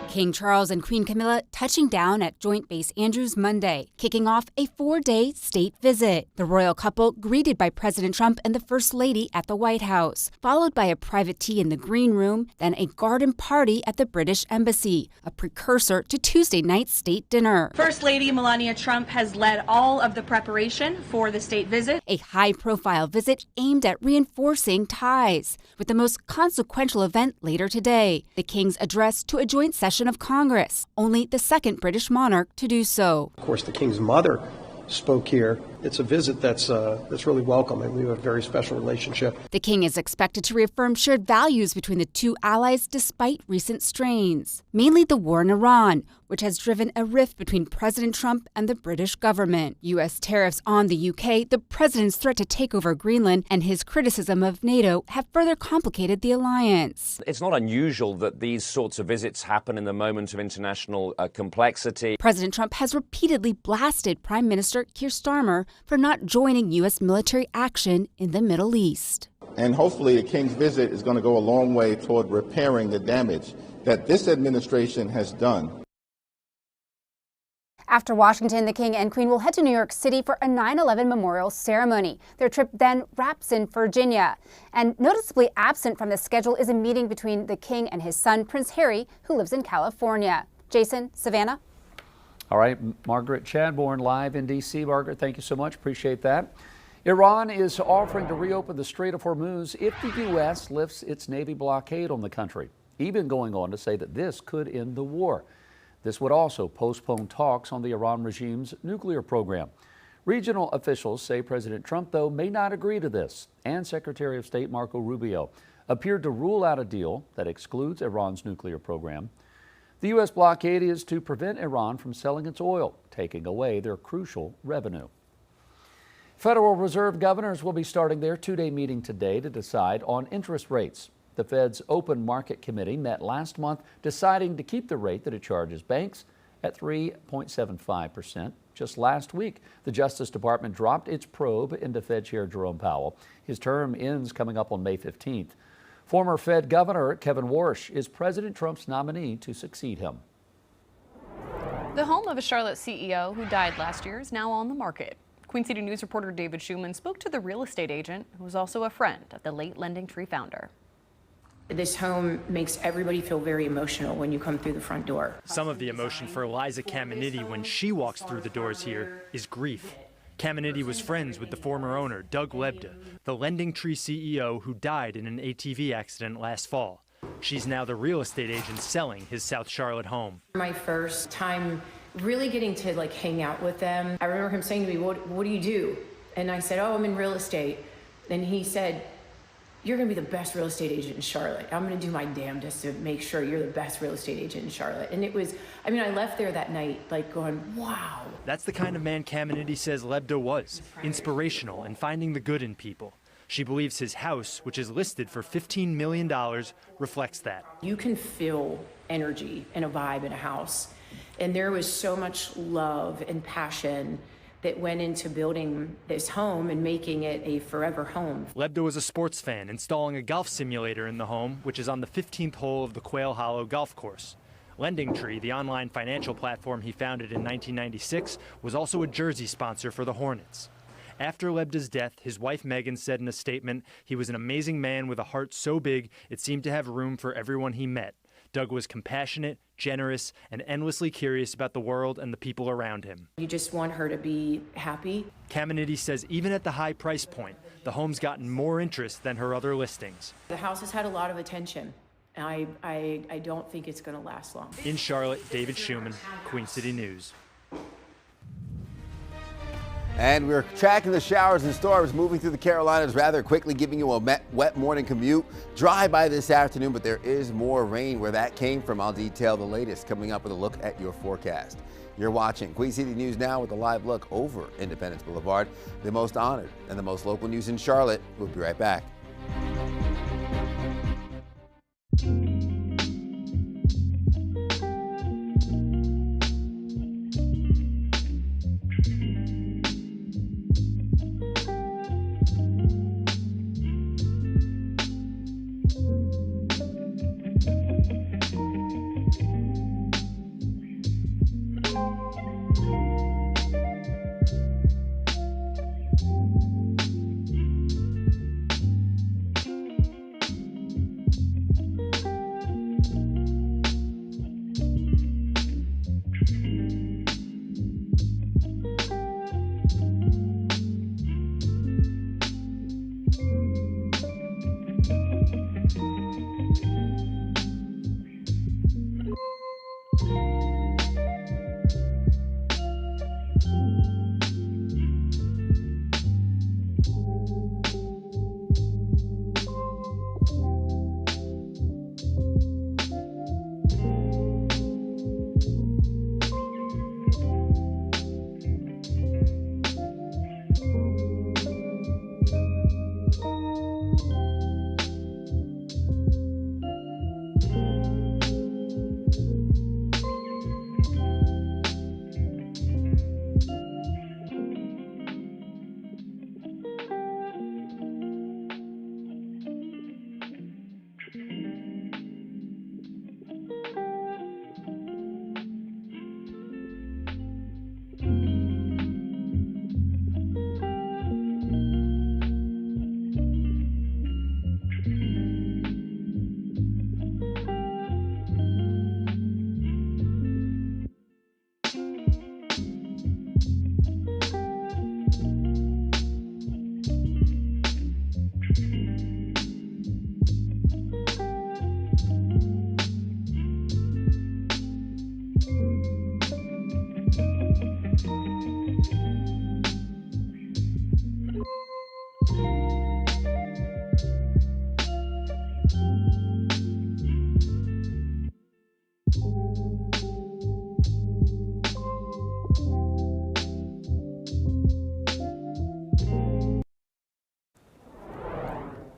S8: King Charles and Queen Camilla touching down at Joint Base Andrews Monday, kicking off a 4-day state visit. The royal couple greeted by President Trump and the First Lady at the White House, followed by a private tea in the Green Room, then a garden party at the British Embassy, a precursor to Tuesday night's state dinner.
S7: First Lady Melania Trump has led all of the preparation for the state visit.
S8: A high-profile visit aimed at reinforcing ties, with the most consequential event later today, the King's address to a joint session of Congress, only the second British monarch to do so.
S12: Of course, the King's mother spoke here. It's a visit that's really welcome, and we have a very special relationship.
S8: The King is expected to reaffirm shared values between the two allies despite recent strains, mainly the war in Iran, which has driven a rift between President Trump and the British government. U.S. tariffs on the UK, the president's threat to take over Greenland, and his criticism of NATO have further complicated the alliance.
S24: It's not unusual that these sorts of visits happen in the moment of international complexity.
S8: President Trump has repeatedly blasted Prime Minister Keir Starmer for not joining U.S. military action in the Middle East.
S25: And hopefully the King's visit is going to go a long way toward repairing the damage that this administration has done.
S8: After Washington, the King and Queen will head to New York City for a 9/11 memorial ceremony. Their trip then wraps in Virginia. And noticeably absent from the schedule is a meeting between the King and his son, Prince Harry, who lives in California. Jason, Savannah.
S3: All right, Margaret Chadbourne live in D.C. Margaret, thank you so much. Appreciate that. Iran is offering to reopen the Strait of Hormuz if the U.S. lifts its Navy blockade on the country, even going on to say that this could end the war. This would also postpone talks on the Iran regime's nuclear program. Regional officials say President Trump, though, may not agree to this, and Secretary of State Marco Rubio appeared to rule out a deal that excludes Iran's nuclear program. The U.S. blockade is to prevent Iran from selling its oil, taking away their crucial revenue. Federal Reserve governors will be starting their 2-day meeting today to decide on interest rates. The Fed's Open Market Committee met last month deciding to keep the rate that it charges banks at 3.75%. Just last week, the Justice Department dropped its probe into Fed Chair Jerome Powell. His term ends coming up on May 15th. Former Fed Governor Kevin Warsh is President Trump's nominee to succeed him.
S4: The home of a Charlotte CEO who died last year is now on the market. Queen City News reporter David Schumann spoke to the real estate agent, who was also a friend of the late Lending Tree founder.
S10: This home makes everybody feel very emotional when you come through the front door.
S11: Some of the emotion for Eliza Caminiti when she walks through the doors here is grief. Caminiti was friends with the former owner, Doug Lebda, the Lending Tree CEO who died in an ATV accident last fall. She's now the real estate agent selling his South Charlotte home.
S10: My first time really getting to hang out with them, I remember him saying to me, what do you do? And I said, oh, I'm in real estate. And he said, you're gonna be the best real estate agent in Charlotte. I'm gonna do my damnedest to make sure you're the best real estate agent in Charlotte. And it was, I left there that night going, wow.
S11: That's the kind of man Caminiti says Lebda was, inspirational and finding the good in people. She believes his house, which is listed for $15 million, reflects that.
S10: You can feel energy and a vibe in a house. And there was so much love and passion that went into building this home and making it a forever home.
S11: Lebda was a sports fan, installing a golf simulator in the home, which is on the 15th hole of the Quail Hollow golf course. Lending Tree, the online financial platform he founded in 1996, was also a jersey sponsor for the Hornets. After Lebda's death, his wife Megan said in a statement, he was an amazing man with a heart so big it seemed to have room for everyone he met. Doug was compassionate, generous, and endlessly curious about the world and the people around him.
S10: You just want her to be happy.
S11: Caminiti says even at the high price point, the home's gotten more interest than her other listings.
S10: The house has had a lot of attention. I don't think it's going to last long.
S11: In Charlotte, David Schumann, Queen City News.
S9: And we're tracking the showers and storms moving through the Carolinas rather quickly, giving you a wet morning commute. Dry by this afternoon, but there is more rain. Where that came from, I'll detail the latest coming up with a look at your forecast. You're watching Queen City News Now with a live look over Independence Boulevard. The most honored and the most local news in Charlotte. We'll be right back.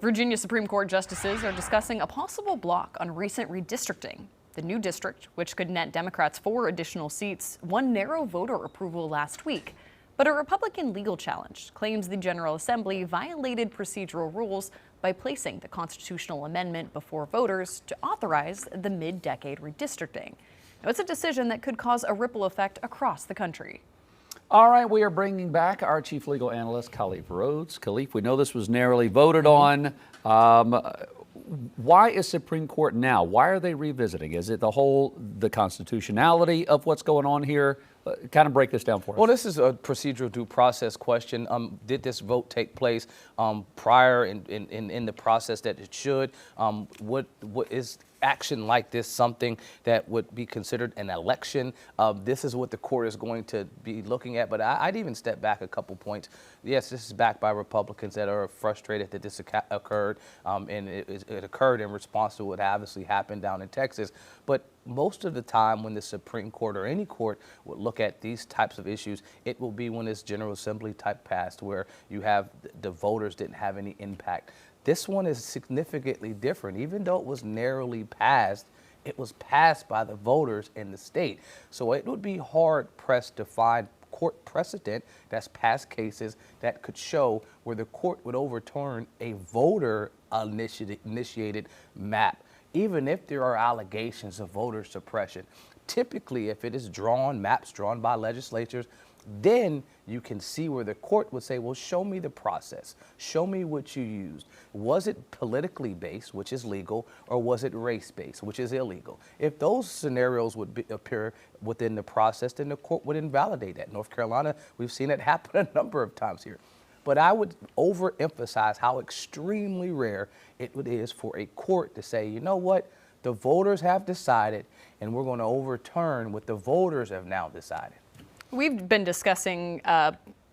S4: Virginia Supreme Court justices are discussing a possible block on recent redistricting. The new district, which could net Democrats 4 additional seats, won narrow voter approval last week. But a Republican legal challenge claims the General Assembly violated procedural rules by placing the constitutional amendment before voters to authorize the mid-decade redistricting. Now, it's a decision that could cause a ripple effect across the country.
S3: All right, we are bringing back our chief legal analyst, Khalif Rhodes. Khalif, we know this was narrowly voted on. Why is Supreme Court now? Why are they revisiting? Is it the constitutionality of what's going on here? Kind of break this down for us.
S1: Well, this is a procedural due process question. Did this vote take place prior in the process that it should? What is action like this something that would be considered an election? This is what the court is going to be looking at. But I'd even step back a couple points. Yes, this is backed by Republicans that are frustrated that this occurred, and it occurred in response to what obviously happened down in Texas. But most of the time when the Supreme Court or any court would look at these types of issues, it will be when it's General Assembly type passed, where you have the voters didn't have any impact. This one is significantly different. Even though it was narrowly passed, it was passed by the voters in the state. So it would be hard pressed to find court precedent that's past cases that could show where the court would overturn a voter initiated map, even if there are allegations of voter suppression. Typically, if it is maps drawn by legislatures, then you can see where the court would say, well, show me the process. Show me what you used. Was it politically based, which is legal, or was it race-based, which is illegal? If those scenarios would appear within the process, then the court would invalidate that. North Carolina, we've seen it happen a number of times here. But I would overemphasize how extremely rare it is for a court to say, you know what, the voters have decided, and we're going to overturn what the voters have now decided.
S4: We've been discussing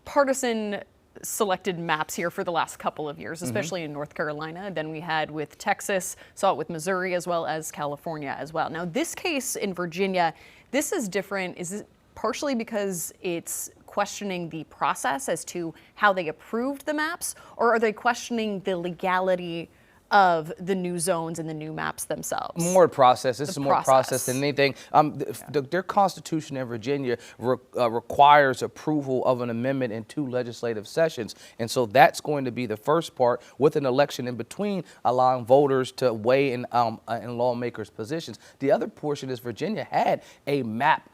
S4: partisan selected maps here for the last couple of years, especially in North Carolina. Then we had with Texas, saw it with Missouri as well as California as well. Now this case in Virginia, this is different. Is it partially because it's questioning the process as to how they approved the maps, or are they questioning the legality of the new zones and the new maps themselves?
S1: More process. This is more process than anything. Their constitution in Virginia requires approval of an amendment in 2 legislative sessions. And so that's going to be the first part, with an election in between, allowing voters to weigh in lawmakers' positions. The other portion is Virginia had a map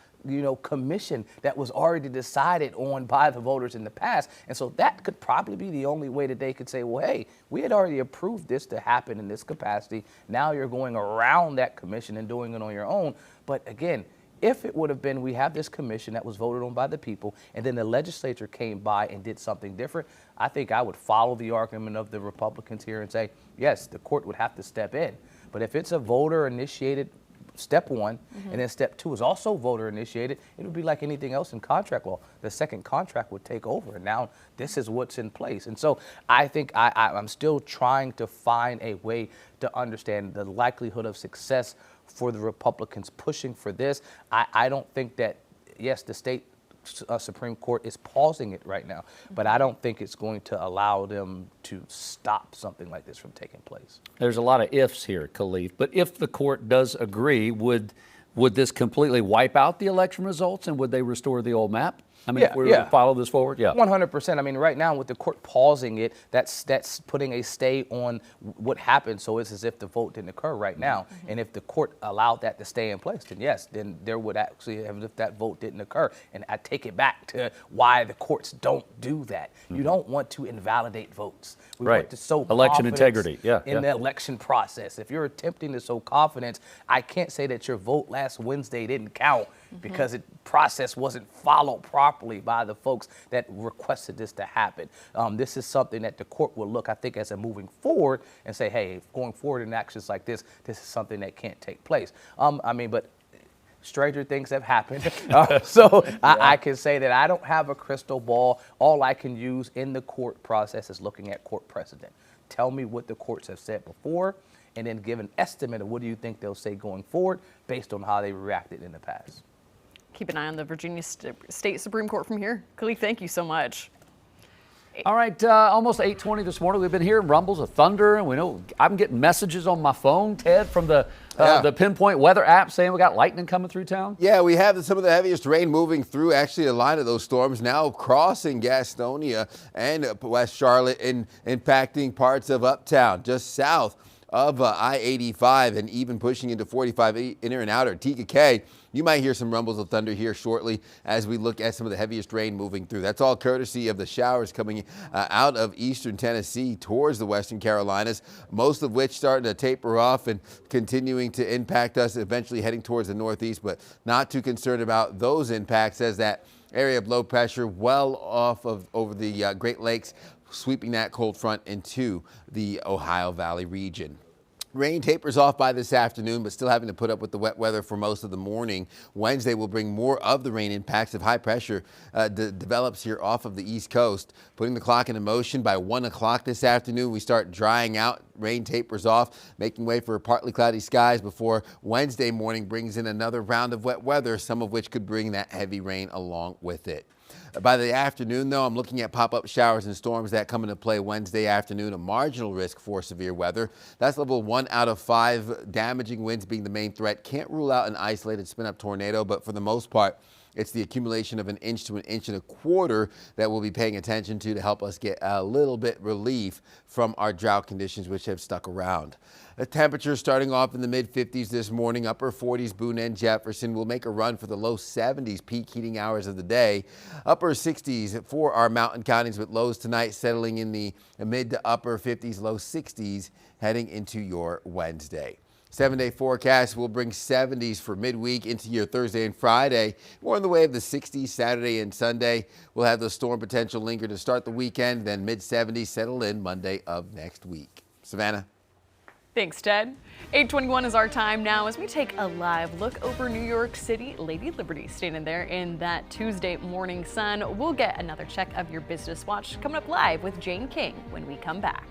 S1: commission that was already decided on by the voters in the past. And so that could probably be the only way that they could say, well, hey, we had already approved this to happen in this capacity. Now you're going around that commission and doing it on your own. But again, if it would have been, we have this commission that was voted on by the people, and then the legislature came by and did something different, I think I would follow the argument of the Republicans here and say, yes, the court would have to step in. But if it's a voter initiated step 1, and then step 2 is also voter initiated, it would be like anything else in contract law. The second contract would take over, and now this is what's in place. And so I think I'm still trying to find a way to understand the likelihood of success for the Republicans pushing for this. I don't think that, yes, the state Supreme Court is pausing it right now, but I don't think it's going to allow them to stop something like this from taking place.
S3: There's a lot of ifs here, Khalif, but if the court does agree, would this completely wipe out the election results, and would they restore the old map? I mean, if we were to follow this forward,
S1: 100%. I mean, right now with the court pausing it, that's putting a stay on what happened. So it's as if the vote didn't occur right now. And if the court allowed that to stay in place, then yes, then there would actually have, if that vote didn't occur. And I take it back to why the courts don't do that. You don't want to invalidate votes. We want to sow
S3: election integrity,
S1: in the election process. If you're attempting to sow confidence, I can't say that your vote last Wednesday didn't count because the process wasn't followed properly by the folks that requested this to happen. This is something that the court will look, I think, as a moving forward and say, hey, if going forward in actions like this, this is something that can't take place. But stranger things have happened. I can say that I don't have a crystal ball. All I can use in the court process is looking at court precedent. Tell me what the courts have said before, and then give an estimate of what do you think they'll say going forward based on how they reacted in the past.
S4: Keep an eye on the Virginia State Supreme Court from here. Khalif, thank you so much.
S3: All right, almost 8:20 this morning. We've been hearing rumbles of thunder, and we know I'm getting messages on my phone, Ted, from the Pinpoint Weather app saying we got lightning coming through town.
S9: Yeah, we have some of the heaviest rain moving through, actually a line of those storms now crossing Gastonia and West Charlotte and impacting parts of Uptown, just south of I-85 and even pushing into 45 inner and outer TKK. You might hear some rumbles of thunder here shortly as we look at some of the heaviest rain moving through. That's all courtesy of the showers coming out of eastern Tennessee towards the western Carolinas, most of which starting to taper off and continuing to impact us, eventually heading towards the northeast, but not too concerned about those impacts as that area of low pressure well off of over the Great Lakes, sweeping that cold front into the Ohio Valley region. Rain tapers off by this afternoon, but still having to put up with the wet weather for most of the morning. Wednesday will bring more of the rain impacts if high pressure develops here off of the East Coast. Putting the clock into motion by 1 o'clock this afternoon, we start drying out. Rain tapers off, making way for partly cloudy skies before Wednesday morning brings in another round of wet weather, some of which could bring that heavy rain along with it. By the afternoon, though, I'm looking at pop-up showers and storms that come into play Wednesday afternoon, a marginal risk for severe weather. That's level 1 out of 5, damaging winds being the main threat. Can't rule out an isolated spin-up tornado, but for the most part, it's the accumulation of 1 inch to 1.25 inches that we'll be paying attention to help us get a little bit relief from our drought conditions which have stuck around. The temperature starting off in the mid-50s this morning, upper 40s Boone and Jefferson will make a run for the low 70s peak heating hours of the day. Upper 60s for our mountain counties with lows tonight settling in the mid to upper 50s, low 60s heading into your Wednesday. 7-day forecast will bring 70s for midweek into your Thursday and Friday. More in the way of the 60s Saturday and Sunday. We'll have the storm potential linger to start the weekend, then mid-70s settle in Monday of next week. Savannah.
S4: Thanks, Ted. 8:21 is our time now as we take a live look over New York City. Lady Liberty standing there in that Tuesday morning sun. We'll get another check of your business watch coming up live with Jane King when we come back.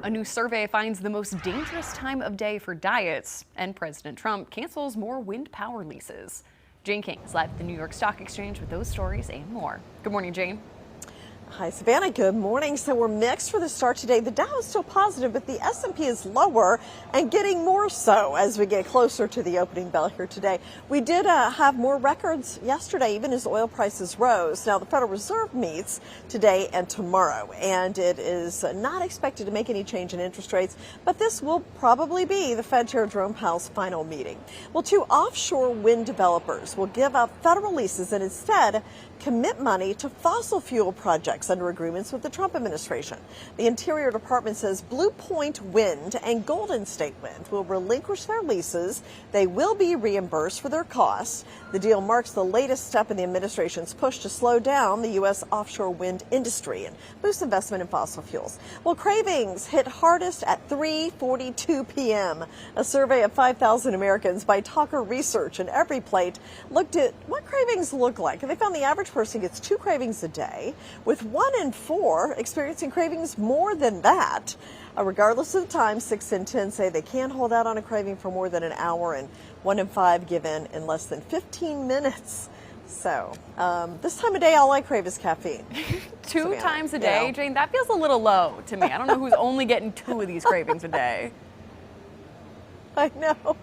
S4: A new survey finds the most dangerous time of day for diets, and President Trump cancels more wind power leases. Jane King is live at the New York Stock Exchange with those stories and more. Good morning, Jane.
S13: Hi, Savannah. Good morning. So we're mixed for the start today. The Dow is still positive, but the S&P is lower and getting more so as we get closer to the opening bell here today. We did have more records yesterday, even as oil prices rose. Now, the Federal Reserve meets today and tomorrow, and it is not expected to make any change in interest rates, but this will probably be the Fed Chair Jerome Powell's final meeting. Well, 2 offshore wind developers will give up federal leases and instead commit money to fossil fuel projects under agreements with the Trump administration. The Interior Department says Blue Point Wind and Golden State Wind will relinquish their leases. They will be reimbursed for their costs. The deal marks the latest step in the administration's push to slow down the U.S. offshore wind industry and boost investment in fossil fuels. Well, cravings hit hardest at 3:42 p.m. A survey of 5,000 Americans by Talker Research and Every Plate looked at what cravings look like. And they found the average person gets 2 cravings a day, with 1 in 4 experiencing cravings more than that. Regardless of the time, 6 in 10 say they can't hold out on a craving for more than an hour, and 1 in 5 give in less than 15 minutes. So this time of day, all I crave is caffeine.
S4: 2 times a day, Jane? That feels a little low to me. I don't know who's only getting 2 of these cravings a day.
S13: I know.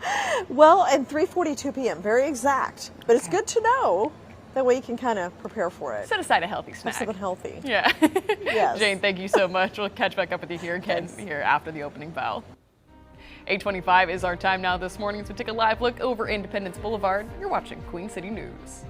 S13: Well, and 3:42 p.m., very exact. But it's good to know. That way you can kind of prepare for it.
S4: Set aside a healthy snack.
S13: Something healthy.
S4: Yeah.
S13: Yes.
S4: Jane, thank you so much. We'll catch back up with you here again here after the opening bell. 8:25 is our time now this morning, so take a live look over Independence Boulevard. You're watching Queen City News.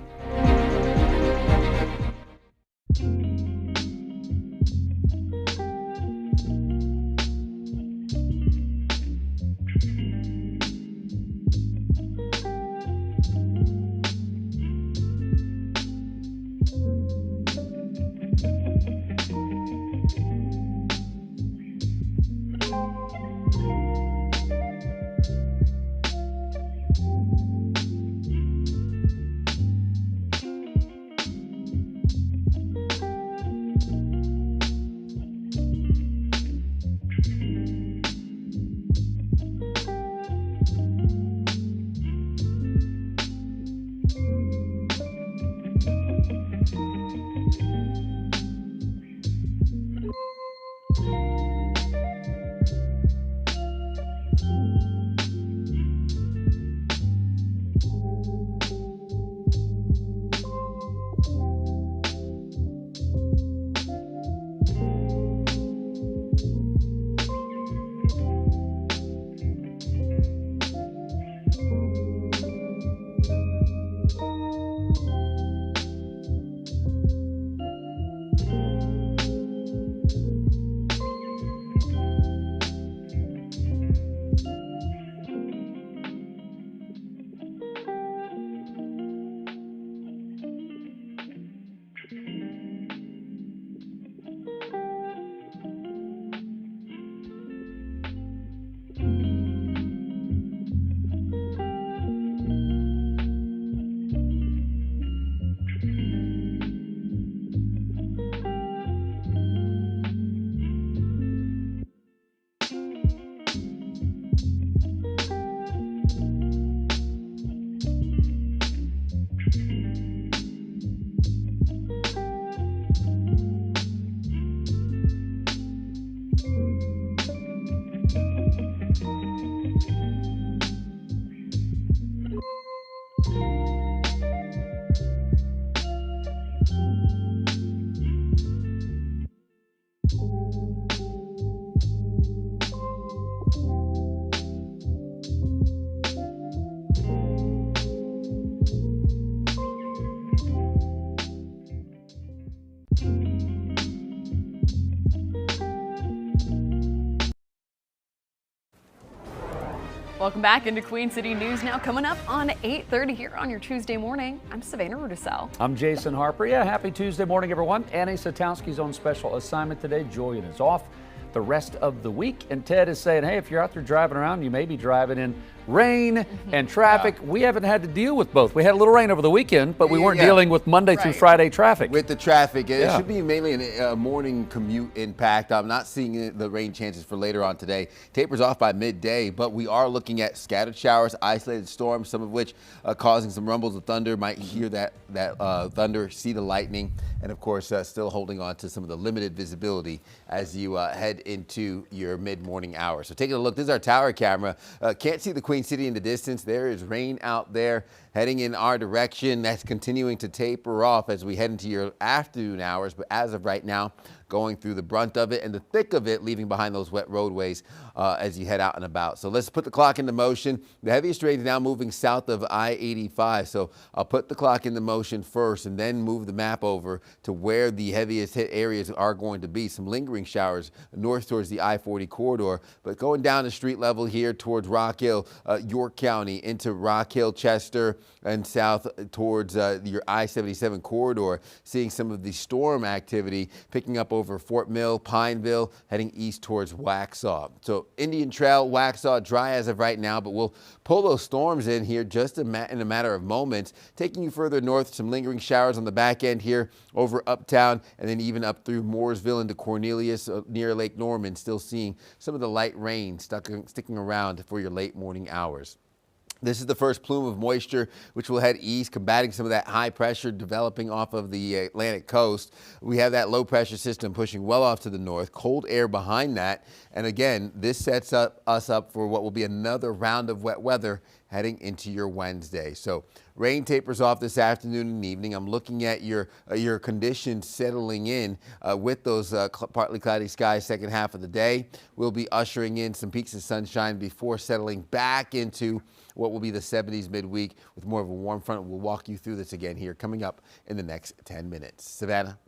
S4: Welcome back into Queen City News. Now coming up on 8:30 here on your Tuesday morning. I'm Savannah Rudisell.
S3: I'm Jason Harper. Yeah, happy Tuesday morning, everyone. Annie Satowski's on special assignment today. Julian is off the rest of the week. And Ted is saying, hey, if you're out there driving around, you may be driving in rain and traffic. We haven't had to deal with both. We had a little rain over the weekend, but we weren't dealing with Monday through Friday traffic.
S9: With the traffic, it should be mainly a morning commute impact. I'm not seeing the rain chances for later on today. Tapers off by midday, but we are looking at scattered showers, isolated storms, some of which causing some rumbles of thunder. Might hear that thunder, see the lightning, and of course still holding on to some of the limited visibility as you head into your mid-morning hours. So taking a look, this is our tower camera. Can't see the Queen City in the distance. There is rain out there heading in our direction. That's continuing to taper off as we head into your afternoon hours. But as of right now, going through the brunt of it and the thick of it, leaving behind those wet roadways as you head out and about. So let's put the clock into motion. The heaviest rain is now moving south of I-85. So I'll put the clock into motion first and then move the map over to where the heaviest hit areas are going to be. Some lingering showers north towards the I-40 corridor, but going down the street level here towards Rock Hill, York County, into Rock Hill, Chester, and south towards your I-77 corridor, seeing some of the storm activity picking up over Fort Mill, Pineville, heading east towards Waxhaw. So Indian Trail, Waxhaw, dry as of right now, but we'll pull those storms in here just in a matter of moments, taking you further north, some lingering showers on the back end here over Uptown, and then even up through Mooresville into Cornelius near Lake Norman, still seeing some of the light rain sticking around for your late morning hours. This is the first plume of moisture, which will head east, combating some of that high pressure developing off of the Atlantic coast. We have that low pressure system pushing well off to the north, cold air behind that. And again, this sets us up for what will be another round of wet weather heading into your Wednesday. So rain tapers off this afternoon and evening. I'm looking at your conditions settling in with those partly cloudy skies second half of the day. We'll be ushering in some peaks of sunshine before settling back into what will be the 70s midweek with more of a warm front. We'll walk you through this again here coming up in the next 10 minutes. Savannah?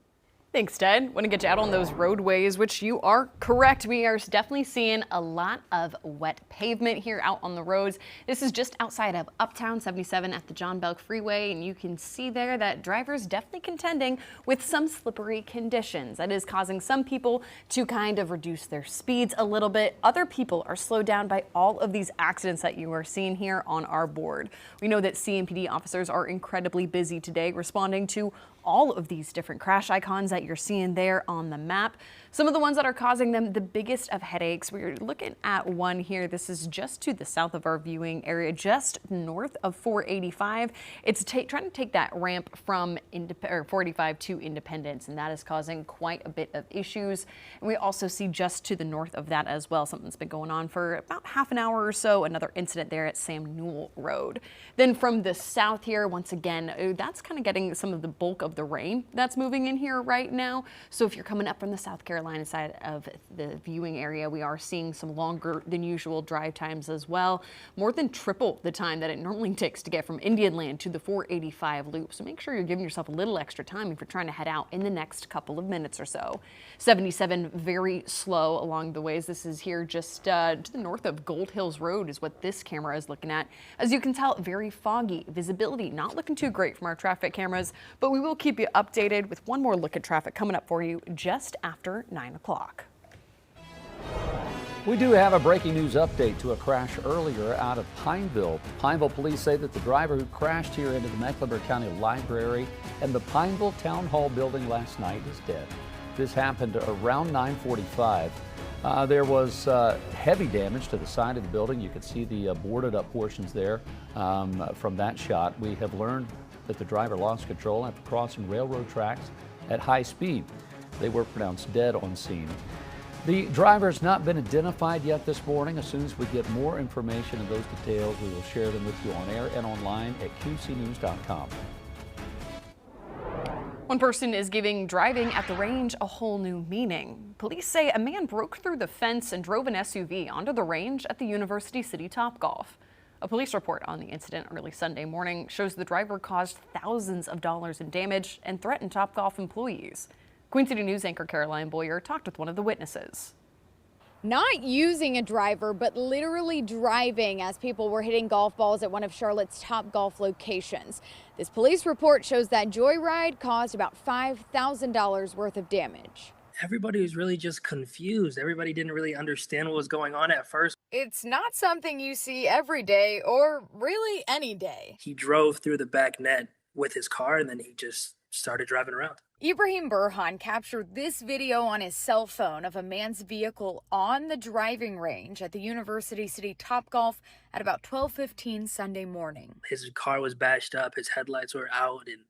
S4: Thanks, Ted. Want to get you out on those roadways, which you are correct. We are definitely seeing a lot of wet pavement here out on the roads. This is just outside of Uptown 77 at the John Belk Freeway, and you can see there that drivers definitely contending with some slippery conditions. That is causing some people to kind of reduce their speeds a little bit. Other people are slowed down by all of these accidents that you are seeing here on our board. We know that CMPD officers are incredibly busy today responding to all of these different crash icons that you're seeing there on the map. Some of the ones that are causing them the biggest of headaches, we're looking at one here. This is just to the south of our viewing area, just north of 485. It's trying to take that ramp from 485 to Independence, and that is causing quite a bit of issues. And we also see just to the north of that as well, something's been going on for about half an hour or so, another incident there at Sam Newell Road. Then from the south here, once again, that's kind of getting some of the bulk of the rain that's moving in here right now. So if you're coming up from the South Carolina side of the viewing area, we are seeing some longer than usual drive times as well. More than triple the time that it normally takes to get from Indian Land to the 485 loop. So make sure you're giving yourself a little extra time if you're trying to head out in the next couple of minutes or so. 77 very slow along the ways. This is here just to the north of Gold Hills Road is what this camera is looking at. As you can tell, very foggy visibility, not looking too great from our traffic cameras, but we will keep you updated with one more look at traffic coming up for you just after 9 o'clock.
S3: We do have a breaking news update to a crash earlier out of Pineville. Pineville police say that the driver who crashed here into the Mecklenburg County Library and the Pineville Town Hall building last night is dead. This happened around 9:45. There was heavy damage to the side of the building. You could see the boarded up portions there from that shot. We have learned that the driver lost control after crossing railroad tracks at high speed. They were pronounced dead on scene. The driver has not been identified yet this morning. As soon as we get more information of those details, we will share them with you on air and online at qcnews.com.
S4: One person is giving driving at the range a whole new meaning. Police say a man broke through the fence and drove an SUV onto the range at the University City Topgolf. A police report on the incident early Sunday morning shows the driver caused thousands of dollars in damage and threatened Topgolf employees. Queen City News anchor Caroline Boyer talked with one of the witnesses.
S14: Not using a driver, but literally driving as people were hitting golf balls at one of Charlotte's top golf locations. This police report shows that joyride caused about $5,000 worth of damage.
S16: everybody was really just confused. Everybody didn't really understand what was going on at first.
S14: It's not something you see every day or really any day.
S16: He drove through the back net with his car and then he just started driving around.
S14: Ibrahim Burhan captured this video on his cell phone of a man's vehicle on the driving range at the University City Topgolf at about 12:15 Sunday morning.
S16: His car was bashed up, his headlights were out, and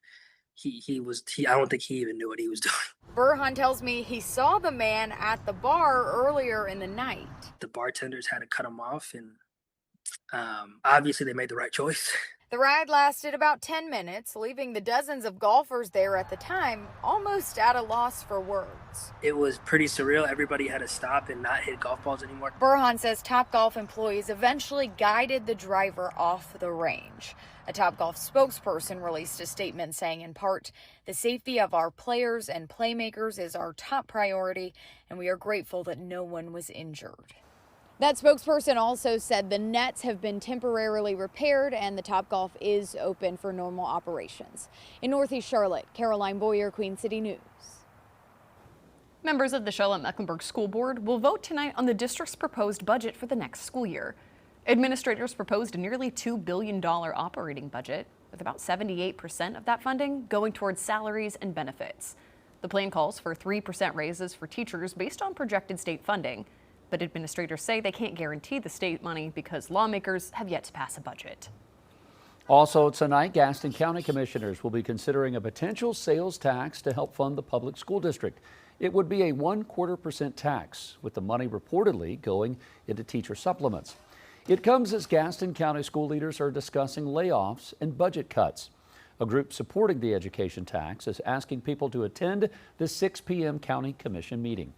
S16: I don't think he even knew what he was doing.
S14: Burhan tells me he saw the man at the bar earlier in the night.
S16: The bartenders had to cut him off, and obviously they made the right choice.
S14: The ride lasted about 10 minutes, leaving the dozens of golfers there at the time almost at a loss for words.
S16: It was pretty surreal. Everybody had to stop and not hit golf balls anymore.
S14: Burhan says Topgolf employees eventually guided the driver off the range. A Topgolf spokesperson released a statement saying, in part, the safety of our players and playmakers is our top priority, and we are grateful that no one was injured. That spokesperson also said the nets have been temporarily repaired and the Topgolf is open for normal operations. In Northeast Charlotte, Caroline Boyer, Queen City News.
S4: Members of the Charlotte-Mecklenburg School Board will vote tonight on the district's proposed budget for the next school year. Administrators proposed a nearly $2 billion operating budget, with about 78% of that funding going towards salaries and benefits. The plan calls for 3% raises for teachers based on projected state funding. But administrators say they can't guarantee the state money because lawmakers have yet to pass a budget.
S3: Also tonight, Gaston County commissioners will be considering a potential sales tax to help fund the public school district. It would be a 1/4% tax, with the money reportedly going into teacher supplements. It comes as Gaston County school leaders are discussing layoffs and budget cuts. A group supporting the education tax is asking people to attend the 6 p.m. county commission meeting.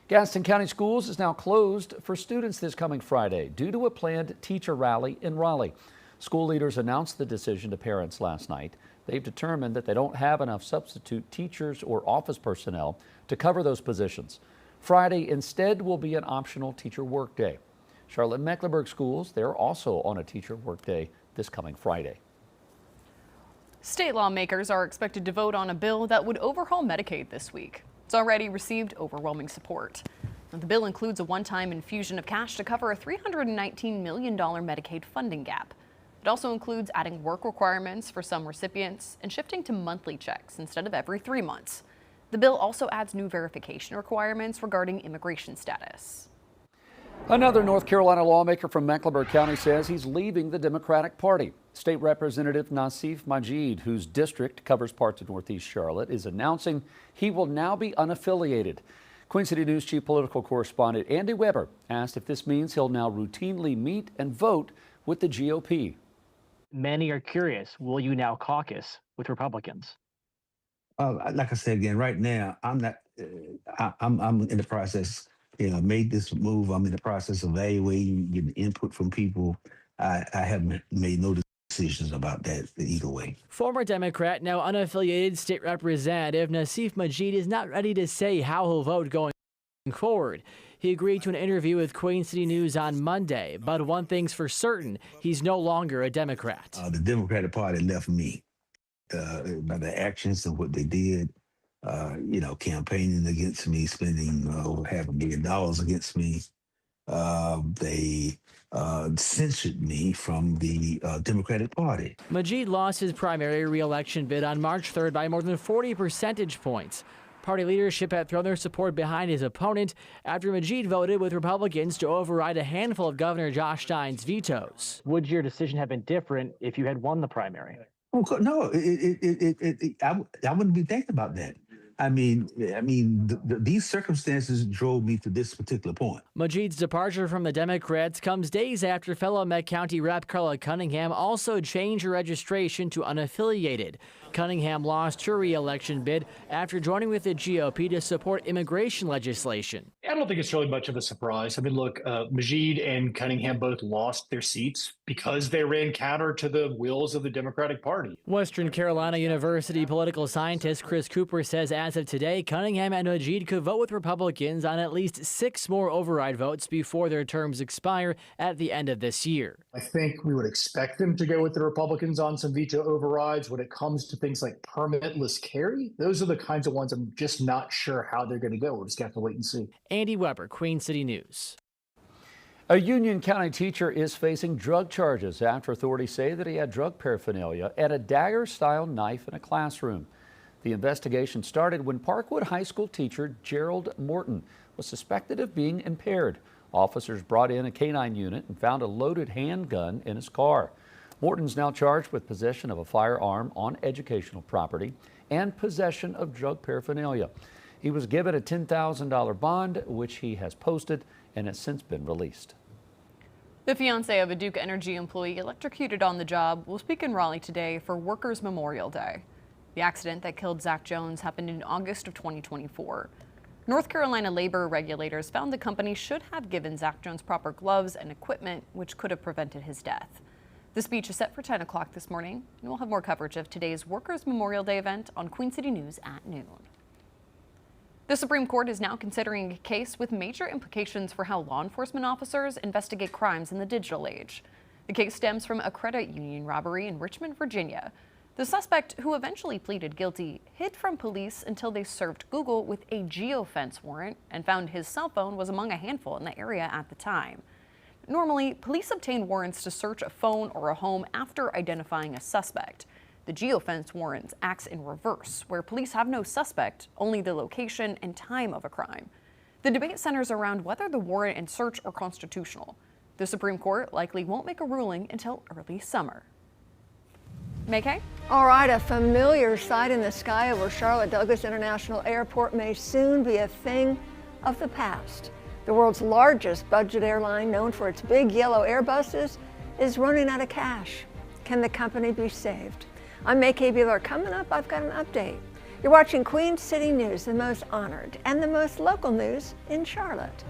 S3: Gaston County Schools is now closed for students this coming Friday due to a planned teacher rally in Raleigh. School leaders announced the decision to parents last night. They've determined that they don't have enough substitute teachers or office personnel to cover those positions. Friday instead will be an optional teacher workday. Charlotte-Mecklenburg schools, they're also on a teacher workday this coming Friday.
S4: State lawmakers are expected to vote on a bill that would overhaul Medicaid this week. It's already received overwhelming support. The bill includes a one-time infusion of cash to cover a $319 million Medicaid funding gap. It also includes adding work requirements for some recipients and shifting to monthly checks instead of every 3 months. The bill also adds new verification requirements regarding immigration status.
S3: Another North Carolina lawmaker from Mecklenburg County says he's leaving the Democratic Party. State Representative Nassif Majid, whose district covers parts of Northeast Charlotte, is announcing he will now be unaffiliated. Queen City News Chief Political Correspondent Andy Weber asked if this means he'll now routinely meet and vote with the GOP.
S17: Many are curious, will you now caucus with Republicans?
S18: Like I said again, right now, I'm not. I'm in the process. Made this move. I'm in the process of evaluating, getting input from people. I haven't made no decisions about that either way.
S17: Former Democrat, now unaffiliated state representative Nassif Majid is not ready to say how he'll vote going forward. He agreed to an interview with Queen City News on Monday, but one thing's for certain, he's no longer a Democrat.
S18: The Democratic Party left me by the actions of what they did. Campaigning against me, spending over $500,000 against me. They censored me from the Democratic Party.
S17: Majid lost his primary re-election bid on March 3rd by more than 40 percentage points. Party leadership had thrown their support behind his opponent after Majid voted with Republicans to override a handful of Governor Josh Stein's vetoes. Would your decision have been different if you had won the primary?
S18: No, I wouldn't be thinking about that. These circumstances drove me to this particular point.
S17: Majid's departure from the Democrats comes days after fellow Met County Rep Carla Cunningham also changed her registration to unaffiliated. Cunningham lost her re-election bid after joining with the GOP to support immigration legislation.
S19: I don't think it's really much of a surprise. I mean, look, Majid and Cunningham both lost their seats because they ran counter to the wills of the Democratic Party.
S17: Western Carolina University political scientist Chris Cooper says as of today, Cunningham and Majid could vote with Republicans on at least 6 more override votes before their terms expire at the end of this year.
S19: I think we would expect them to go with the Republicans on some veto overrides. When it comes to things like permitless carry, those are the kinds of ones I'm just not sure how they're going to go. We'll just have to wait and see.
S17: Andy Weber, Queen City News.
S3: A Union County teacher is facing drug charges after authorities say that he had drug paraphernalia and a dagger-style knife in a classroom. The investigation started when Parkwood High School teacher Gerald Morton was suspected of being impaired. Officers brought in a canine unit and found a loaded handgun in his car. Morton's now charged with possession of a firearm on educational property and possession of drug paraphernalia. He was given a $10,000 bond, which he has posted and has since been released.
S4: The fiance of a Duke Energy employee electrocuted on the job will speak in Raleigh today for Workers' Memorial Day. The accident that killed Zach Jones happened in August of 2024. North Carolina labor regulators found the company should have given Zach Jones proper gloves and equipment, which could have prevented his death. The speech is set for 10 o'clock this morning, and we'll have more coverage of today's Workers' Memorial Day event on Queen City News at noon. The Supreme Court is now considering a case with major implications for how law enforcement officers investigate crimes in the digital age. The case stems from a credit union robbery in Richmond, Virginia. The suspect, who eventually pleaded guilty, hid from police until they served Google with a geofence warrant and found his cell phone was among a handful in the area at the time. Normally, police obtain warrants to search a phone or a home after identifying a suspect. The geofence warrant acts in reverse, where police have no suspect, only the location and time of a crime. The debate centers around whether the warrant and search are constitutional. The Supreme Court likely won't make a ruling until early summer. May-Kay?
S20: All right, a familiar sight in the sky over Charlotte Douglas International Airport may soon be a thing of the past. The world's largest budget airline, known for its big yellow Airbuses, is running out of cash. Can the company be saved? I'm May-Kay Bueller. Coming up, I've got an update. You're watching Queen City News, the most honored and the most local news in Charlotte.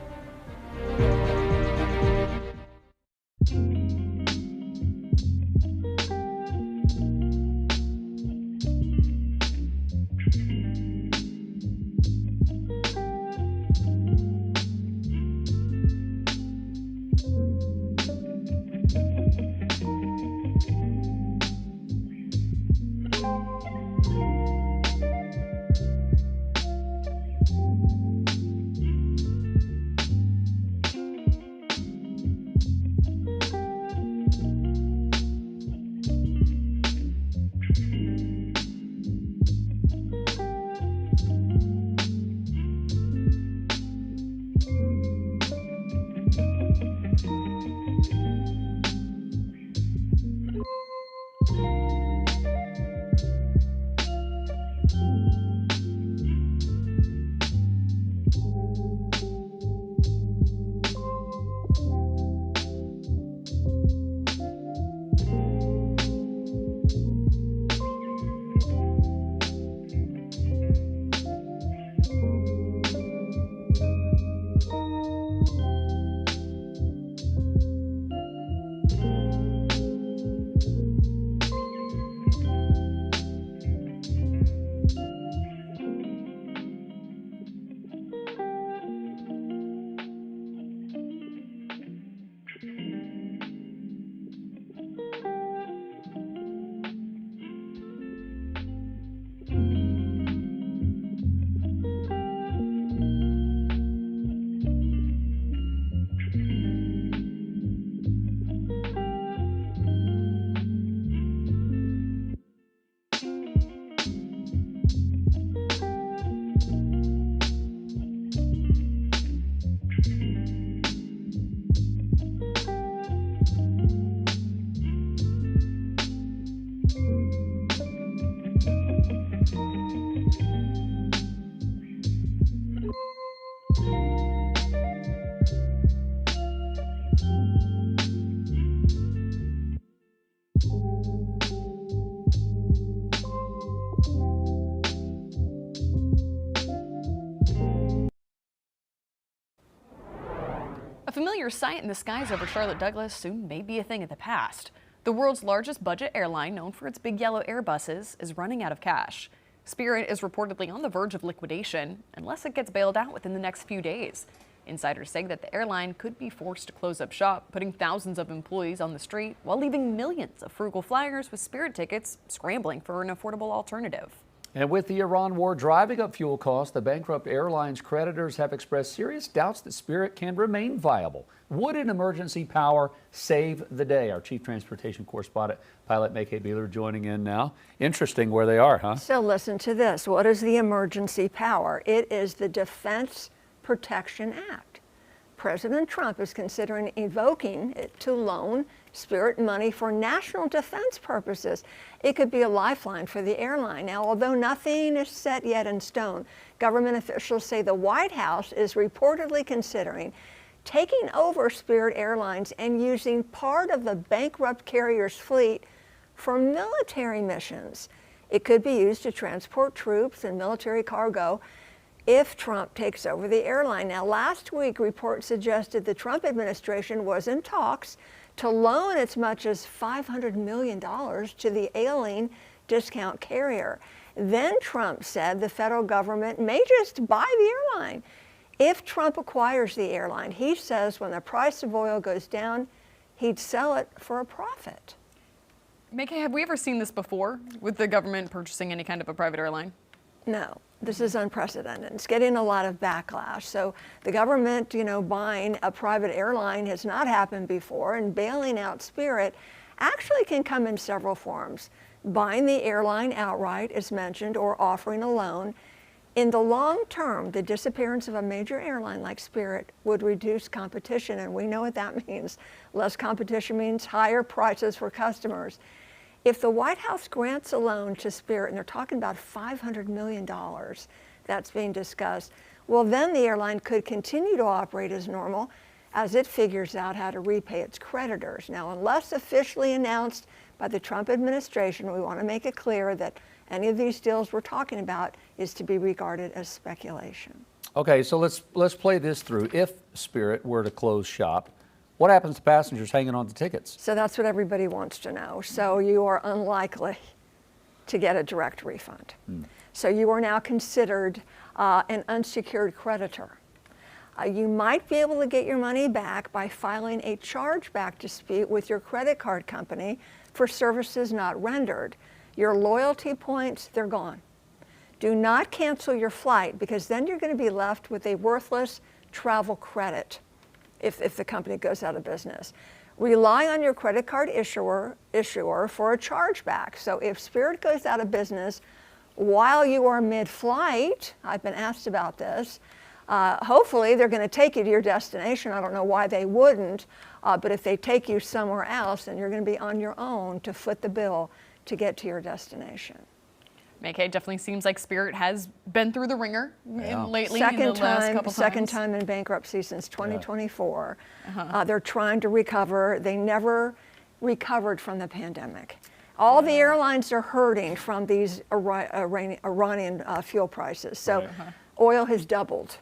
S4: familiar sight in the skies over Charlotte Douglas soon may be a thing of the past. The world's largest budget airline, known for its big yellow Airbuses, is running out of cash. Spirit is reportedly on the verge of liquidation unless it gets bailed out within the next few days. Insiders say that the airline could be forced to close up shop, putting thousands of employees on the street while leaving millions of frugal flyers with Spirit tickets scrambling for an affordable alternative.
S3: And with the Iran war driving up fuel costs, the bankrupt airline's creditors have expressed serious doubts that Spirit can remain viable. Would an emergency power save the day? Our chief transportation correspondent, pilot Mackay Beeler, joining in now. Interesting where they are, huh?
S20: So listen to this. What is the emergency power? It is the Defense Protection Act. President Trump is considering invoking it to loan Spirit money for national defense purposes. It could be a lifeline for the airline. Now, although nothing is set yet in stone, government officials say the White House is reportedly considering taking over Spirit Airlines and using part of the bankrupt carrier's fleet for military missions. It could be used to transport troops and military cargo if Trump takes over the airline. Now, last week, reports suggested the Trump administration was in talks to loan as much as $500 million to the ailing discount carrier. Then Trump said the federal government may just buy the airline. If Trump acquires the airline, he says when the price of oil goes down, he'd sell it for a profit.
S4: Mackay, have we ever seen this before with the government purchasing any kind of a private airline?
S20: No, this is unprecedented. It's getting a lot of backlash. So the government, buying a private airline has not happened before, and bailing out Spirit actually can come in several forms. Buying the airline outright, as mentioned, or offering a loan. In the long term, the disappearance of a major airline like Spirit would reduce competition, and we know what that means. Less competition means higher prices for customers. If the White House grants a loan to Spirit, and they're talking about $500 million that's being discussed, well, then the airline could continue to operate as normal as it figures out how to repay its creditors. Now, unless officially announced by the Trump administration, we want to make it clear that any of these deals we're talking about is to be regarded as speculation.
S3: Okay, so let's play this through. If Spirit were to close shop, what happens to passengers hanging on to tickets?
S20: So that's what everybody wants to know. So you are unlikely to get a direct refund. So you are now considered an unsecured creditor. You might be able to get your money back by filing a chargeback dispute with your credit card company for services not rendered. Your loyalty points, they're gone. Do not cancel your flight, because then you're going to be left with a worthless travel credit if the company goes out of business. Rely on your credit card issuer for a chargeback. So if Spirit goes out of business while you are mid-flight, I've been asked about this, hopefully they're going to take you to your destination. I don't know why they wouldn't, but if they take you somewhere else, then you're going to be on your own to foot the bill to get to your destination.
S4: Mackay, definitely seems like Spirit has been through the ringer lately. Second
S20: time in bankruptcy since 2024. They're trying to recover. They never recovered from the pandemic. All the airlines are hurting from these Iranian fuel prices. So oil has doubled.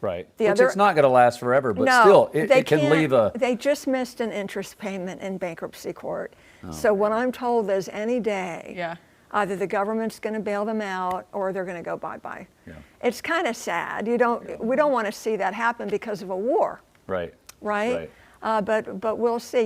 S3: Right. Which it's not going to last forever, but still, it can leave a...
S20: They just missed an interest payment in bankruptcy court. So what I'm told is any day, either the government's going to bail them out or they're going to go bye-bye. It's kind of sad. We don't want to see that happen because of a war.
S3: Right.
S20: But we'll see.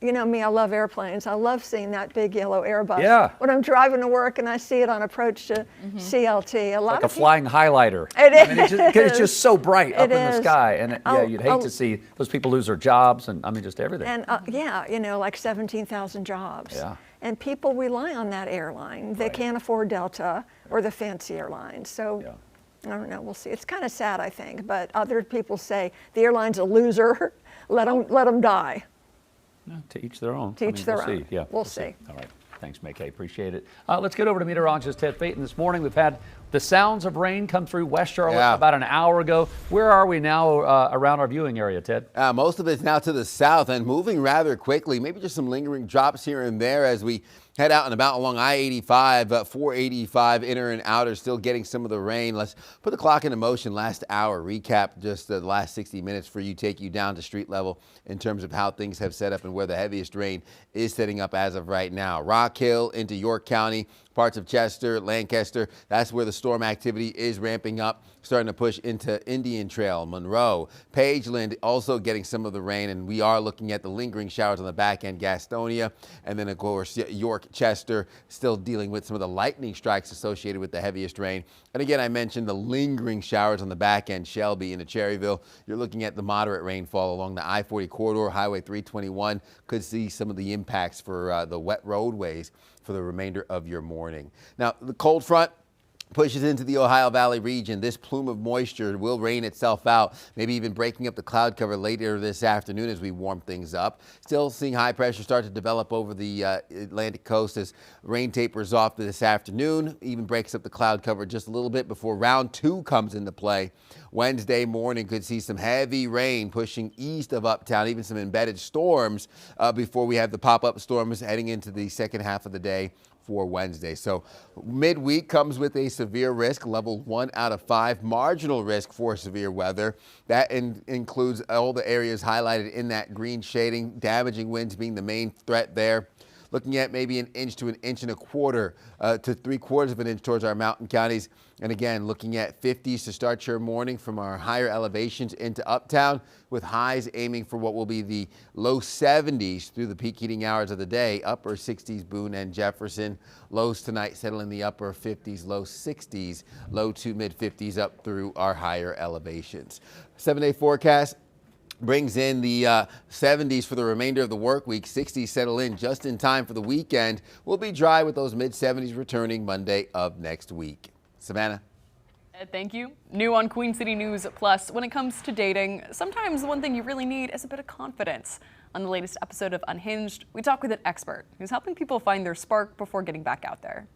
S20: You know me, I love airplanes. I love seeing that big yellow Airbus. When I'm driving to work and I see it on approach to CLT.
S3: Like a flying highlighter. It's just so bright up in the sky. And you'd hate to see those people lose their jobs and just everything.
S20: And like 17,000 jobs. And people rely on that airline. They can't afford Delta or the fancy airlines. So I don't know, we'll see. It's kind of sad, I think. But other people say the airline's a loser. Let them die.
S3: To each their own.
S20: To each their own.
S3: We'll see. All right. Thanks, Mackay. Appreciate it. Let's get over to meteorologist Ted Payton this morning. We've had The sounds of rain come through West Charlotte about an hour ago. Where are we now around our viewing area, Ted?
S9: Most of it's now to the south and moving rather quickly. Maybe just some lingering drops here and there as we head out and about along I-85, 485 inner and outer, still getting some of the rain. Let's put the clock into motion. Last hour, recap just the last 60 minutes for you, take you down to street level in terms of how things have set up and where the heaviest rain is setting up as of right now. Rock Hill into York County, parts of Chester, Lancaster, that's where the storm activity is ramping up, starting to push into Indian Trail, Monroe, Pageland also getting some of the rain, and we are looking at the lingering showers on the back end, Gastonia, and then of course York, Chester, still dealing with some of the lightning strikes associated with the heaviest rain. And again, I mentioned the lingering showers on the back end, Shelby into Cherryville. You're looking at the moderate rainfall along the I-40 corridor, Highway 321, could see some of the impacts for the wet roadways for the remainder of your morning. Now, the cold front pushes into the Ohio Valley region. This plume of moisture will rain itself out, maybe even breaking up the cloud cover later this afternoon as we warm things up. Still seeing high pressure start to develop over the Atlantic coast as rain tapers off this afternoon, even breaks up the cloud cover just a little bit before round 2 comes into play. Wednesday morning could see some heavy rain pushing east of uptown, even some embedded storms before we have the pop-up storms heading into the second half of the day for Wednesday. So midweek comes with a severe risk, level 1 out of 5, marginal risk for severe weather. That includes all the areas highlighted in that green shading, damaging winds being the main threat there. Looking at maybe 1 inch to 1.25 inches to 3/4 of an inch towards our mountain counties. And again, looking at 50s to start your morning from our higher elevations into uptown, with highs aiming for what will be the low 70s through the peak heating hours of the day, upper 60s Boone and Jefferson. Lows tonight settle in the upper 50s, low 60s, low to mid 50s up through our higher elevations. 7-day forecast brings in the 70s for the remainder of the work week. 60s settle in just in time for the weekend. We'll be dry with those mid 70s returning Monday of next week. Savannah.
S4: Thank you. New on Queen City News Plus, when it comes to dating, sometimes the one thing you really need is a bit of confidence. On the latest episode of Unhinged, we talk with an expert who's helping people find their spark before getting back out there.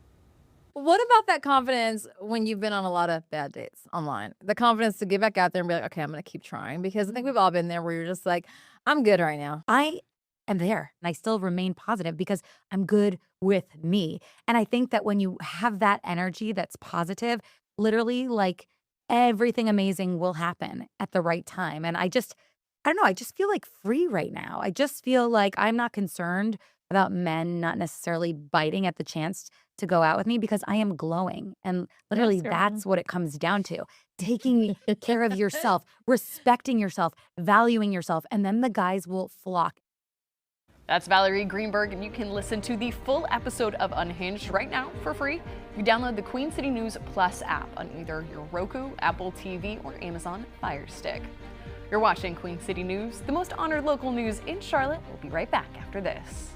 S5: What about that confidence when you've been on a lot of bad dates online? The confidence to get back out there and be like, okay, I'm going to keep trying, because I think we've all been there where you're just like, I'm good right now.
S6: I am there and I still remain positive because I'm good with me. And I think that when you have that energy that's positive, literally like everything amazing will happen at the right time. And I don't know, I just feel like free right now. I just feel like I'm not concerned about men not necessarily biting at the chance to go out with me because I am glowing. And literally that's what it comes down to. Taking care of yourself, respecting yourself, valuing yourself, and then the guys will flock.
S4: That's Valerie Greenberg, and you can listen to the full episode of Unhinged right now for free. You download the Queen City News Plus app on either your Roku, Apple TV, or Amazon Fire Stick. You're watching Queen City News, the most honored local news in Charlotte. We'll be right back after this.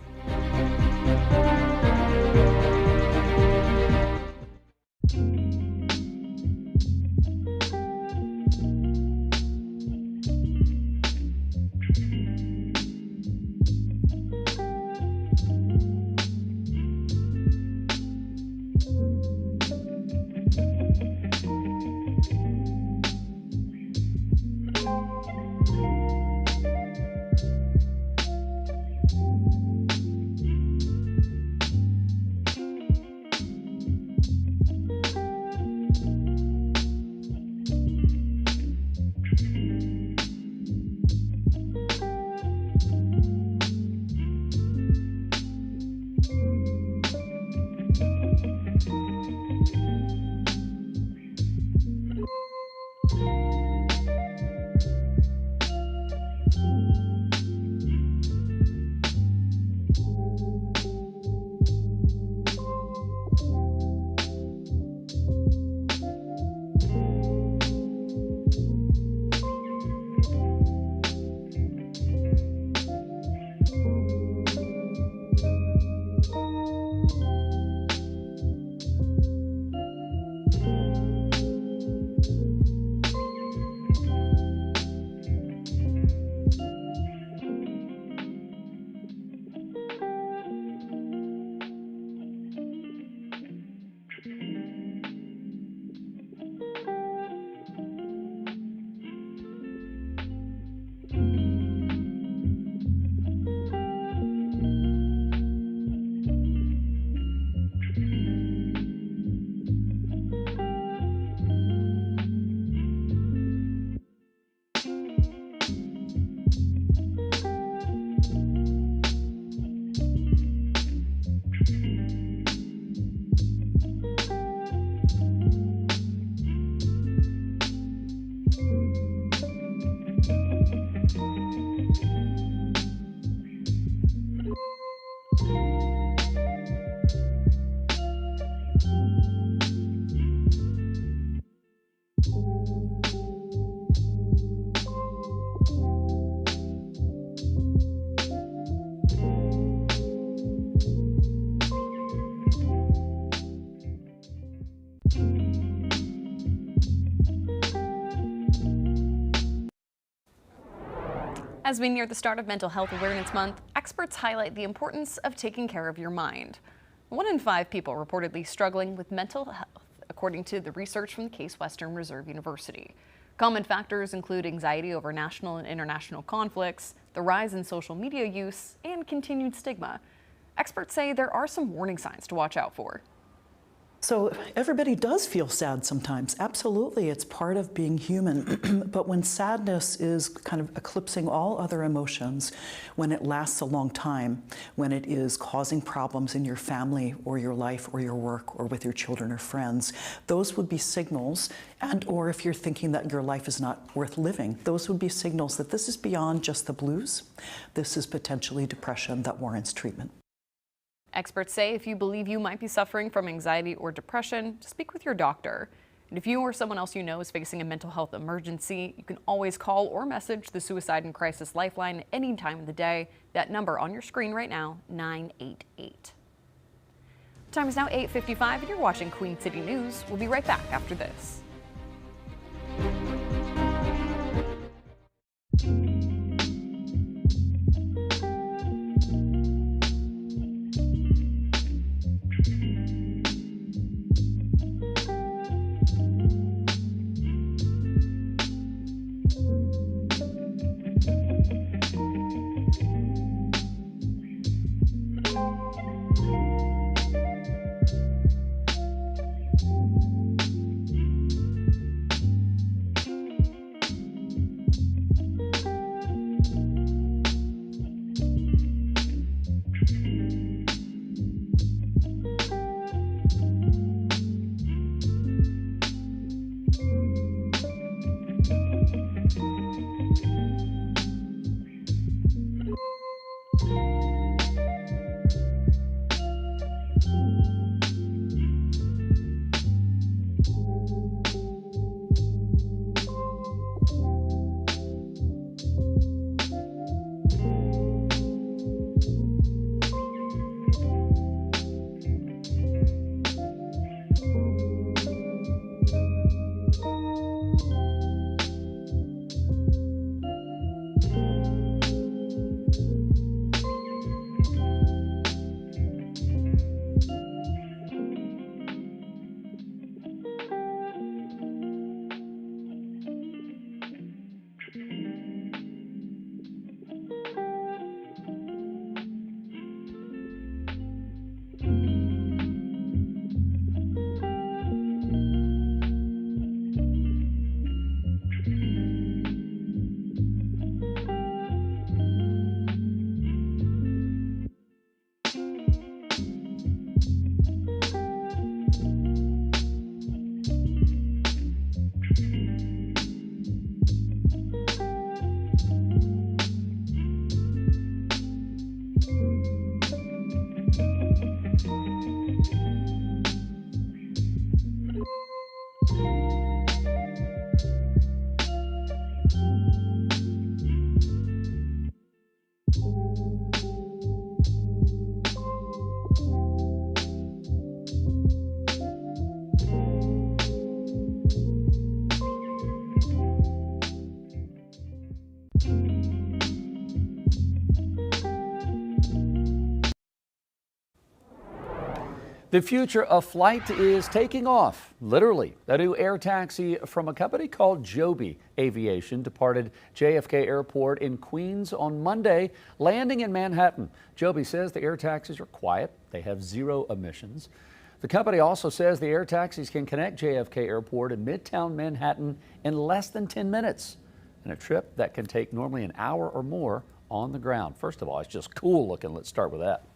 S4: As we near the start of Mental Health Awareness Month, experts highlight the importance of taking care of your mind. 1 in 5 people reportedly struggling with mental health, according to the research from the Case Western Reserve University. Common factors include anxiety over national and international conflicts, the rise in social media use, and continued stigma. Experts say there are some warning signs to watch out for.
S2: So everybody does feel sad sometimes. Absolutely, it's part of being human. But when sadness is kind of eclipsing all other emotions, when it lasts a long time, when it is causing problems in your family or your life or your work or with your children or friends, those would be signals. And or if you're thinking that your life is not worth living, those would be signals that this is beyond just the blues. This is potentially depression that warrants treatment.
S4: Experts say if you believe you might be suffering from anxiety or depression, speak with your doctor. And if you or someone else you know is facing a mental health emergency, you can always call or message the Suicide and Crisis Lifeline any time of the day. That number on your screen right now, 988. Time is now 8:55 and you're watching Queen City News. We'll be right back after this.
S3: The future of flight is taking off, literally. A new air taxi from a company called Joby Aviation departed JFK Airport in Queens on Monday, landing in Manhattan. Joby says the air taxis are quiet. They have 0 emissions. The company also says the air taxis can connect JFK Airport in Midtown Manhattan in less than 10 minutes, in a trip that can take normally an hour or more on the ground. First of all, it's just cool looking. Let's start with that.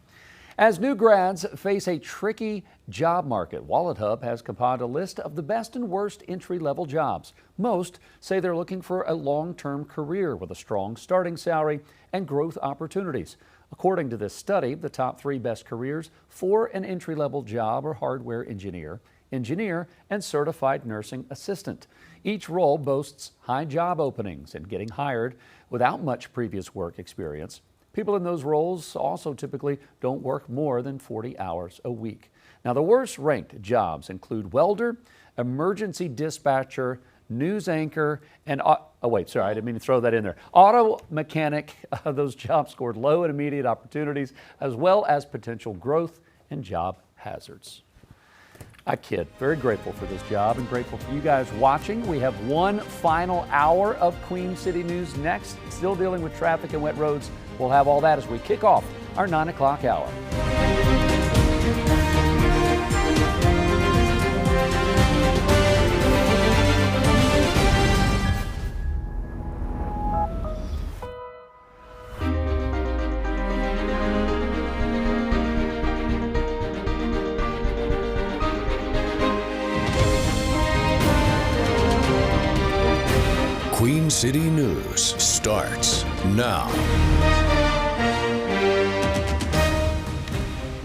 S3: As new grads face a tricky job market, WalletHub has compiled a list of the best and worst entry-level jobs. Most say they're looking for a long-term career with a strong starting salary and growth opportunities. According to this study, the top 3 best careers for an entry-level job are hardware engineer, and certified nursing assistant. Each role boasts high job openings and getting hired without much previous work experience. People in those roles also typically don't work more than 40 hours a week. Now, the worst ranked jobs include welder, emergency dispatcher, news anchor, and oh wait, sorry, I didn't mean to throw that in there. Auto mechanic. Those jobs scored low and immediate opportunities, as well as potential growth and job hazards. I kid. Very grateful for this job and grateful for you guys watching. We have one final hour of Queen City News next. Still dealing with traffic and wet roads. We'll have all that as we kick off our 9 o'clock hour.
S7: Queen City News starts now.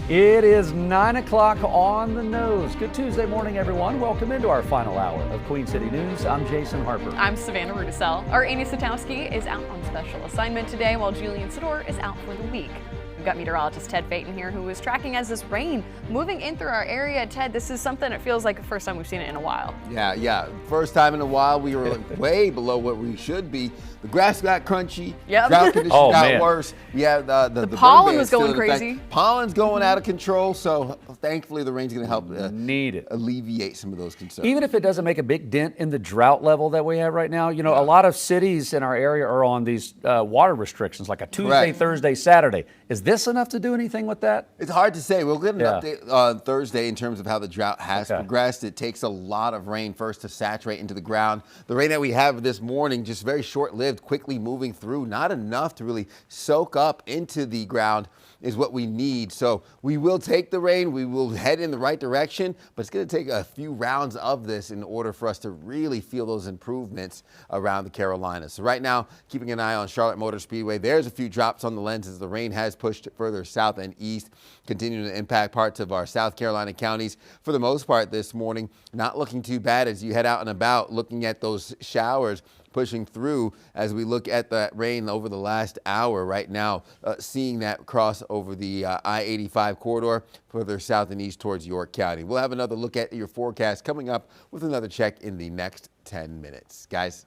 S3: It is 9 o'clock on the nose. Good Tuesday morning, everyone. Welcome into our final hour of Queen City News. I'm Jason Harper.
S4: I'm Savannah Rudisell. Our Amy Satowski is out on special assignment today, while Julian Sador is out for the week. We've got meteorologist Ted Phaeton here, who is tracking as this rain moving in through our area. Ted, this is something that feels like the first time we've seen it in a while.
S9: Yeah. First time in a while. We were way below what we should be. The grass got crunchy.
S4: Yep.
S9: Drought conditions got worse. Yeah, the
S4: pollen was going crazy.
S9: Pollen's going out of control. So thankfully, the rain's going to help alleviate some of those concerns.
S3: Even if it doesn't make a big dent in the drought level that we have right now, you know, a lot of cities in our area are on these water restrictions, like a Tuesday, Thursday, Saturday. Is this enough to do anything with that?
S9: It's hard to say. We'll get an update on Thursday in terms of how the drought has progressed. It takes a lot of rain first to saturate into the ground. The rain that we have this morning, just very short-lived, quickly moving through, not enough to really soak up into the ground is what we need. So we will take the rain. We will head in the right direction, but it's going to take a few rounds of this in order for us to really feel those improvements around the Carolinas. So right now, keeping an eye on Charlotte Motor Speedway. There's a few drops on the lenses. The rain has pushed further south and east, continuing to impact parts of our South Carolina counties. For the most part this morning, not looking too bad as you head out and about, looking at those showers pushing through as we look at that rain over the last hour right now, seeing that cross over the I-85 corridor further south and east towards York County. We'll have another look at your forecast coming up with another check in the next 10 minutes. Guys.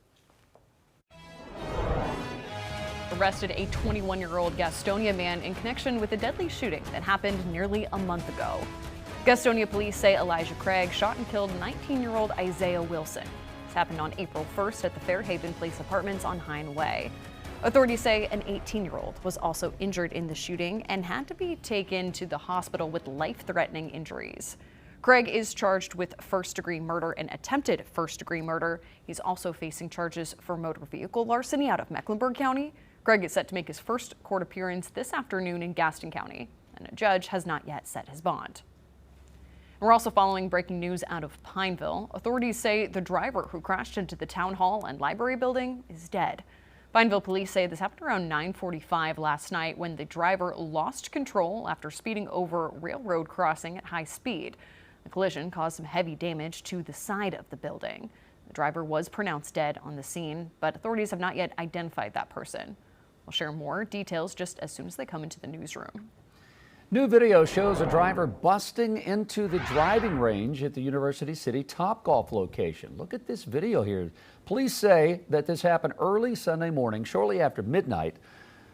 S4: Arrested a 21-year-old Gastonia man in connection with a deadly shooting that happened nearly a month ago. Gastonia police say Elijah Craig shot and killed 19-year-old Isaiah Wilson. This happened on April 1st at the Fairhaven Place Apartments on Hine Way. Authorities say an 18-year-old was also injured in the shooting and had to be taken to the hospital with life-threatening injuries. Craig is charged with first-degree murder and attempted first-degree murder. He's also facing charges for motor vehicle larceny out of Mecklenburg County. Craig is set to make his first court appearance this afternoon in Gaston County, and a judge has not yet set his bond. We're also following breaking news out of Pineville. Authorities say the driver who crashed into the town hall and library building is dead. Pineville police say this happened around 9:45 last night when the driver lost control after speeding over a railroad crossing at high speed. The collision caused some heavy damage to the side of the building. The driver was pronounced dead on the scene, but authorities have not yet identified that person. We'll share more details just as soon as they come into the newsroom.
S3: New video shows a driver busting into the driving range at the University City Topgolf location. Look at this video here. Police say that this happened early Sunday morning, shortly after midnight.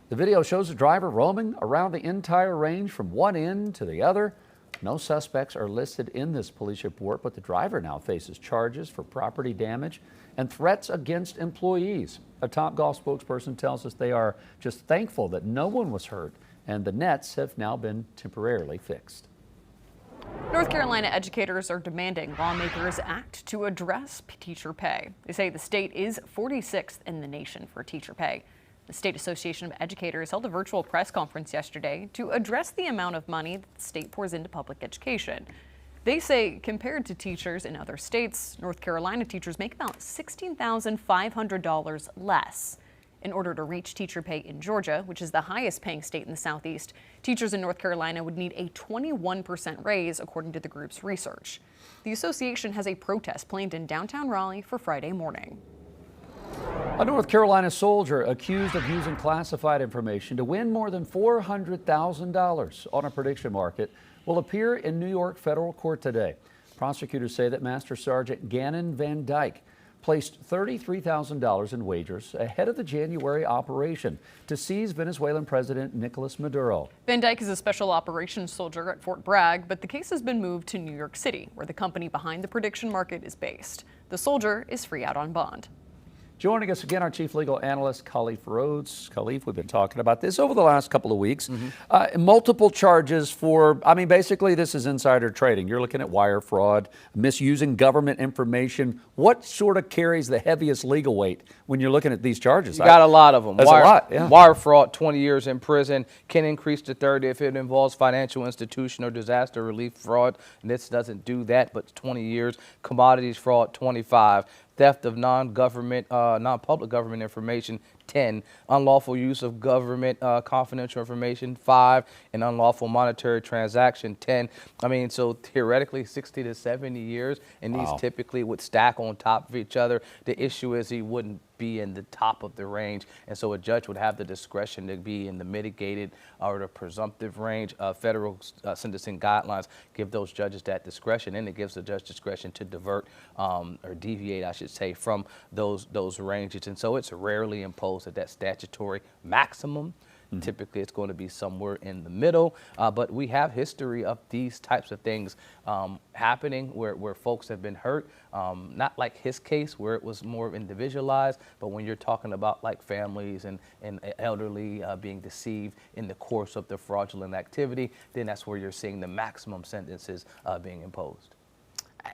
S3: The video shows the driver roaming around the entire range from one end to the other. No suspects are listed in this police report, but the driver now faces charges for property damage and threats against employees. A Topgolf spokesperson tells us they are just thankful that no one was hurt, and the nets have now been temporarily fixed.
S4: North Carolina educators are demanding lawmakers act to address teacher pay. They say the state is 46th in the nation for teacher pay. The State Association of Educators held a virtual press conference yesterday to address the amount of money that the state pours into public education. They say compared to teachers in other states, North Carolina teachers make about $16,500 less. In order to reach teacher pay in Georgia, which is the highest paying state in the Southeast, teachers in North Carolina would need a 21% raise, according to the group's research. The association has a protest planned in downtown Raleigh for Friday morning.
S3: A North Carolina soldier accused of using classified information to win more than $400,000 on a prediction market will appear in New York federal court today. Prosecutors say that Master Sergeant Gannon Van Dyke placed $33,000 in wagers ahead of the January operation to seize Venezuelan President Nicolas Maduro.
S4: Van Dyke is a special operations soldier at Fort Bragg, but the case has been moved to New York City, where the company behind the prediction market is based. The soldier is free out on bond.
S3: Joining us again, our chief legal analyst, Khalif Rhodes. Khalif, we've been talking about this over the last couple of weeks. Multiple charges for, basically this is insider trading. You're looking at wire fraud, misusing government information. What sort of carries the heaviest legal weight when you're looking at these charges?
S1: You got a lot of them.
S3: That's a lot, yeah.
S1: Wire fraud, 20 years in prison, can increase to 30 if it involves financial institution or disaster relief fraud. And this doesn't do that, but 20 years. Commodities fraud, 25. Theft of non-public government information, 10. Unlawful use of government confidential information, 5. And unlawful monetary transaction, 10. So theoretically 60 to 70 years, and these typically would stack on top of each other. The issue is he wouldn't be in the top of the range, and so a judge would have the discretion to be in the mitigated or the presumptive range. Federal sentencing guidelines give those judges that discretion, and it gives the judge discretion to divert or deviate, I should say, from those ranges. And so it's rarely imposed at that statutory maximum. Typically, it's going to be somewhere in the middle, but we have history of these types of things happening where folks have been hurt. Not like his case where it was more individualized, but when you're talking about like families and elderly being deceived in the course of the fraudulent activity, then that's where you're seeing the maximum sentences being imposed.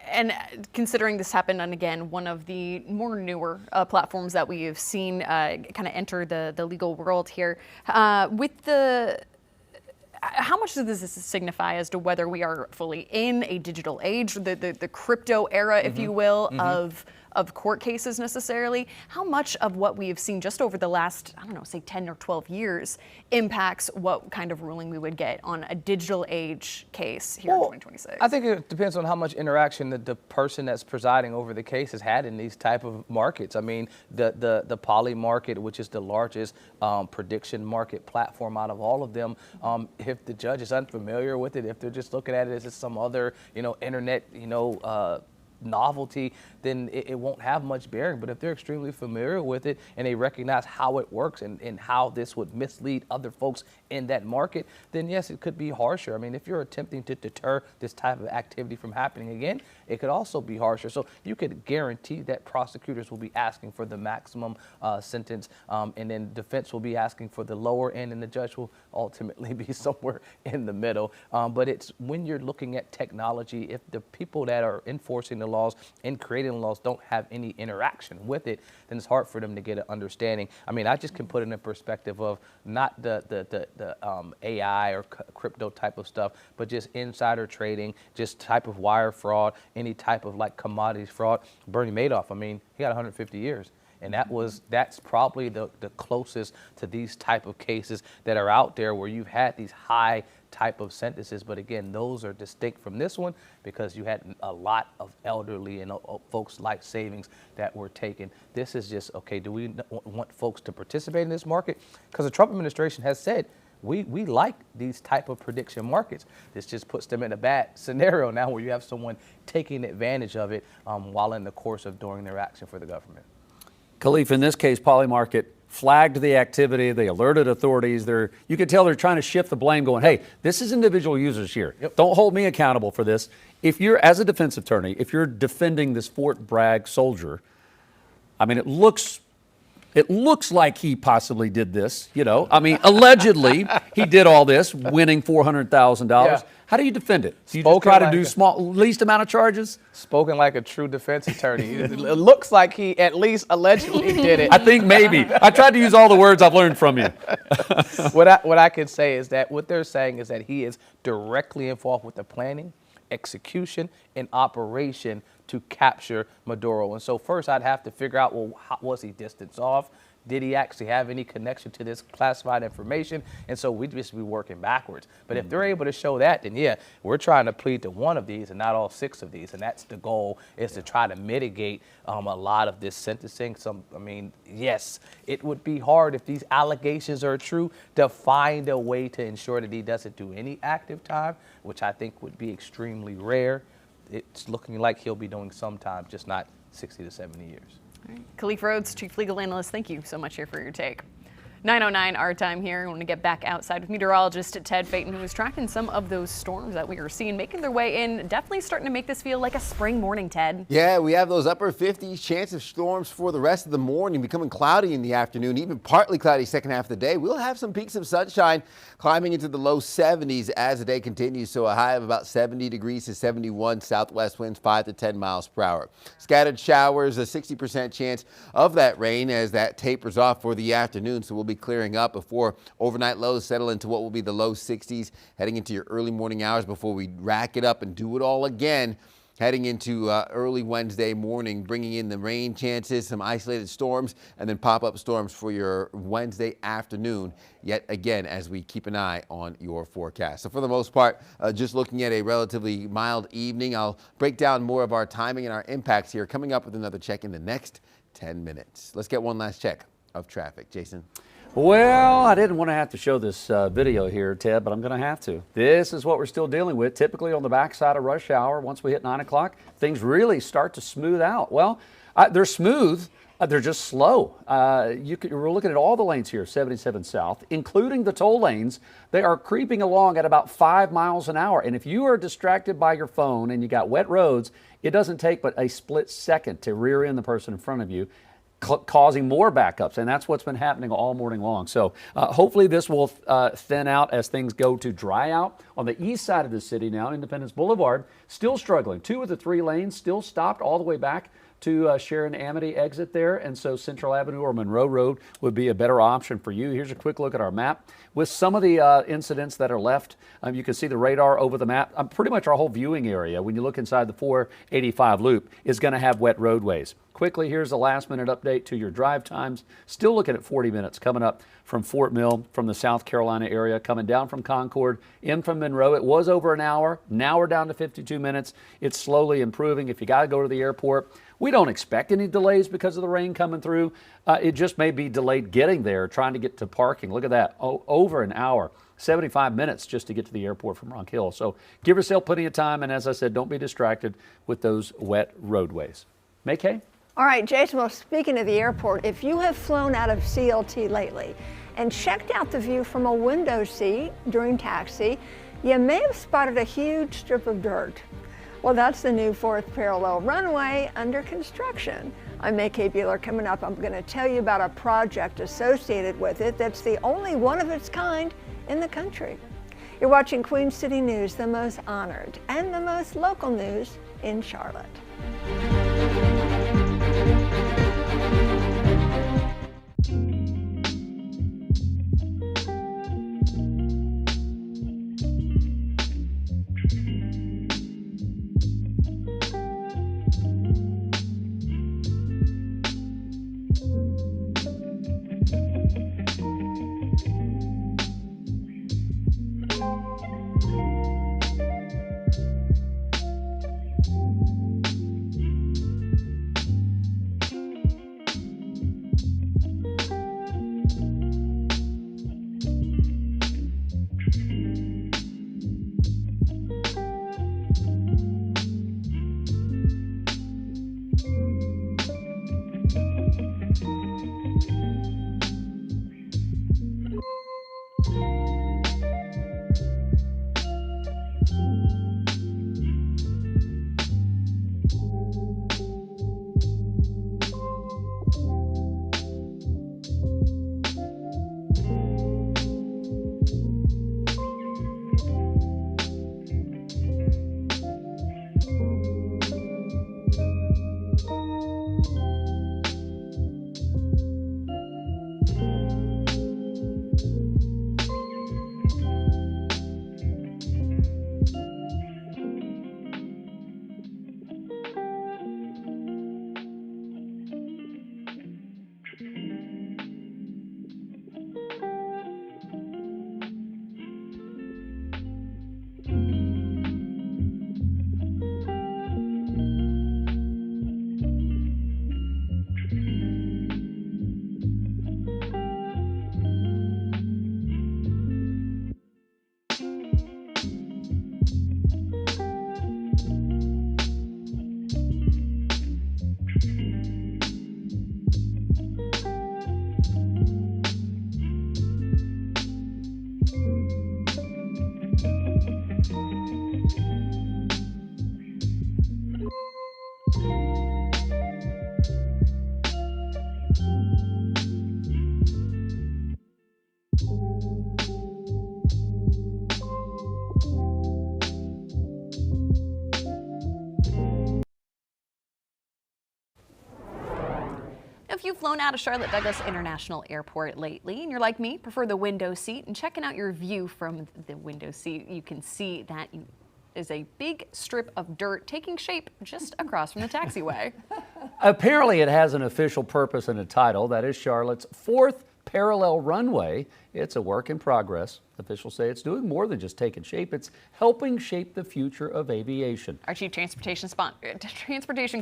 S4: And considering this happened on, again, one of the more newer platforms that we have seen kind of enter the legal world here, how much does this signify as to whether we are fully in a digital age, the crypto era, if you will, of court cases necessarily? How much of what we have seen just over the last, say 10 or 12 years impacts what kind of ruling we would get on a digital age case here in 2026?
S1: I think it depends on how much interaction the person that's presiding over the case has had in these type of markets. The Poly market, which is the largest prediction market platform out of all of them, if the judge is unfamiliar with it, if they're just looking at it as some other, internet, novelty, then it won't have much bearing. But if they're extremely familiar with it and they recognize how it works and how this would mislead other folks in that market, then yes, it could be harsher. If you're attempting to deter this type of activity from happening again, it could also be harsher. So you could guarantee that prosecutors will be asking for the maximum sentence, and then defense will be asking for the lower end, and the judge will ultimately be somewhere in the middle. But it's when you're looking at technology, if the people that are enforcing the laws and creating the laws don't have any interaction with it, then it's hard for them to get an understanding. I just can put it in perspective of not the AI or crypto type of stuff, but just insider trading, just type of wire fraud, any type of like commodities fraud. Bernie Madoff, he got 150 years. And that's probably the closest to these type of cases that are out there where you've had these high type of sentences. But again, those are distinct from this one because you had a lot of elderly and folks' life savings that were taken. This is just, okay, do we want folks to participate in this market? Because the Trump administration has said, we like these type of prediction markets. This just puts them in a bad scenario now where you have someone taking advantage of it while in the course of doing their action for the government.
S3: Khalif, in this case, Polymarket flagged the activity. They alerted authorities. You could tell they're trying to shift the blame, going, hey, this is individual users here. Yep. Don't hold me accountable for this. If you're, as a defense attorney, if you're defending this Fort Bragg soldier, it looks like he possibly did this, allegedly he did all this, winning $400,000. Yeah. How do you defend it? Do you just try to do least amount of charges?
S1: Spoken like a true defense attorney. It looks like he at least allegedly did it.
S3: I think maybe. I tried to use all the words I've learned from you.
S1: What I can say is that what they're saying is that he is directly involved with the planning, execution, and operation to capture Maduro. And so first I'd have to figure out, well, was he distance off? Did he actually have any connection to this classified information? And so we'd just be working backwards. But if they're able to show that, then yeah, we're trying to plead to one of these and not all 6 of these. And that's the goal, is to try to mitigate a lot of this sentencing. Yes, it would be hard if these allegations are true to find a way to ensure that he doesn't do any active time, which I think would be extremely rare. It's looking like he'll be doing some time, just not 60 to 70 years.
S4: All right. Khalif Rhodes, Chief Legal Analyst, thank you so much here for your take. 9:09 our time here. I want to get back outside with meteorologist Ted Phaeton, who is tracking some of those storms that we are seeing making their way in. Definitely starting to make this feel like a spring morning, Ted.
S9: Yeah, we have those upper 50s, chance of storms for the rest of the morning, becoming cloudy in the afternoon, even partly cloudy second half of the day. We'll have some peaks of sunshine climbing into the low 70s as the day continues, so a high of about 70 degrees to 71, southwest winds 5 to 10 miles per hour. Scattered showers, a 60% chance of that rain as that tapers off for the afternoon, so we'll be clearing up before overnight lows settle into what will be the low 60s heading into your early morning hours before we rack it up and do it all again heading into early Wednesday morning, bringing in the rain chances, some isolated storms, and then pop-up storms for your Wednesday afternoon yet again as we keep an eye on your forecast. So for the most part, just looking at a relatively mild evening. I'll break down more of our timing and our impacts here coming up with another check in the next 10 minutes. Let's get one last check of traffic. Jason.
S3: Well, I didn't want to have to show this video here, Ted, but I'm going to have to. This is what we're still dealing with. Typically on the backside of rush hour, once we hit 9 o'clock, things really start to smooth out. Well, they're smooth. They're just slow. We're looking at all the lanes here, 77 South, including the toll lanes. They are creeping along at about 5 miles an hour. And if you are distracted by your phone and you got wet roads, it doesn't take but a split second to rear end the person in front of you, causing more backups, and that's what's been happening all morning long. So hopefully this will thin out as things go to dry out. On the east side of the city now, Independence Boulevard, still struggling. 2 of the 3 lanes still stopped all the way back to Sharon Amity exit there, and so Central Avenue or Monroe Road would be a better option for you. Here's a quick look at our map. With some of the incidents that are left, you can see the radar over the map. Pretty much our whole viewing area, when you look inside the 485 loop, is going to have wet roadways. Quickly, here's the last minute update to your drive times. Still looking at 40 minutes coming up from Fort Mill, from the South Carolina area, coming down from Concord, in from Monroe. It was over an hour. Now we're down to 52 minutes. It's slowly improving. If you got to go to the airport, we don't expect any delays because of the rain coming through. It just may be delayed getting there, trying to get to parking. Look at that, over an hour. 75 minutes just to get to the airport from Rock Hill. So give yourself plenty of time, and as I said, don't be distracted with those wet roadways. May-Kay?
S20: All right, Jason, well, speaking of the airport, if you have flown out of CLT lately and checked out the view from a window seat during taxi, you may have spotted a huge strip of dirt. Well, that's the new 4th parallel runway under construction. I'm May-Kay Bueller. Coming up, I'm going to tell you about a project associated with it that's the only one of its kind in the country. You're watching Queen City News, the most honored and the most local news in Charlotte.
S4: you've flown out of Charlotte Douglas International Airport lately and you're like me, prefer the window seat, and checking out your view from the window seat, you can see that is a big strip of dirt taking shape just across from the taxiway.
S3: Apparently, it has an official purpose and a title. That is Charlotte's 4th parallel runway. It's a work in progress. Officials say it's doing more than just taking shape. It's helping shape the future of aviation.
S4: Our chief transportation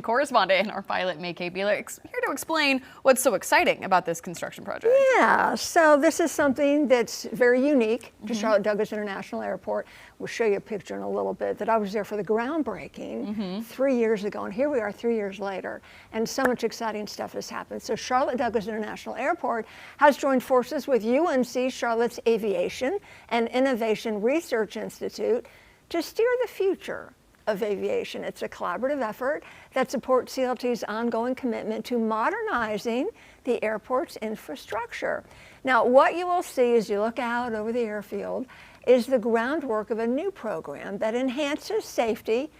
S4: correspondent, our pilot, May K. Belix, here to explain what's so exciting about this construction project.
S20: Yeah, so this is something that's very unique to Charlotte Douglas International Airport. We'll show you a picture in a little bit that I was there for the groundbreaking 3 years ago, and here we are 3 years later, and so much exciting stuff has happened. So Charlotte Douglas International Airport has joined forces with UNC Charlotte's Aviation and Innovation Research Institute to steer the future of aviation. It's a collaborative effort that supports CLT's ongoing commitment to modernizing the airport's infrastructure. Now, what you will see as you look out over the airfield is the groundwork of a new program that enhances safety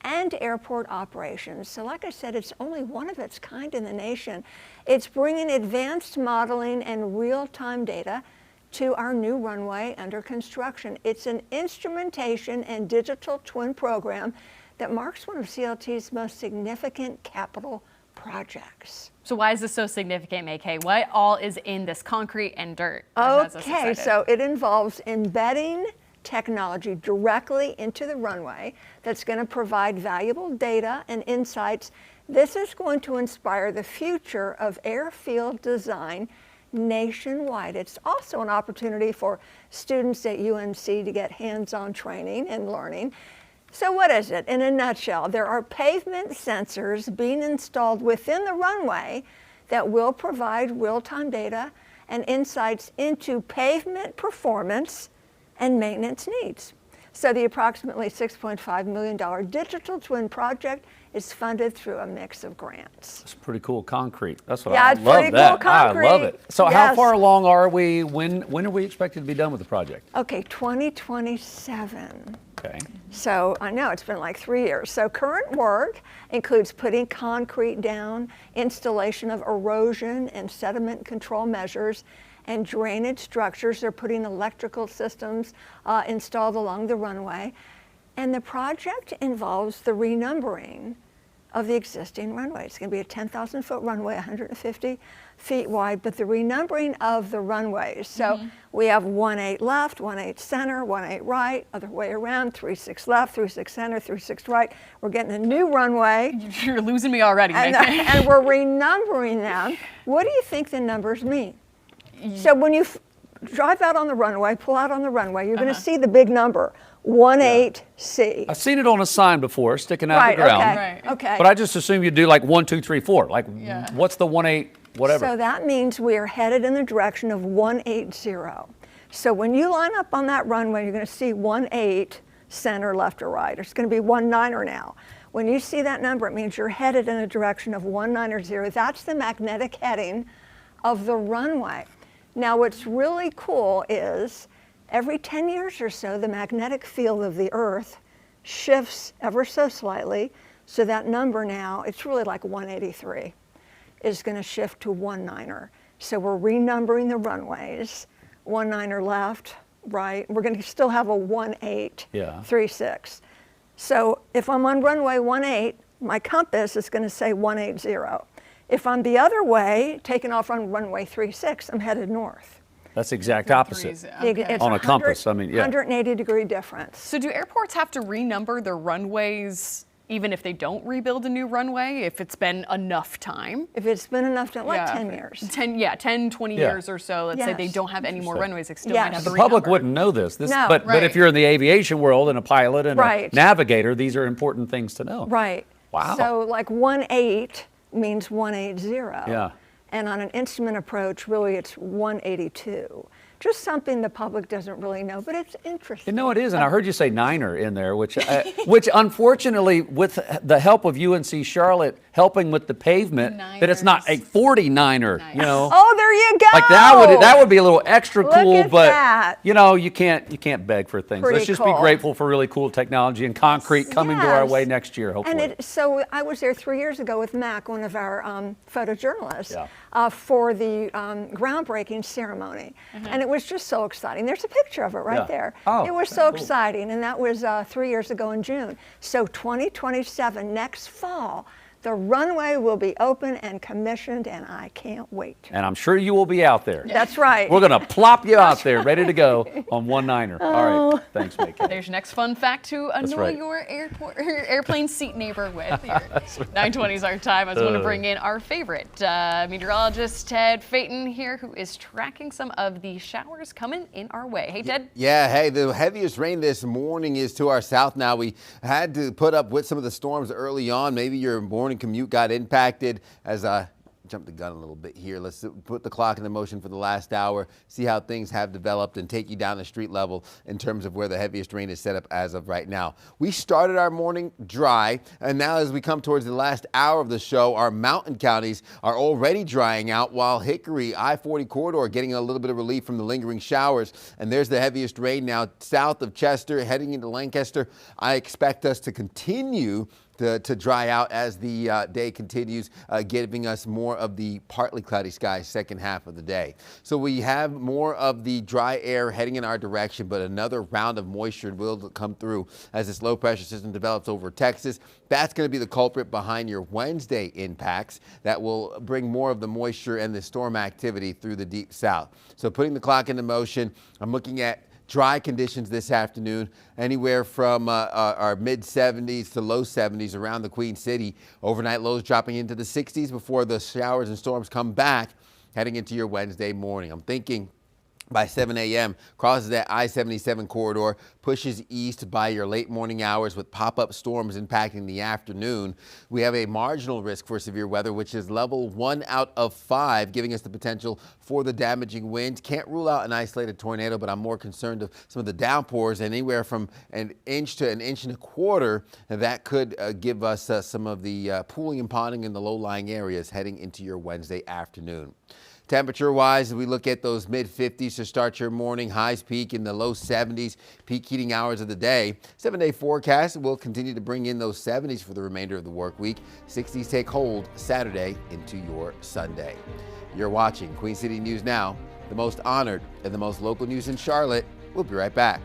S20: and airport operations. So like I said, it's only one of its kind in the nation. It's bringing advanced modeling and real-time data to our new runway under construction. It's an instrumentation and digital twin program that marks one of CLT's most significant capital projects.
S4: So why is this so significant, May? What all is in this concrete and dirt?
S20: Okay, so it involves embedding technology directly into the runway that's going to provide valuable data and insights. This is going to inspire the future of airfield design nationwide. It's also an opportunity for students at UNC to get hands-on training and learning. So what is it? In a nutshell, there are pavement sensors being installed within the runway that will provide real-time data and insights into pavement performance and maintenance needs. So the approximately $6.5 million digital twin project is funded through a mix of grants.
S3: It's pretty cool concrete. That's what
S20: Yeah,
S3: I
S20: it's
S3: love
S20: pretty
S3: that.
S20: cool concrete.
S3: I love it. So how
S20: Yes.
S3: far along are we? When are we expected to be done with the project?
S20: Okay, 2027.
S3: Okay.
S20: So I know it's been like 3 years. So current work includes putting concrete down, installation of erosion and sediment control measures, and drainage structures. They're putting electrical systems installed along the runway. And the project involves the renumbering of the existing runway. It's going to be a 10,000-foot runway, 150 feet wide, but the renumbering of the runways. So we have 1-8 left, 1-8 center, 1-8 right, other way around, 3-6 left, 3-6 center, 3-6 right. We're getting a new runway.
S4: You're losing me already,
S20: and we're renumbering them. What do you think the numbers mean? So when you drive out on the runway, pull out on the runway, you're going to see the big number, 1-8C.
S3: I've seen it on a sign before, sticking out of the ground.
S20: Okay, okay.
S3: But I just assume you do like 1, 2, 3, 4. Like, what's the 1-8, whatever?
S20: So that means we are headed in the direction of 180. So when you line up on that runway, you're going to see 1-8 center, left or right. It's going to be 1-9er now. When you see that number, it means you're headed in the direction of 190. That's the magnetic heading of the runway. Now, what's really cool is every 10 years or so, the magnetic field of the Earth shifts ever so slightly. So that number now, it's really like 183, is going to shift to 1-9er. So we're renumbering the runways, 1-9er left, right. We're going to still have a 1-8, 3-6. So if I'm on runway 1-8, my compass is going to say 180. If I'm the other way, taking off on runway 36, I'm headed north.
S3: That's the exact opposite
S20: It's
S3: on a compass. I mean, yeah.
S20: 180-degree difference.
S4: So do airports have to renumber their runways even if they don't rebuild a new runway, if it's been enough time?
S20: If it's been enough time, like 10 years.
S4: 10, 20 years or so. Let's say they don't have any more runways, they still might have to
S3: The public
S4: renumber.
S3: wouldn't know this.
S20: No.
S3: But if you're in the aviation world and a pilot and a
S20: Right.
S3: navigator, these are important things to know.
S20: Right.
S3: Wow.
S20: So like 1-8 means 180.
S3: Yeah.
S20: And on an instrument approach, really it's 182. Just something the public doesn't really know, but it's interesting.
S3: No, it is, and I heard you say 9er in there, which unfortunately, with the help of UNC Charlotte helping with the pavement, that it's not a 49er, you know.
S20: Oh, there you go.
S3: Like that would be a little extra
S20: Look
S3: cool,
S20: at
S3: but
S20: that.
S3: you can't beg for things.
S20: Pretty
S3: Let's just
S20: cool.
S3: be grateful for really cool technology and concrete coming to our
S20: Yes.
S3: way next year, hopefully.
S20: And so I was there 3 years ago with Mac, one of our photojournalists,
S3: Yeah.
S20: for the groundbreaking ceremony. And it was just so exciting. There's a picture of it right
S3: Yeah.
S20: there.
S3: Oh,
S20: it was so
S3: cool.
S20: exciting. And that was 3 years ago in June. So 2027, next fall, the runway will be open and commissioned, and I can't wait.
S3: And I'm sure you will be out there.
S20: That's right.
S3: We're going to plop you out there, ready to go on one niner. All right. Thanks, Mike.
S4: There's your next fun fact to annoy
S3: right.
S4: your airplane seat neighbor with. 9:20 is our time. I just want to bring in our favorite meteorologist, Ted Phaeton here, who is tracking some of the showers coming in our way. Hey, Ted.
S9: Yeah, hey, the heaviest rain this morning is to our south now. We had to put up with some of the storms early on. Maybe your morning commute got impacted. As I jump the gun a little bit here, let's put the clock into motion for the last hour, see how things have developed, and take you down the street level in terms of where the heaviest rain is set up as of right now. We started our morning dry, and now as we come towards the last hour of the show, our mountain counties are already drying out, while Hickory, I-40 corridor getting a little bit of relief from the lingering showers. And there's the heaviest rain now south of Chester, heading into Lancaster. I expect us to continue to dry out as the day continues, giving us more of the partly cloudy skies second half of the day. So we have more of the dry air heading in our direction, but another round of moisture will come through as this low pressure system develops over Texas. That's going to be the culprit behind your Wednesday impacts that will bring more of the moisture and the storm activity through the deep south. So putting the clock into motion, I'm looking at dry conditions this afternoon, anywhere from our mid-70s to low 70s around the Queen City. Overnight lows dropping into the 60s before the showers and storms come back heading into your Wednesday morning. I'm thinking by 7 a.m., crosses that I-77 corridor, pushes east by your late morning hours with pop-up storms impacting the afternoon. We have a marginal risk for severe weather, which is level 1 out of 5, giving us the potential for the damaging winds. Can't rule out an isolated tornado, but I'm more concerned of some of the downpours, and anywhere from an inch to an inch and a quarter. That could give us some of the pooling and ponding in the low-lying areas heading into your Wednesday afternoon. Temperature-wise, we look at those mid-50s to start your morning. Highs peak in the low 70s, peak heating hours of the day. 7-day forecast will continue to bring in those 70s for the remainder of the work week. 60s take hold Saturday into your Sunday. You're watching Queen City News Now, the most honored and the most local news in Charlotte. We'll be right back.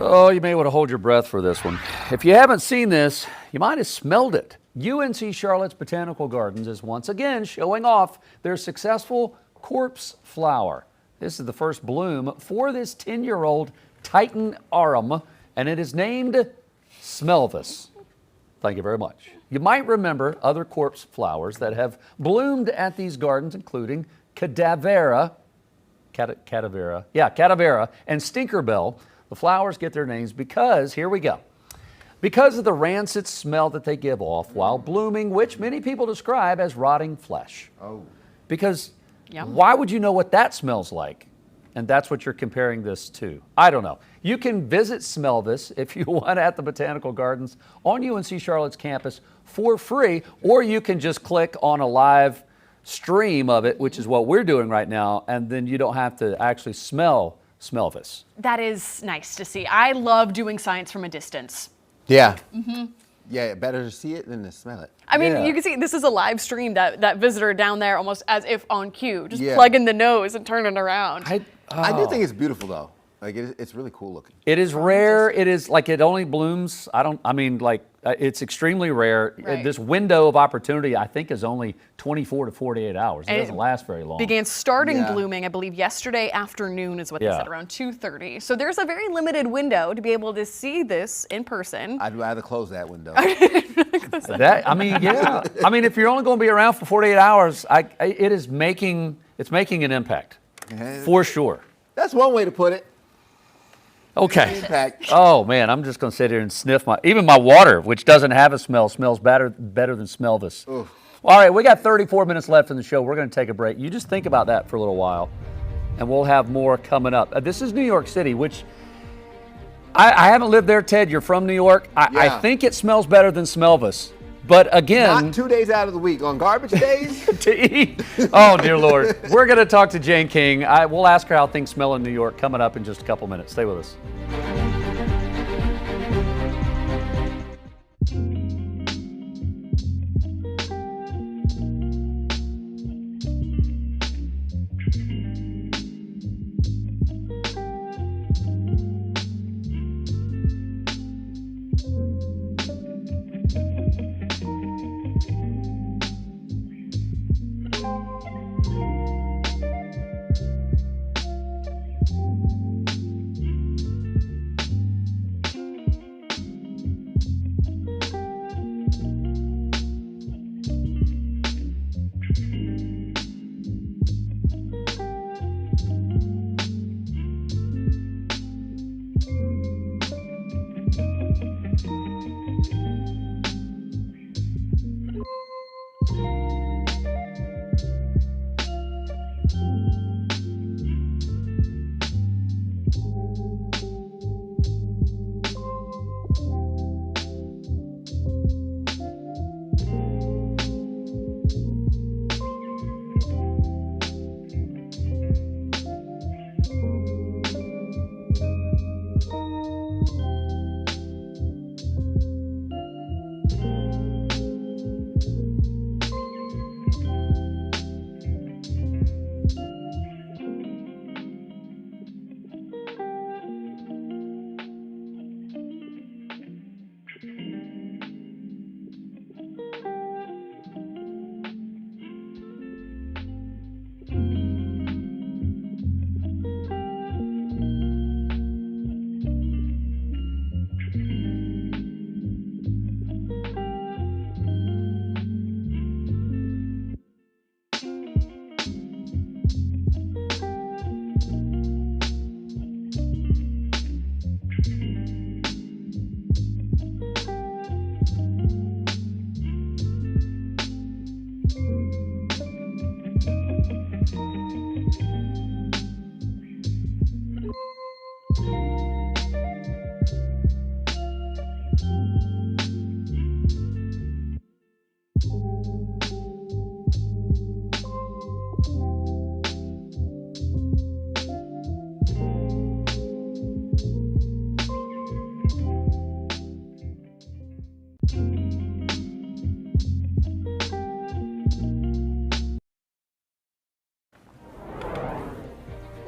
S3: Oh, you may want to hold your breath for this one. If you haven't seen this, you might have smelled it. UNC Charlotte's Botanical Gardens is once again showing off their successful corpse flower. This is the first bloom for this 10-year-old Titan Arum, and it is named Smelvis. Thank you very much. You might remember other corpse flowers that have bloomed at these gardens, including Cadavera, Cadavera, and Stinkerbell. The flowers get their names because, here we go, because of the rancid smell that they give off while blooming, which many people describe as rotting flesh.
S9: Oh.
S3: Because why would you know what that smells like? And that's what you're comparing this to. I don't know. You can visit Smelvis if you want at the Botanical Gardens on UNC Charlotte's campus for free, or you can just click on a live stream of it, which is what we're doing right now, and then you don't have to actually smell Smelvis.
S4: That is nice to see. I love doing science from a distance.
S9: Yeah.
S4: Mm-hmm.
S9: Yeah, better to see it than to smell it.
S4: I mean, you can see this is a live stream, that visitor down there almost as if on cue, just
S9: Yeah.
S4: plugging the nose and turning around.
S9: I do think it's beautiful though. Like it's really cool looking.
S3: It is rare. It is like it only blooms. It's extremely rare.
S4: Right.
S3: This window of opportunity, I think, is only 24 to 48 hours. It doesn't last very long.
S4: Began starting blooming, I believe, yesterday afternoon is what they
S3: Yeah.
S4: said, around 2:30. So there's a very limited window to be able to see this in person.
S9: I'd rather close that window.
S3: If you're only going to be around for 48 hours, it's making an impact, for sure.
S9: That's one way to put it.
S3: Okay. Oh man, I'm just going to sit here and sniff even my water, which doesn't have a smell, smells better than Smelvis.
S9: Oof.
S3: Well, all right, we got 34 minutes left in the show. We're going to take a break. You just think about that for a little while, and we'll have more coming up. This is New York City, which I haven't lived there, Ted. You're from New York. I think it smells better than Smelvis. But again,
S9: not 2 days out of the week on garbage days
S3: to eat. Oh dear Lord, we're going to talk to Jane King. We'll ask her how things smell in New York coming up in just a couple minutes. Stay with us.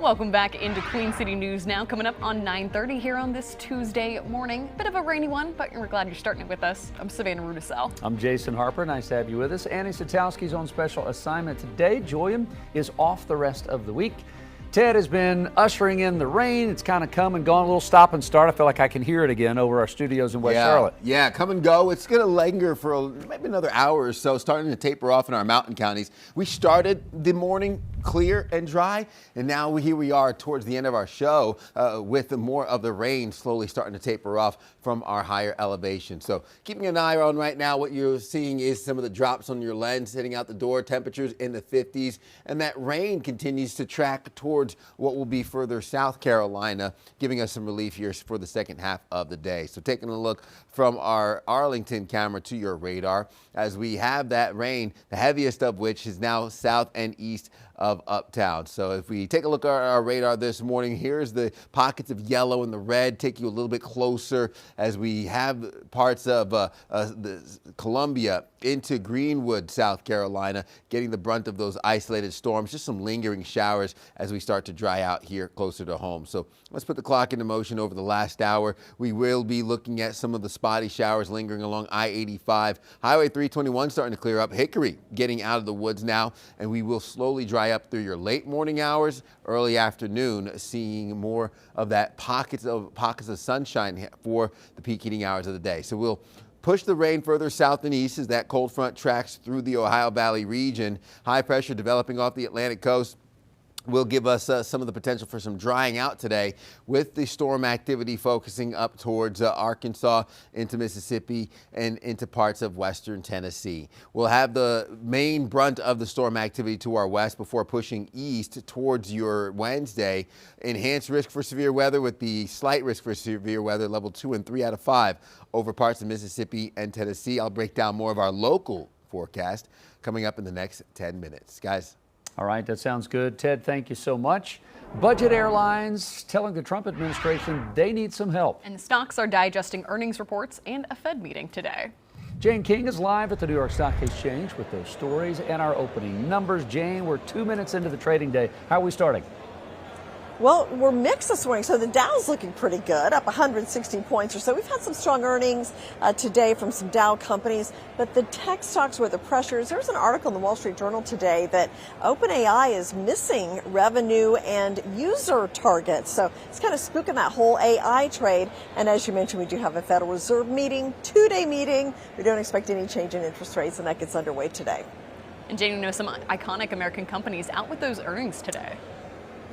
S4: Welcome back into Queen City News now. Coming up on 9:30 here on this Tuesday morning. Bit of a rainy one, but we're glad you're starting it with us. I'm Savannah Rudisell.
S3: I'm Jason Harper. Nice to have you with us. Annie Satowski's on special assignment today. Julian is off the rest of the week. Ted has been ushering in the rain. It's kind of come and gone, a little stop and start. I feel like I can hear it again over our studios in West Charlotte.
S9: Yeah, come and go. It's going to linger for maybe another hour or so, starting to taper off in our mountain counties. We started the morning clear and dry, and now here we are towards the end of our show with more of the rain slowly starting to taper off from our higher elevation. So keeping an eye on right now, what you're seeing is some of the drops on your lens heading out the door, temperatures in the 50s, and that rain continues to track towards what will be further South Carolina, giving us some relief here for the second half of the day. So taking a look from our Arlington camera to your radar as we have that rain, the heaviest of which is now south and east of uptown. So if we take a look at our radar this morning, here's the pockets of yellow and the red, take you a little bit closer as we have parts of the Columbia into Greenwood, South Carolina, getting the brunt of those isolated storms, just some lingering showers as we start to dry out here closer to home. So let's put the clock into motion over the last hour. We will be looking at some of the spotty showers lingering along I-85. Highway 321 starting to clear up. Hickory getting out of the woods now, and we will slowly dry up through your late morning hours, early afternoon, seeing more of that pockets of sunshine for the peak heating hours of the day. So we'll push the rain further south and east as that cold front tracks through the Ohio Valley region. High pressure developing off the Atlantic coast will give us some of the potential for some drying out today, with the storm activity focusing up towards Arkansas, into Mississippi, and into parts of western Tennessee. We'll have the main brunt of the storm activity to our west before pushing east towards your Wednesday. Enhanced risk for severe weather with the slight risk for severe weather, level 2 and 3 out of 5 over parts of Mississippi and Tennessee. I'll break down more of our local forecast coming up in the next 10 minutes. Guys.
S3: All right, that sounds good. Ted, thank you so much. Budget airlines telling the Trump administration they need some help.
S4: And the stocks are digesting earnings reports and a Fed meeting today.
S3: Jane King is live at the New York Stock Exchange with those stories and our opening numbers. Jane, we're 2 minutes into the trading day. How are we starting?
S13: Well, we're mixed this morning, so the Dow's looking pretty good, up 160 points or so. We've had some strong earnings today from some Dow companies, but the tech stocks were the pressures. There's an article in the Wall Street Journal today that OpenAI is missing revenue and user targets. So it's kind of spooking that whole AI trade. And as you mentioned, we do have a Federal Reserve meeting, 2-day meeting. We don't expect any change in interest rates, and that gets underway today.
S4: And Jane, we know some iconic American companies out with those earnings today.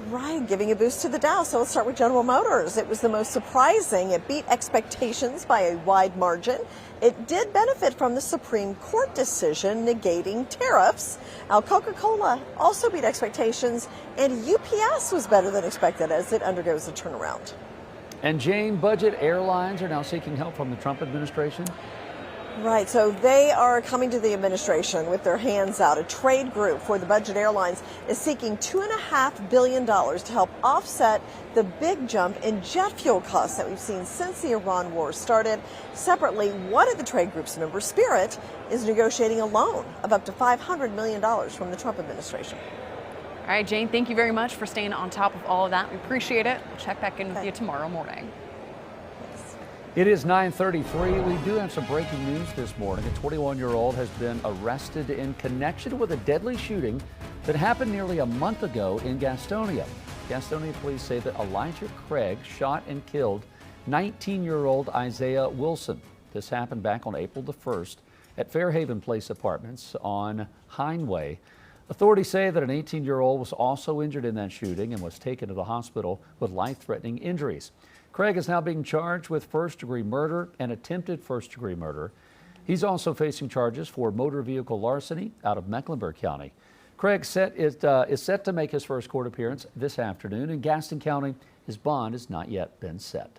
S13: Right, giving a boost to the Dow. So let's start with General Motors. It was the most surprising. It beat expectations by a wide margin. It did benefit from the Supreme Court decision negating tariffs. Now, Coca-Cola also beat expectations, and UPS was better than expected as it undergoes a turnaround.
S3: And Jane, budget airlines are now seeking help from the Trump administration.
S13: Right, so they are coming to the administration with their hands out. A trade group for the budget airlines is seeking $2.5 billion to help offset the big jump in jet fuel costs that we've seen since the Iran war started. Separately, one of the trade group's members, Spirit, is negotiating a loan of up to $500 million from the Trump administration.
S4: All right, Jane, thank you very much for staying on top of all of that. We appreciate it. We'll check back in with you tomorrow morning.
S3: It is 9:33. We do have some breaking news this morning. A 21-year-old has been arrested in connection with a deadly shooting that happened nearly a month ago in Gastonia. Gastonia police say that Elijah Craig shot and killed 19-year-old Isaiah Wilson. This happened back on April the 1st at Fairhaven Place Apartments on Hindway. Authorities say that an 18-year-old was also injured in that shooting and was taken to the hospital with life-threatening injuries. Craig is now being charged with first-degree murder and attempted first-degree murder. He's also facing charges for motor vehicle larceny out of Mecklenburg County. Craig is set to make his first court appearance this afternoon. In Gaston County, his bond has not yet been set.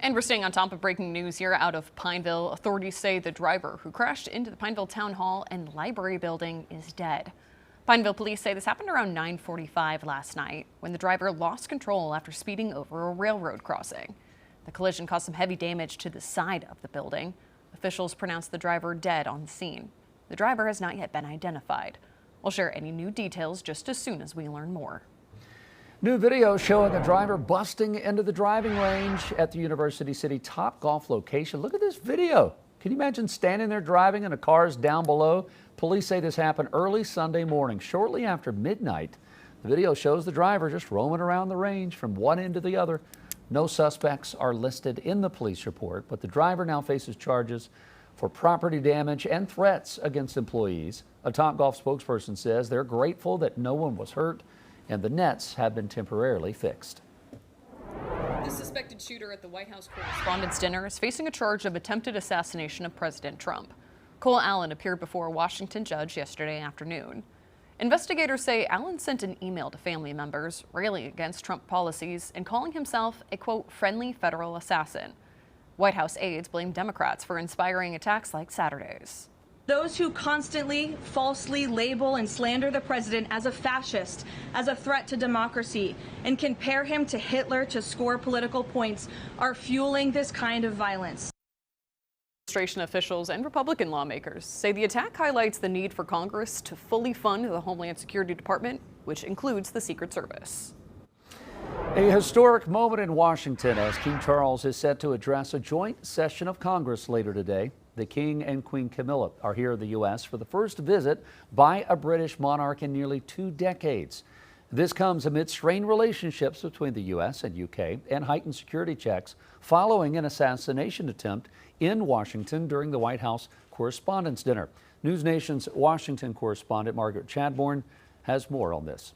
S4: And we're staying on top of breaking news here out of Pineville. Authorities say the driver who crashed into the Pineville Town Hall and Library building is dead. Pineville police say this happened around 9:45 last night when the driver lost control after speeding over a railroad crossing. The collision caused some heavy damage to the side of the building. Officials pronounced the driver dead on the scene. The driver has not yet been identified. We'll share any new details just as soon as we learn more.
S3: New video showing a driver busting into the driving range at the University City Topgolf location. Look at this video. Can you imagine standing there driving and a car's down below? Police say this happened early Sunday morning, shortly after midnight. The video shows the driver just roaming around the range from one end to the other. No suspects are listed in the police report, but the driver now faces charges for property damage and threats against employees. A Topgolf spokesperson says they're grateful that no one was hurt and the nets have been temporarily fixed.
S4: The suspected shooter at the White House Correspondents' Dinner is facing a charge of attempted assassination of President Trump. Cole Allen appeared before a Washington judge yesterday afternoon. Investigators say Allen sent an email to family members railing against Trump policies and calling himself a, quote, friendly federal assassin. White House aides blame Democrats for inspiring attacks like Saturday's.
S12: Those who constantly falsely label and slander the president as a fascist, as a threat to democracy, and compare him to Hitler to score political points are fueling this kind of violence.
S4: Administration officials and Republican lawmakers say the attack highlights the need for Congress to fully fund the Homeland Security Department, which includes the Secret Service.
S3: A historic moment in Washington as King Charles is set to address a joint session of Congress later today. The King and Queen Camilla are here in the U.S. for the first visit by a British monarch in nearly 2 decades. This comes amid strained relationships between the U.S. and U.K. and heightened security checks following an assassination attempt in Washington during the White House Correspondents' Dinner. News Nation's Washington correspondent Margaret Chadbourne has more on this.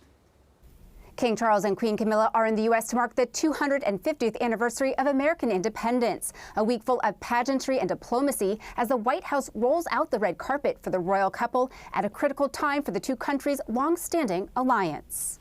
S15: King Charles and Queen Camilla are in the U.S. to mark the 250th anniversary of American independence, a week full of pageantry and diplomacy as the White House rolls out the red carpet for the royal couple at a critical time for the two countries' long-standing alliance.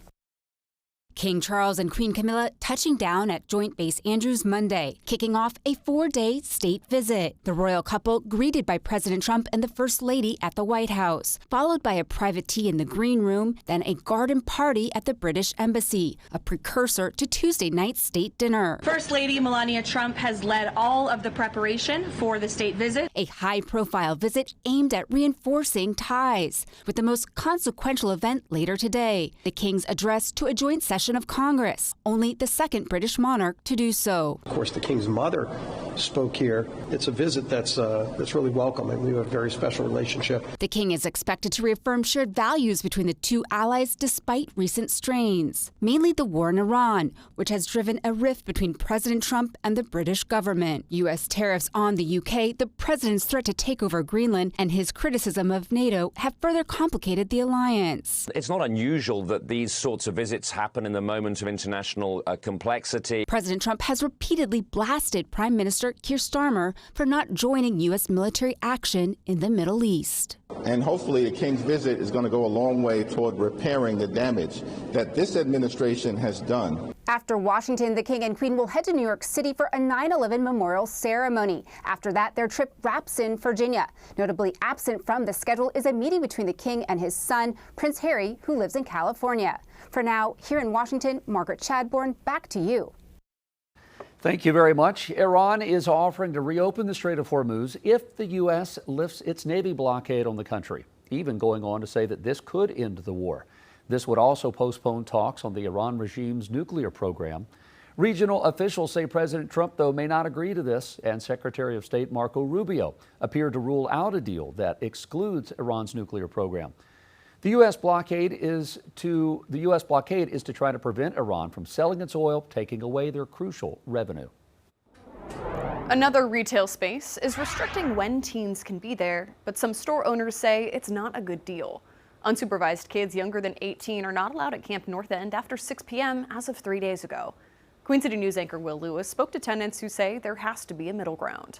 S8: King Charles and Queen Camilla touching down at Joint Base Andrews Monday, kicking off a 4-day state visit. The royal couple greeted by President Trump and the First Lady at the White House, followed by a private tea in the Green Room, then a garden party at the British Embassy, a precursor to Tuesday night's state dinner.
S12: First Lady Melania Trump has led all of the preparation for the state visit.
S8: A high-profile visit aimed at reinforcing ties, with the most consequential event later today, the King's address to a joint session of Congress, only the second British monarch to do so.
S21: Of course, the King's mother spoke here. It's a visit that's really welcome, and we have a very special relationship.
S8: The King is expected to reaffirm shared values between the two allies despite recent strains, mainly the war in Iran, which has driven a rift between President Trump and the British government. U.S. tariffs on the UK, the president's threat to take over Greenland, and his criticism of NATO have further complicated the alliance.
S24: It's not unusual that these sorts of visits happen in the moment of international complexity.
S8: President Trump has repeatedly blasted Prime Minister Keir Starmer for not joining U.S. military action in the Middle East.
S25: And hopefully the King's visit is going to go a long way toward repairing the damage that this administration has done.
S15: After Washington, the King and Queen will head to New York City for a 9/11 memorial ceremony. After that, their trip wraps in Virginia. Notably absent from the schedule is a meeting between the King and his son, Prince Harry, who lives in California. For now, here in Washington, Margaret Chadbourne, back to you.
S3: Thank you very much. Iran is offering to reopen the Strait of Hormuz if the U.S. lifts its Navy blockade on the country, even going on to say that this could end the war. This would also postpone talks on the Iran regime's nuclear program. Regional officials say President Trump, though, may not agree to this, and Secretary of State Marco Rubio appeared to rule out a deal that excludes Iran's nuclear program. The U.S. blockade is to try to prevent Iran from selling its oil, taking away their crucial revenue.
S4: Another retail space is restricting when teens can be there, but some store owners say it's not a good deal. Unsupervised kids younger than 18 are not allowed at Camp North End after 6 p.m. as of 3 days ago. Queen City News anchor Will Lewis spoke to tenants who say there has to be a middle ground.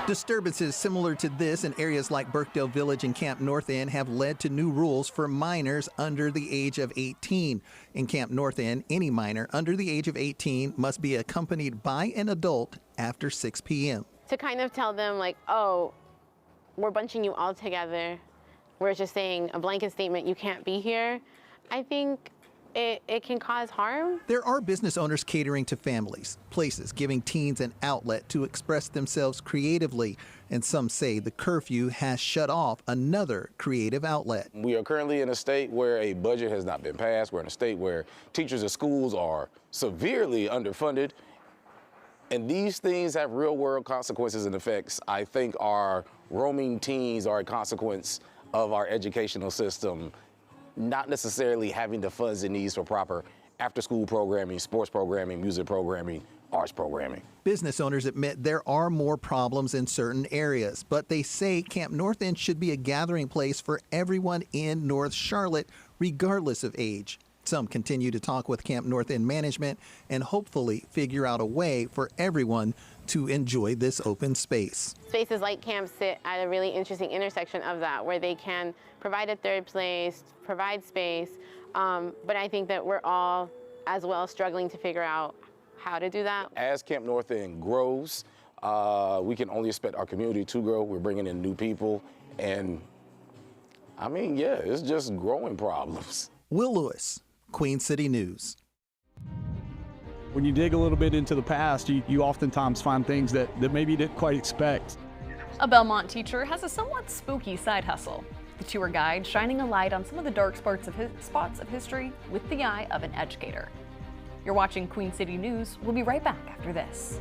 S10: Disturbances similar to this in areas like Birkdale Village and Camp North End have led to new rules for minors under the age of 18. In Camp North End, any minor under the age of 18 must be accompanied by an adult after 6 p.m.
S11: To kind of tell them, like, oh, we're bunching you all together. We're just saying a blanket statement, you can't be here. I think it can cause harm.
S10: There are business owners catering to families, places giving teens an outlet to express themselves creatively, and some say the curfew has shut off another creative outlet.
S16: We are currently in a state where a budget has not been passed. We're in a state where teachers and schools are severely underfunded, and these things have real-world consequences and effects. I think our roaming teens are a consequence of our educational system not necessarily having the funds it needs for proper after-school programming, sports programming, music programming, arts programming.
S10: Business owners admit there are more problems in certain areas, but they say Camp North End should be a gathering place for everyone in North Charlotte, regardless of age. Some continue to talk with Camp North End management and hopefully figure out a way for everyone to enjoy this open space.
S11: Spaces like camp sit at a really interesting intersection of that, where they can provide a third place, provide space, but I think that we're all as well struggling to figure out how to do that.
S16: As Camp North End grows, we can only expect our community to grow. We're bringing in new people, and I mean, yeah, it's just growing problems.
S10: Will Lewis, Queen City News.
S22: When you dig a little bit into the past, you oftentimes find things that maybe you didn't quite expect.
S4: A Belmont teacher has a somewhat spooky side hustle. The tour guide shining a light on some of the dark spots of history with the eye of an educator. You're watching Queen City News. We'll be right back after this.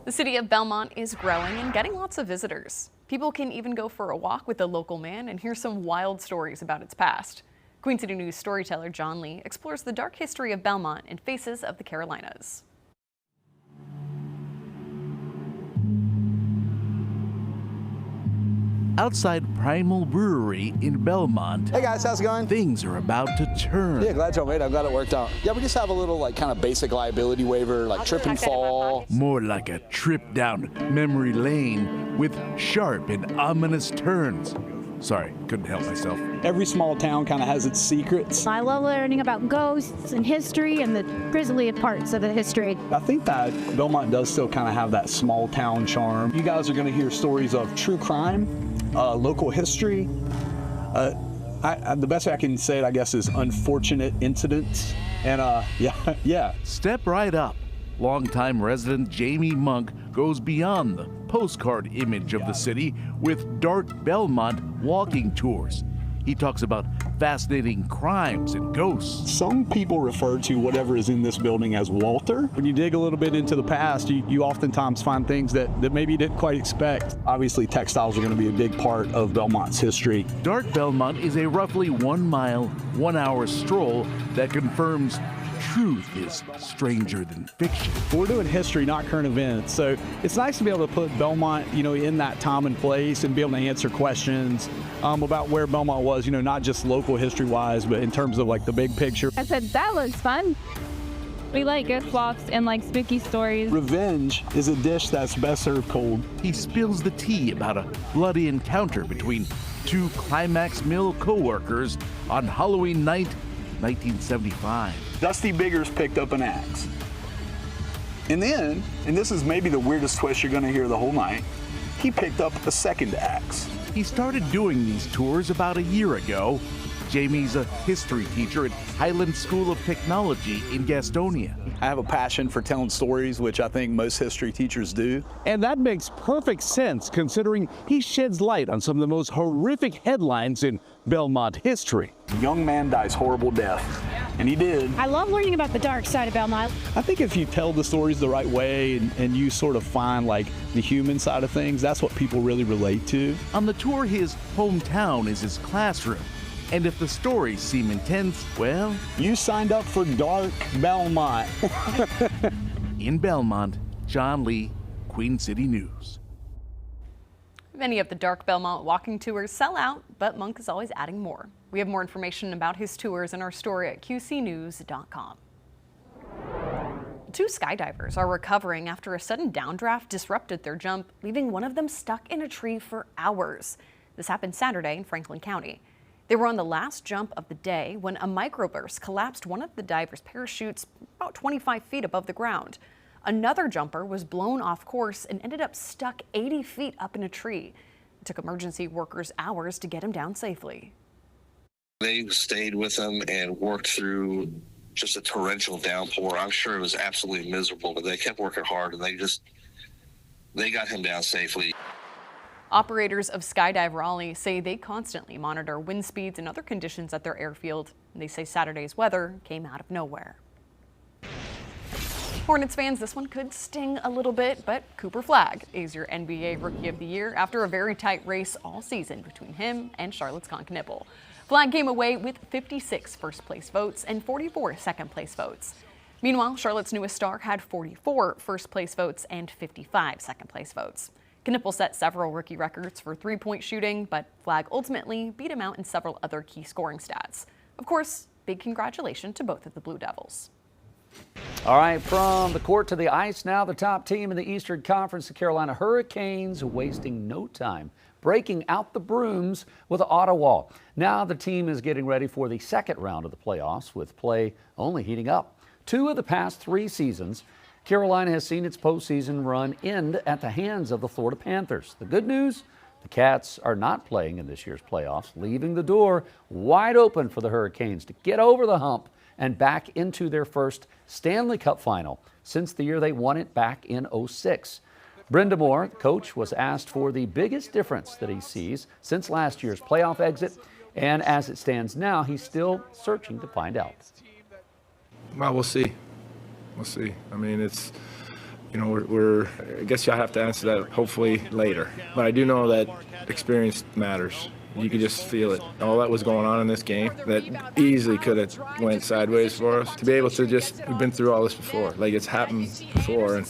S4: The city of Belmont is growing and getting lots of visitors. People can even go for a walk with a local man and hear some wild stories about its past. Queen City News storyteller John Lee explores the dark history of Belmont in Faces of the Carolinas.
S23: Outside Primal Brewery in Belmont.
S26: Hey guys, how's it going?
S23: Things are about to turn.
S26: Yeah, glad to, mate. I'm glad it worked out. Yeah, we just have a little kind of basic liability waiver, like trip and fall.
S23: More like a trip down memory lane with sharp and ominous turns. Sorry, couldn't help myself.
S22: Every small town kind of has its secrets.
S5: I love learning about ghosts and history and the grisly parts of the history.
S22: I think that Belmont does still kind of have that small town charm. You guys are going to hear stories of true crime, local history. The best way I can say it, I guess, is unfortunate incidents. And yeah.
S23: Step right up. Longtime resident Jamie Monk goes beyond the postcard image of the city with Dark Belmont walking tours. He talks about fascinating crimes and ghosts.
S22: Some people refer to whatever is in this building as Walter. When you dig a little bit into the past, you oftentimes find things that maybe you didn't quite expect. Obviously, textiles are going to be a big part of Belmont's history.
S23: Dark Belmont is a roughly 1 mile, 1 hour stroll that confirms truth is stranger than fiction.
S22: We're doing history, not current events, so it's nice to be able to put Belmont, in that time and place and be able to answer questions about where Belmont was, not just local history-wise, but in terms of like the big picture.
S5: I said, that looks fun. We like gift swaps and like spooky stories.
S22: Revenge is a dish that's best served cold.
S23: He spills the tea about a bloody encounter between two Climax Mill co-workers on Halloween night, 1975.
S22: Dusty Biggers picked up an axe. And then, and this is maybe the weirdest twist you're going to hear the whole night, he picked up a second axe.
S23: He started doing these tours about a year ago. Jamie's a history teacher at Highland School of Technology in Gastonia.
S22: I have a passion for telling stories, which I think most history teachers do.
S23: And that makes perfect sense considering he sheds light on some of the most horrific headlines in Belmont history.
S22: A young man dies horrible death, and he did.
S5: I love learning about the dark side of Belmont.
S22: I think if you tell the stories the right way and you sort of find like the human side of things, that's what people really relate to.
S23: On the tour, his hometown is his classroom. And if the stories seem intense, well,
S22: you signed up for Dark Belmont.
S23: In Belmont, John Lee, Queen City News.
S4: Many of the Dark Belmont walking tours sell out, but Monk is always adding more. We have more information about his tours in our story at qcnews.com. Two skydivers are recovering after a sudden downdraft disrupted their jump, leaving one of them stuck in a tree for hours. This happened Saturday in Franklin County. They were on the last jump of the day when a microburst collapsed one of the divers' parachutes about 25 feet above the ground. Another jumper was blown off course and ended up stuck 80 feet up in a tree. It took emergency workers hours to get him down safely.
S6: They stayed with him and worked through just a torrential downpour. I'm sure it was absolutely miserable, but they kept working hard and they got him down safely.
S4: Operators of Skydive Raleigh say they constantly monitor wind speeds and other conditions at their airfield. They say Saturday's weather came out of nowhere. Hornets fans, this one could sting a little bit, but Cooper Flagg is your NBA Rookie of the Year after a very tight race all season between him and Charlotte's Knippel. Flagg came away with 56 first-place votes and 44 second-place votes. Meanwhile, Charlotte's newest star had 44 first-place votes and 55 second-place votes. Knippel set several rookie records for three-point shooting, but Flagg ultimately beat him out in several other key scoring stats. Of course, big congratulations to both of the Blue Devils.
S3: All right, from the court to the ice now, the top team in the Eastern Conference, the Carolina Hurricanes, wasting no time, breaking out the brooms with Ottawa. Now the team is getting ready for the second round of the playoffs, with play only heating up. 2 of the past 3 seasons, Carolina has seen its postseason run end at the hands of the Florida Panthers. The good news, the Cats are not playing in this year's playoffs, leaving the door wide open for the Hurricanes to get over the hump and back into their first Stanley Cup final since the year they won it back in '06. Brind'Amour, the coach, was asked for the biggest difference that he sees since last year's playoff exit, and as it stands now, he's still searching to find out.
S14: Well, we'll see. We'll see. I mean, it's, we're I guess you'll have to answer that hopefully later. But I do know that experience matters. You could just feel it. All that was going on in this game that easily could have went sideways for us. To be able to we've been through all this before. Like, it's happened before, and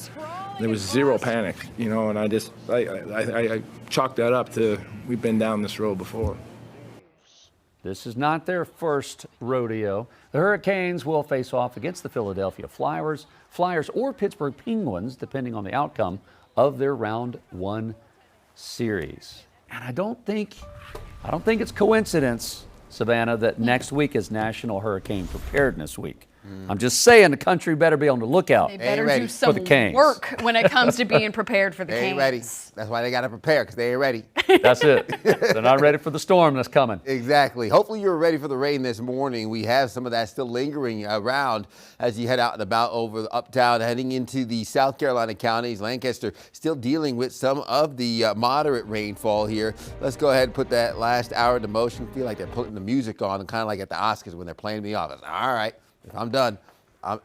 S14: there was zero panic, and I chalked that up to we've been down this road before.
S3: This is not their first rodeo. The Hurricanes will face off against the Philadelphia Flyers, or Pittsburgh Penguins, depending on the outcome of their round 1 series. And I don't think I don't think it's coincidence, Savannah, that next week is National Hurricane Preparedness Week. I'm just saying the country better be on the lookout
S4: They better do
S3: for
S4: some
S3: the Canes.
S4: work when it comes to being prepared for the
S9: They
S4: Canes.
S9: ain't ready. That's why they got to prepare, because they ain't ready.
S3: That's it. They're not ready for the storm that's coming.
S9: Exactly. Hopefully you're ready for the rain this morning. We have some of that still lingering around as you head out and about over the uptown, heading into the South Carolina counties. Lancaster still dealing with some of the moderate rainfall here. Let's go ahead and put that last hour into motion. Feel like they're putting the music on, and kind of like at the Oscars when they're playing me off. All right, if I'm done.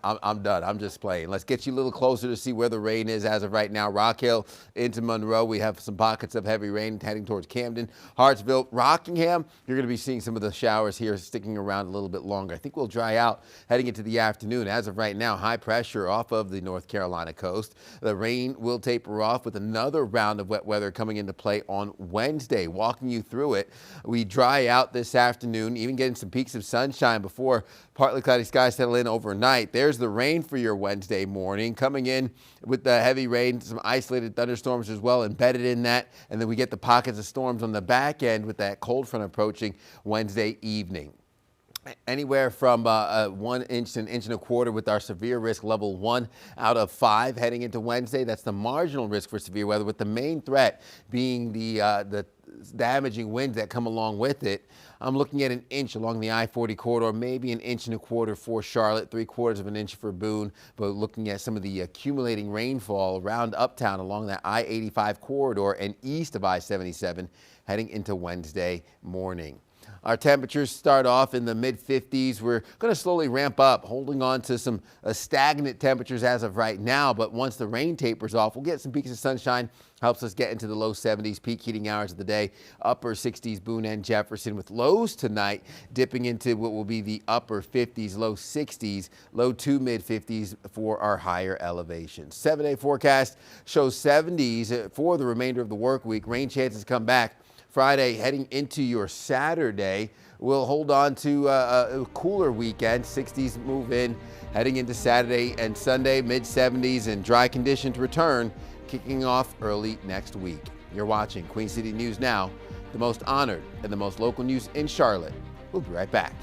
S9: I'm done. I'm just playing. Let's get you a little closer to see where the rain is as of right now. Rock Hill into Monroe. We have some pockets of heavy rain heading towards Camden, Hartsville, Rockingham. You're going to be seeing some of the showers here sticking around a little bit longer. I think we'll dry out heading into the afternoon. As of right now, high pressure off of the North Carolina coast. The rain will taper off with another round of wet weather coming into play on Wednesday. Walking you through it, we dry out this afternoon, even getting some peaks of sunshine before partly cloudy skies settle in overnight. There's the rain for your Wednesday morning. Coming in with the heavy rain, some isolated thunderstorms as well embedded in that. And then we get the pockets of storms on the back end with that cold front approaching Wednesday evening. Anywhere from 1 inch to 1.25 inches with our severe risk level 1 out of 5 heading into Wednesday. That's the marginal risk for severe weather, with the main threat being the damaging winds that come along with it. I'm looking at 1 inch along the I-40 corridor, maybe 1.25 inches for Charlotte, 3/4 inch for Boone, but looking at some of the accumulating rainfall around uptown along that I-85 corridor and east of I-77 heading into Wednesday morning. Our temperatures start off in the mid-50s. We're going to slowly ramp up, holding on to some stagnant temperatures as of right now. But once the rain tapers off, we'll get some peaks of sunshine. Helps us get into the low 70s, peak heating hours of the day, upper 60s, Boone and Jefferson, with lows tonight dipping into what will be the upper 50s, low 60s, low to mid 50s for our higher elevations. 7-day forecast shows 70s for the remainder of the work week. Rain chances come back Friday heading into your Saturday. We'll hold on to a cooler weekend. 60s move in heading into Saturday and Sunday, mid 70s, and dry conditions return, kicking off early next week. You're watching Queen City News Now, the most honored and the most local news in Charlotte. We'll be right back.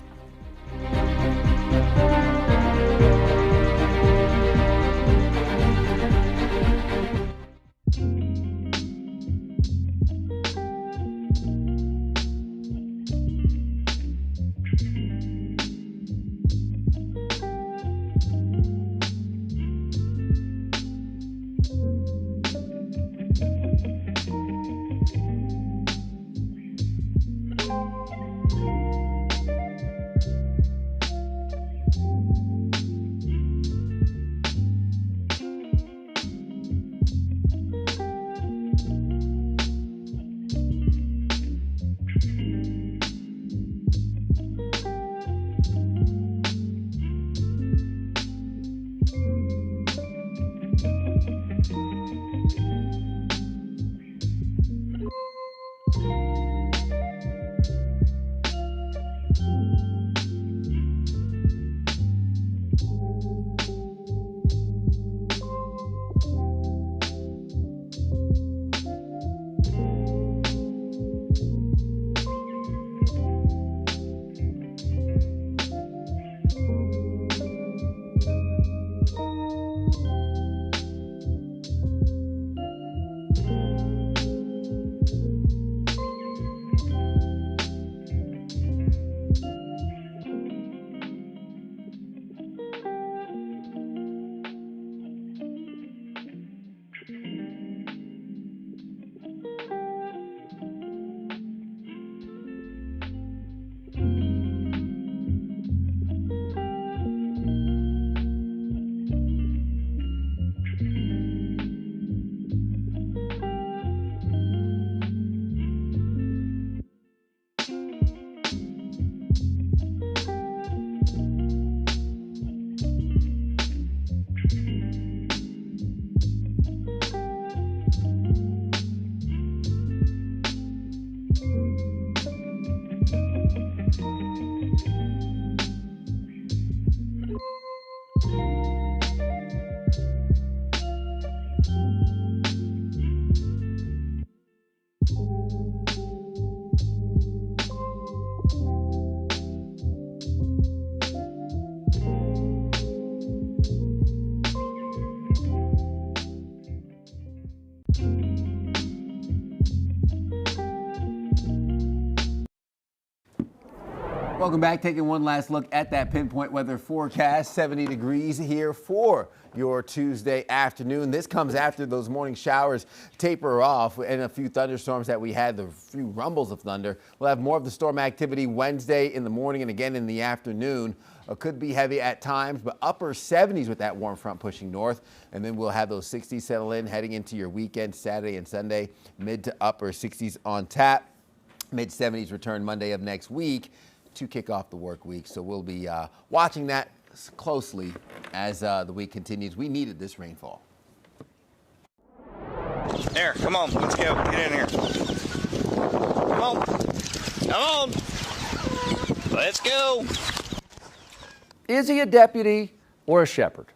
S9: Welcome back. Taking one last look at that pinpoint weather forecast. 70 degrees here for your Tuesday afternoon. This comes after those morning showers taper off and a few thunderstorms that we had, the few rumbles of thunder. We'll have more of the storm activity Wednesday in the morning and again in the afternoon. Could be heavy at times, but upper 70s with that warm front pushing north. And then we'll have those 60s settle in heading into your weekend, Saturday and Sunday. Mid to upper 60s on tap. Mid 70s return Monday of next week to kick off the work week. So we'll be watching that closely as the week continues. We needed this rainfall.
S1: There, come on, let's go. Get in here. Come on. Come on. Let's go.
S3: Is he a deputy or a shepherd?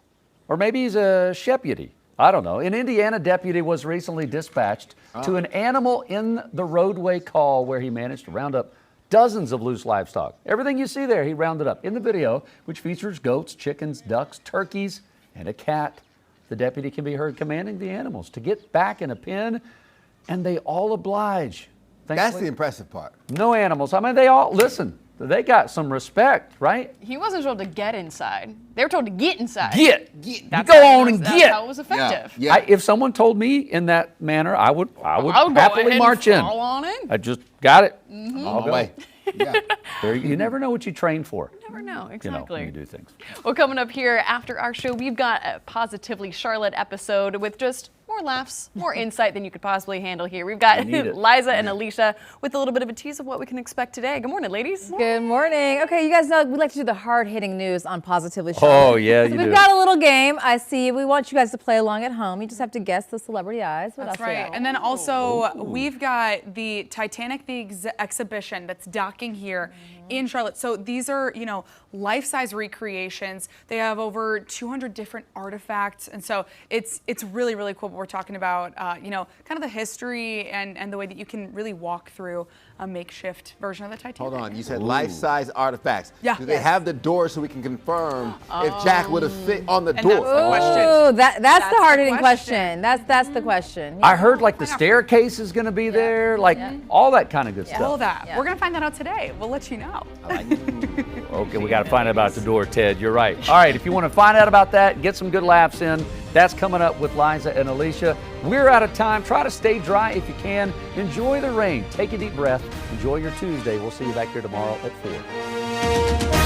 S3: Or maybe he's a sheputy. I don't know. In Indiana, a deputy was recently dispatched to an animal in the roadway call where he managed to round up dozens of loose livestock. Everything you see there, he rounded up. In the video, which features goats, chickens, ducks, turkeys, and a cat, the deputy can be heard commanding the animals to get back in a pen, and they all oblige.
S9: That's the impressive part.
S3: No animals. I mean, they all, listen, they got some respect, right?
S4: He wasn't told to get inside. They were told to get inside.
S3: Get.
S4: That's
S3: Go
S4: how
S3: on and
S4: that's
S3: get.
S4: how it was effective.
S3: If someone told me in that manner, I would
S4: go
S3: happily
S4: ahead
S3: march
S4: and
S3: in.
S4: fall on in.
S3: I just got it.
S4: Mhm.
S3: I'll go. You never know what you train for.
S4: Never know,
S3: You know,
S4: exactly.
S3: when you do things.
S4: Well, coming up here after our show, we've got a Positively Charlotte episode with just more laughs, more insight than you could possibly handle here. We've got
S2: We need it.
S4: Liza and Alicia with a little bit of a tease of what we can expect today. Good morning, ladies.
S2: Good morning. Okay, you guys know we like to do the hard-hitting news on Positively Charlotte.
S3: Oh, yeah,
S2: so
S3: you
S2: we've
S3: do.
S2: got a little game. I see. We want you guys to play along at home. You just have to guess the celebrity eyes. What
S7: That's
S2: else we
S7: right.
S2: got?
S7: And then also, we've got the Titanic exhibition that's docking here in Charlotte. So these are, you know, life-size recreations. They have over 200 different artifacts. And so it's really, really cool. But we're talking about, you know, kind of the history and the way that you can really walk through a makeshift version of the Titanic.
S9: Hold on, you said life-size artifacts.
S7: Yeah.
S9: Do they have the door so we can confirm if Jack would have fit on the door?
S2: Ooh, that's the hard-hitting question. That's the question.
S3: I heard like the staircase is going to be there, like all that kind of good
S7: All
S3: stuff.
S7: that. We're going to find that out today. We'll let you know.
S3: Okay, we got to find out about the door, Ted. You're right. All right, if you want to find out about that, get some good laughs in, that's coming up with Liza and Alicia. We're out of time. Try to stay dry if you can. Enjoy the rain. Take a deep breath. Enjoy your Tuesday. We'll see you back here tomorrow at 4.